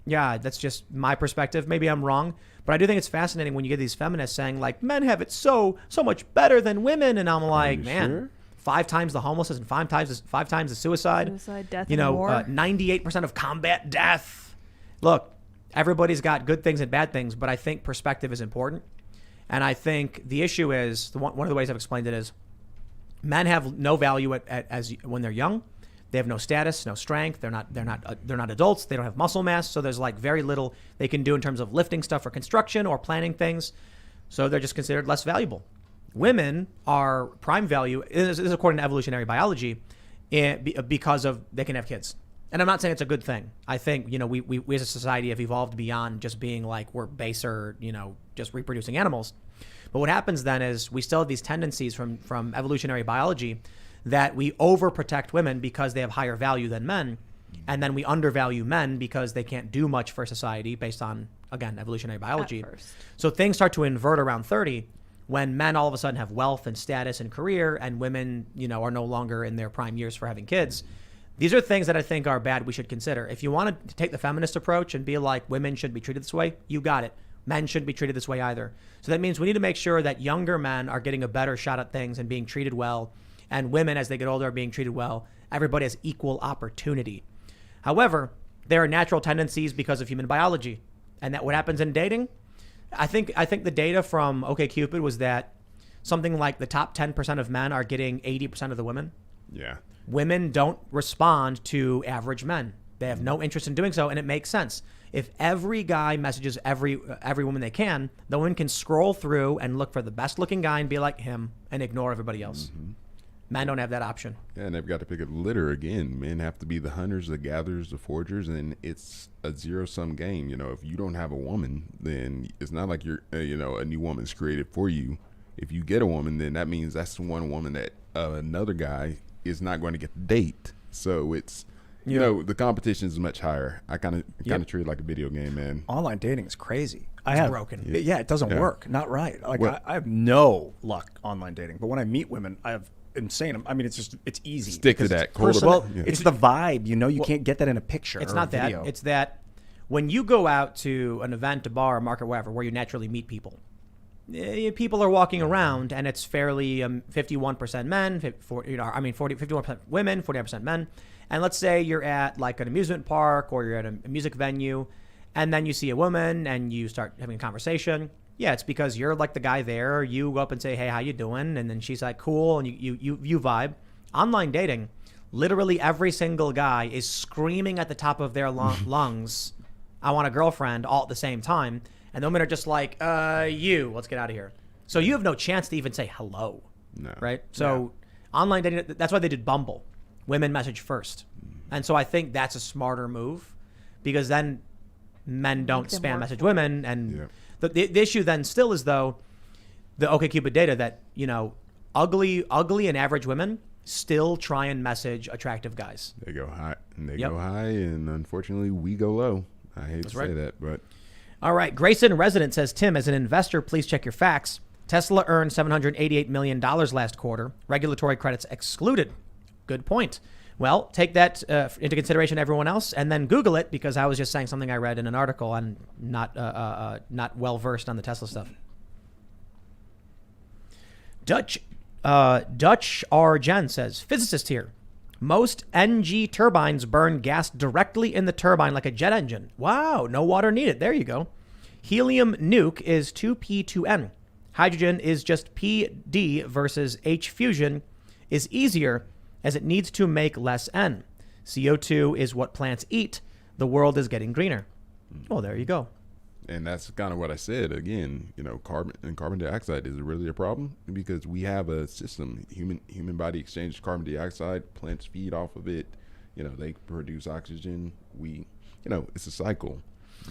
Yeah, that's just my perspective. Maybe I'm wrong, but I do think it's fascinating when you get these feminists saying like men have it so much better than women, and I'm like, man, sure? 5 times the homelessness and 5 times the suicide. Suicide, death, and war. 98% of combat death. Look, everybody's got good things and bad things, but I think perspective is important, and I think the issue is one of the ways I've explained it is men have no value when they're young. They have no status, no strength. They're not adults. They don't have muscle mass. So there's like very little they can do in terms of lifting stuff for construction or planning things. So they're just considered less valuable. Women are prime value, this is according to evolutionary biology, because of they can have kids. And I'm not saying it's a good thing. I think, we as a society have evolved beyond just being like we're baser, just reproducing animals. But what happens then is we still have these tendencies from evolutionary biology that we overprotect women because they have higher value than men. And then we undervalue men because they can't do much for society based on, again, evolutionary biology. So things start to invert around 30 when men all of a sudden have wealth and status and career and women, are no longer in their prime years for having kids. These are things that I think are bad we should consider. If you want to take the feminist approach and be like women should be treated this way, you got it. Men shouldn't be treated this way either. So that means we need to make sure that younger men are getting a better shot at things and being treated well. And women, as they get older, are being treated well. Everybody has equal opportunity. However, there are natural tendencies because of human biology. And that what happens in dating, I think the data from OkCupid was that something like the top 10% of men are getting 80% of the women. Yeah. Women don't respond to average men. They have no interest in doing so, and it makes sense. If every guy messages every woman they can, the woman can scroll through and look for the best looking guy and be like him and ignore everybody else. Mm-hmm. Men don't have that option. Yeah, and they've got to pick a litter again. Men have to be the hunters, the gatherers, the foragers, and it's a zero-sum game. If you don't have a woman, then it's not like you're, a new woman's created for you. If you get a woman, then that means that's the one woman that another guy is not going to get to date. So it's, the competition is much higher. I kind of treat it like a video game, man. Online dating is crazy. It's broken. Yeah, it doesn't work. Not right. Like I have no luck online dating, but when I meet women, I have insane. I mean, it's easy. Stick to that. It's the vibe. You can't get that in a picture. It's not that. Video. It's that when you go out to an event, a bar, a market, wherever, where you naturally meet people, people are walking around, and it's fairly 51% men, 51% women, 49% men. And let's say you're at like an amusement park or you're at a music venue, and then you see a woman and you start having a conversation. Yeah, it's because you're like the guy there. You go up and say, "Hey, how you doing?" And then she's like, "Cool," and you vibe. Online dating, literally every single guy is screaming at the top of their lungs, "I want a girlfriend," all at the same time. And the women are just like, let's get out of here. So you have no chance to even say hello. No. Right? So online dating, that's why they did Bumble. Women message first. And so I think that's a smarter move because then men don't spam message women. And the issue then still is, though, the OkCupid data that, ugly and average women still try and message attractive guys. They go high, and unfortunately we go low. I hate to say that, but... All right. Grayson Resident says, Tim, as an investor, please check your facts. Tesla earned $788 million last quarter. Regulatory credits excluded. Good point. Well, take that into consideration, everyone else, and then Google it because I was just saying something I read in an article. I'm not well versed on the Tesla stuff. Dutch R. Jen says, physicist here. Most NG turbines burn gas directly in the turbine like a jet engine. Wow, no water needed. There you go. Helium nuke is 2P2N. Hydrogen is just PD versus H fusion is easier as it needs to make less N. CO2 is what plants eat. The world is getting greener. Oh, there you go. And that's kind of what I said. Again, carbon dioxide is really a problem because we have a system. Human body exchanges carbon dioxide. Plants feed off of it. They produce oxygen. It's a cycle.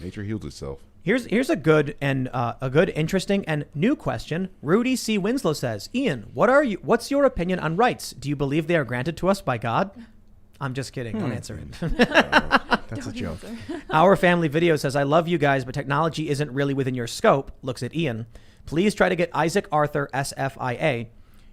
Nature heals itself. Here's a good, interesting, and new question. Rudy C. Winslow says, Ian, what's your opinion on rights? Do you believe they are granted to us by God? I'm just kidding. Don't answer it. That's a joke. Our family video says, I love you guys, but technology isn't really within your scope. Looks at Ian. Please try to get Isaac Arthur SFIA.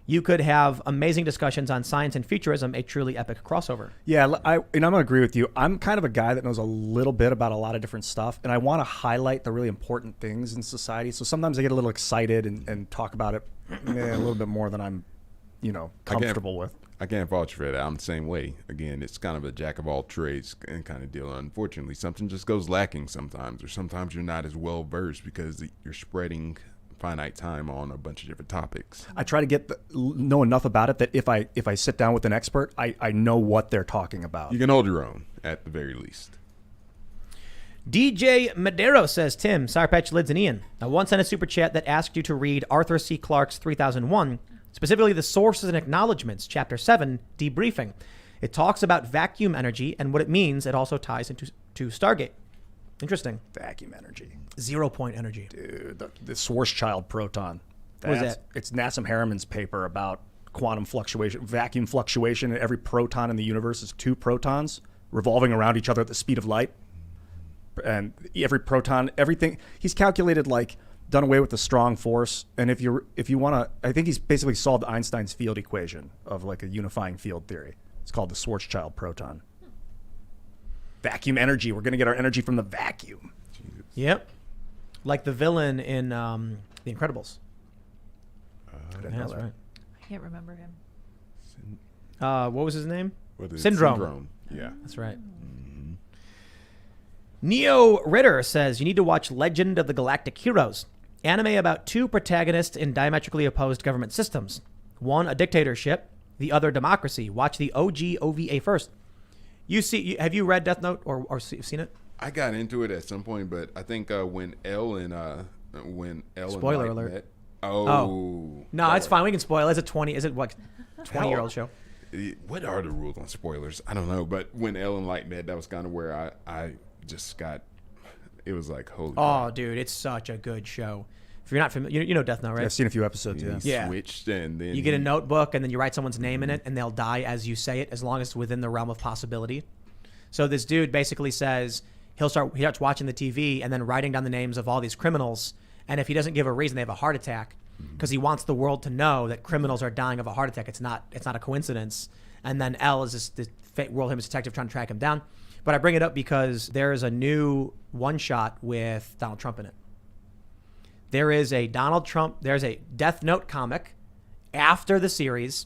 You could have amazing discussions on science and futurism, a truly epic crossover. Yeah, I'm going to agree with you. I'm kind of a guy that knows a little bit about a lot of different stuff, and I want to highlight the really important things in society. So sometimes I get a little excited and talk about it a little bit more than I'm, comfortable with. I can't vouch for that. I'm the same way. Again, it's kind of a jack of all trades and kind of deal. Unfortunately, something just goes lacking sometimes, or sometimes you're not as well versed because you're spreading finite time on a bunch of different topics. I try to know enough about it that if I sit down with an expert, I know what they're talking about. You can hold your own at the very least. DJ Madero says, Tim, Sour Patch Lids and Ian, I once sent a super chat that asked you to read Arthur C. Clarke's 3001, specifically the Sources and Acknowledgements, Chapter 7, Debriefing. It talks about vacuum energy and what it means. It also ties into Stargate. Interesting. Vacuum energy. 0 point energy. Dude, the Schwarzschild proton. What is that? It's Nassim Haramehn's paper about quantum fluctuation, vacuum fluctuation, and every proton in the universe is 2 protons revolving around each other at the speed of light. And every proton, everything, he's calculated done away with the strong force. And if you want to, I think he's basically solved Einstein's field equation of a unifying field theory. It's called the Schwarzschild proton. Vacuum energy. We're going to get our energy from the vacuum. Jesus. Yep. Like the villain in The Incredibles. Yeah, that's right. I can't remember him. What was his name? What is it? Syndrome. Yeah. That's right. Neo Ritter says, you need to watch Legend of the Galactic Heroes, anime about 2 protagonists in diametrically opposed government systems. One a dictatorship, the other democracy. Watch the OG OVA first. Have you read Death Note or seen it? I got into it at some point, but I think when Ellen Spoiler and Mike alert. met, No, it's fine. We can spoil. Is it 20-year-old show? What are the rules on spoilers? I don't know, but when Ellen and Light met, that was kind of where I just got. It was like holy. Oh, dude, it's such a good show. If you're not familiar, you know Death Note, right? I've seen a few episodes. And Yeah. he switched, and then You get a notebook, and then you write someone's name in it, and they'll die as you say it, as long as it's within the realm of possibility. So this dude basically says he starts watching the TV and then writing down the names of all these criminals, and if he doesn't give a reason, they have a heart attack, because he wants the world to know that criminals are dying of a heart attack. It's not a coincidence. And then L is this world famous detective trying to track him down. But I bring it up because there is a new one-shot with Donald Trump in it. There's a Death Note comic after the series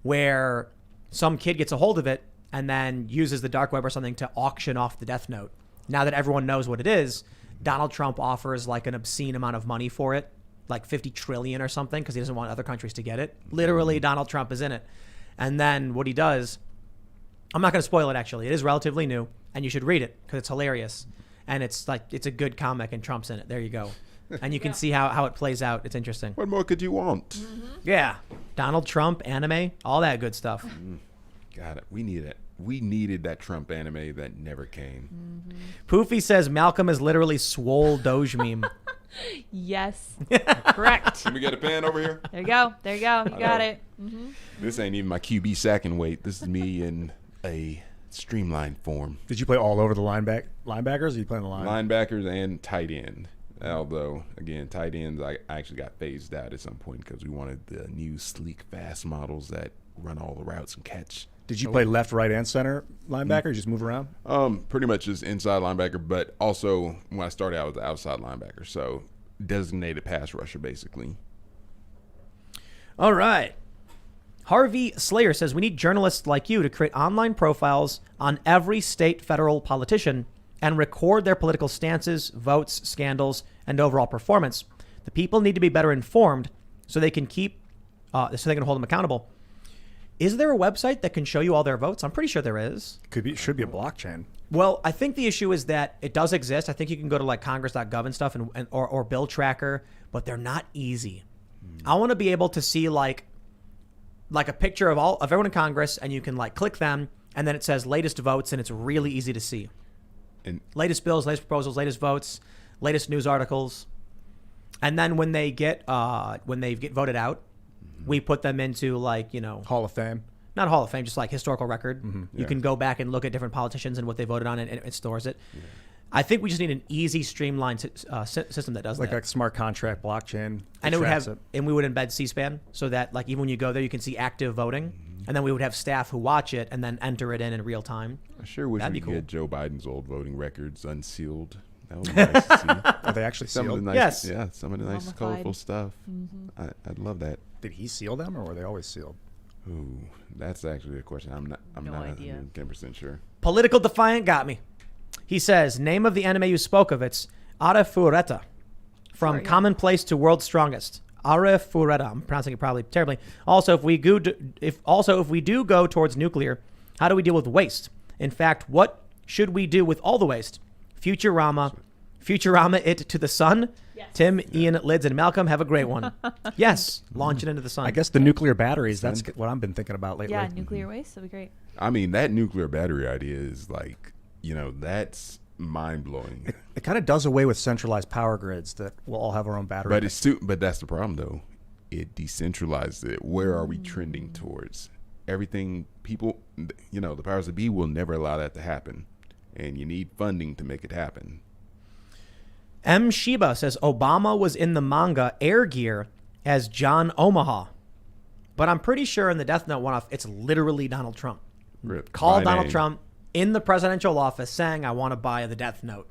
where some kid gets a hold of it and then uses the dark web or something to auction off the Death Note. Now that everyone knows what it is, Donald Trump offers an obscene amount of money for it, like 50 trillion or something, because he doesn't want other countries to get it. Literally, Donald Trump is in it. And then what he does, I'm not going to spoil it actually. It is relatively new, and you should read it because it's hilarious. And it's a good comic, and Trump's in it. There you go. And you can see how it plays out. It's interesting. What more could you want? Mm-hmm. Yeah. Donald Trump, anime, all that good stuff. Got it. We need it. We needed that Trump anime that never came. Poofy says Malcolm is literally swole Doge meme. Yes. Correct. Can we get a pen over here? There you go. There you go. You got know. it. Mm-hmm. This ain't even my QB sacking weight. This is me in a streamlined form. Did you play all over the linebackers? Or did you play in the line? Linebackers and tight end. Although, again, tight ends, I actually got phased out at some point because we wanted the new sleek, fast models that run all the routes and catch. Did you play left, right, and center linebacker? Or just move around? Pretty much just inside linebacker, but also when I started out, I was the outside linebacker. So designated pass rusher, basically. All right. Harvey Slayer says we need journalists like you to create online profiles on every state federal politician and record their political stances, votes, scandals, and overall performance. The people need to be better informed so they can hold them accountable. Is there a website that can show you all their votes? I'm pretty sure there is. Should be a blockchain. Well, I think the issue is that it does exist. I think you can go to congress.gov and stuff or Bill Tracker, but they're not easy. I want to be able to see like a picture of everyone in Congress, and you can click them, and then it says latest votes, and it's really easy to see. And Latest bills, latest proposals, latest votes, latest news articles. And then when they get voted out, we put them into Hall of Fame. not Hall of Fame, just historical record. You Yeah. can go back and look at different politicians and what they voted on, and it stores it. Yeah. I think we just need an easy, streamlined system that does Like that. a smart contract blockchain. And it would tracks have, and we would embed C-SPAN so that even when you go there, you can see active voting. And then we would have staff who watch it and then enter it in real time. I sure wish That'd we be could cool. get Joe Biden's old voting records unsealed. That would be nice to see. Are they actually Some of sealed? the nice, Yes. Yeah, some of the nice, Mummified. colorful stuff. I'd love that. Did he seal them, or were they always sealed? Ooh, that's actually a question. I'm not No idea. 110% sure. Political Defiant got me. He says, name of the anime you spoke of. It's Arifureta. From Sure, yeah. commonplace to world's strongest. Arifureta. I'm pronouncing it probably terribly. Also, if we do go towards nuclear, how do we deal with waste? In fact, what should we do with all the waste? Futurama it to the sun. Yes. Tim, Ian, Lids, and Malcolm, have a great one. Yes, launch it into the sun. I guess the nuclear batteries, that's what I've been thinking about lately. Yeah, nuclear waste. That'd be great. I mean, that nuclear battery idea is like, that's mind blowing. It kind of does away with centralized power grids that we'll all have our own battery. But that's the problem though. It decentralized it. Where are we trending towards? Everything people, the powers that be will never allow that to happen, and you need funding to make it happen. M. Shiba says Obama was in the manga Air Gear as John Omaha. But I'm pretty sure in the Death Note one-off, it's literally Donald Trump. Call By Donald name. Trump in the presidential office saying, I want to buy the Death Note.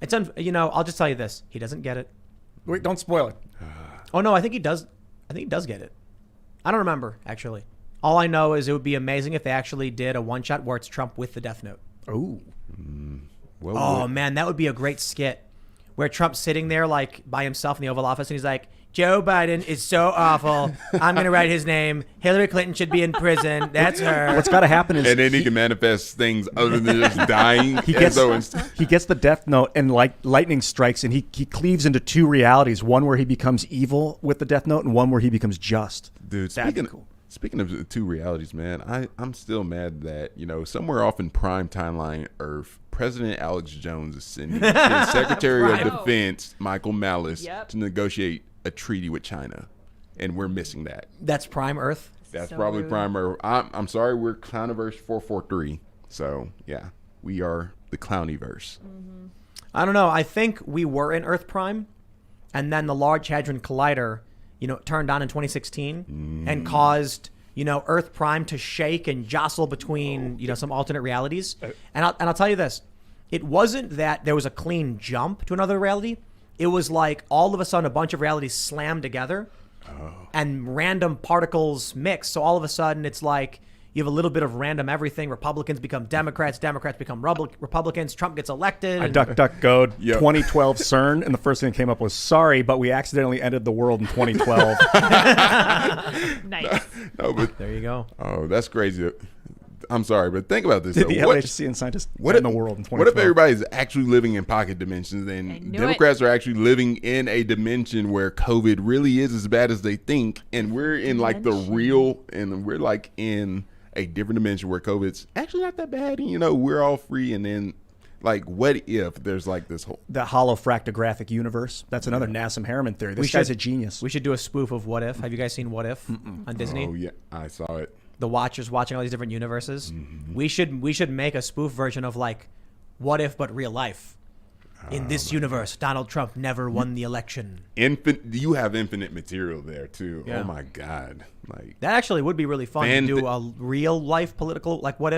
It's I'll just tell you this. He doesn't get it. Wait, don't spoil it. Oh, no, I think he does. I think he does get it. I don't remember, actually. All I know is it would be amazing if they actually did a one-shot where it's Trump with the Death Note. Oh. Well, Oh, man, that would be a great skit where Trump's sitting there like by himself in the Oval Office and he's like, Joe Biden is so awful. I'm going to write his name. Hillary Clinton should be in prison. That's her. What's got to happen is and then he can manifest things other than just dying. he gets the Death Note and like lightning strikes and he cleaves into two realities, one where he becomes evil with the Death Note and one where he becomes just. Dude, That'd be cool. Speaking of the two realities, man, I'm still mad that, somewhere off in prime timeline Earth, President Alex Jones is sending his Secretary of Defense, Michael Malice, to negotiate a treaty with China. And we're missing that. That's Prime Earth. That's So probably rude. prime Earth. I'm sorry, we're Clowniverse 443. So, yeah, we are the Clowniverse. I don't know. I think we were in Earth Prime and then the Large Hadron Collider, turned on in 2016 and caused, Earth Prime to shake and jostle between, some alternate realities. And I'll tell you this. It wasn't that there was a clean jump to another reality. It was like all of a sudden a bunch of realities slammed together and random particles mix. So all of a sudden it's like you have a little bit of random everything. Republicans become Democrats. Democrats become Republicans. Trump gets elected. I DuckDuckGo'd Yep. 2012 CERN, and the first thing that came up was, sorry, but we accidentally ended the world in 2012. Nice. No, but There you go. oh, that's crazy. I'm sorry, but think about this. the Though. LHC and scientists What end if the world in 2012. What if everybody's actually living in pocket dimensions I and knew Democrats are actually living in a dimension where COVID really is as bad as they think, and we're in like the real, and we're like in a different dimension where COVID's actually not that bad, and we're all free, and then like what if there's like this whole the holofractographic universe? That's another Nassim Harriman theory. This guy's a genius. We should do a spoof of What If. Have you guys seen What If on Disney? Oh yeah, I saw it. The Watchers watching all these different universes. We should make a spoof version of like What If but real life. In this universe, Donald Trump never won the election. You have infinite material there too. Yeah. Oh my god, like That actually would be really fun to do a real life political, like what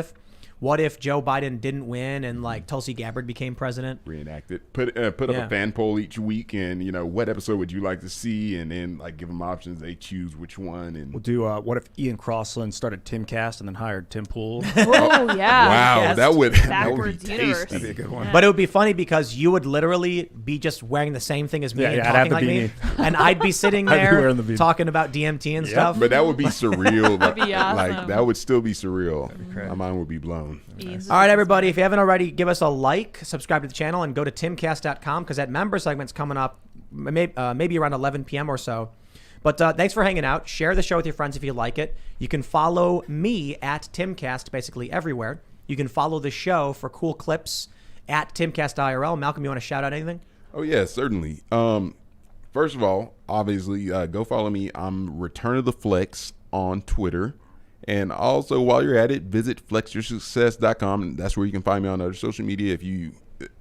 if Joe Biden didn't win and like Tulsi Gabbard became president? reenact it. Put up Yeah. a fan poll each week, and what episode would you like to see, and then like give them options. They choose which one, and We'll do what if Ian Crossland started Timcast and then hired Tim Pool? Oh yeah. wow, yes. that would be Backwards universe. tasty. That'd be a good one. But it would be funny because you would literally be just wearing the same thing as me Yeah, and yeah, I'd have talking the like me. beanie. And I'd be sitting I'd be there wearing the beanie. talking about DMT and stuff. But that would be surreal. That'd be awesome. Like that would still be surreal. great. My mind would be blown. Ian's All right, everybody, if you haven't already, give us a like, subscribe to the channel, and go to timcast.com because that member segment's coming up maybe around 11 p.m. or so. But thanks for hanging out. Share the show with your friends if you like it. You can follow me at Timcast basically everywhere. You can follow the show for cool clips at Timcast IRL. Malcolm, you want to shout out anything? Oh yeah, certainly. First of all, obviously, go follow me. I'm Return of the Flex on Twitter. And also, while you're at it, visit flexyoursuccess.com. That's where you can find me on other social media.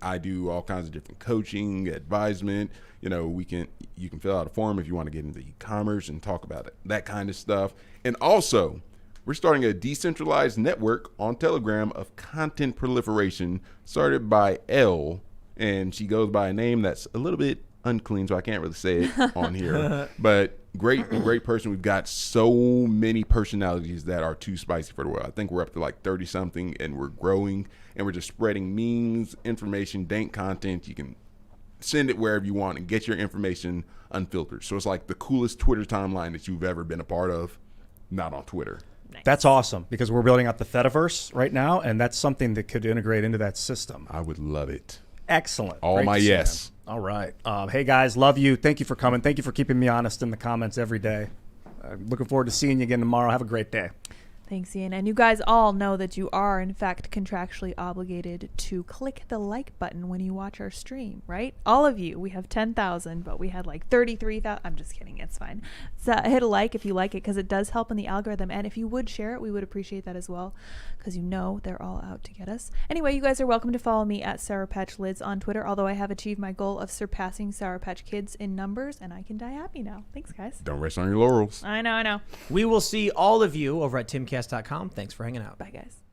I do all kinds of different coaching, advisement. You can fill out a form if you want to get into e-commerce and talk about it, that kind of stuff. And also, we're starting a decentralized network on Telegram of content proliferation started by Elle, and she goes by a name that's a little bit unclean, so I can't really say it on here. But great person. We've got so many personalities that are too spicy for the world. I think we're up to like 30 something, and we're growing, and we're just spreading memes, information, dank content. You can send it wherever you want and get your information unfiltered. So it's like the coolest Twitter timeline that you've ever been a part of, not on Twitter. That's awesome because we're building out the Fediverse right now, and that's something that could integrate into that system. I would love it. Excellent. All Great my to see, yes. man. All right. Hey, guys, love you. Thank you for coming. Thank you for keeping me honest in the comments every day. Looking forward to seeing you again tomorrow. Have a great day. Thanks, Ian. And you guys all know that you are, in fact, contractually obligated to click the like button when you watch our stream, right? All of you. We have 10,000, but we had like 33,000. I'm just kidding. It's fine. So hit a like if you like it because it does help in the algorithm. And if you would share it, we would appreciate that as well because you know they're all out to get us. Anyway, you guys are welcome to follow me at Sour Patch Lids on Twitter, although I have achieved my goal of surpassing Sour Patch Kids in numbers, and I can die happy now. Thanks, guys. Don't rest on your laurels. I know. We will see all of you over at timcast.com. Thanks for hanging out. Bye, guys.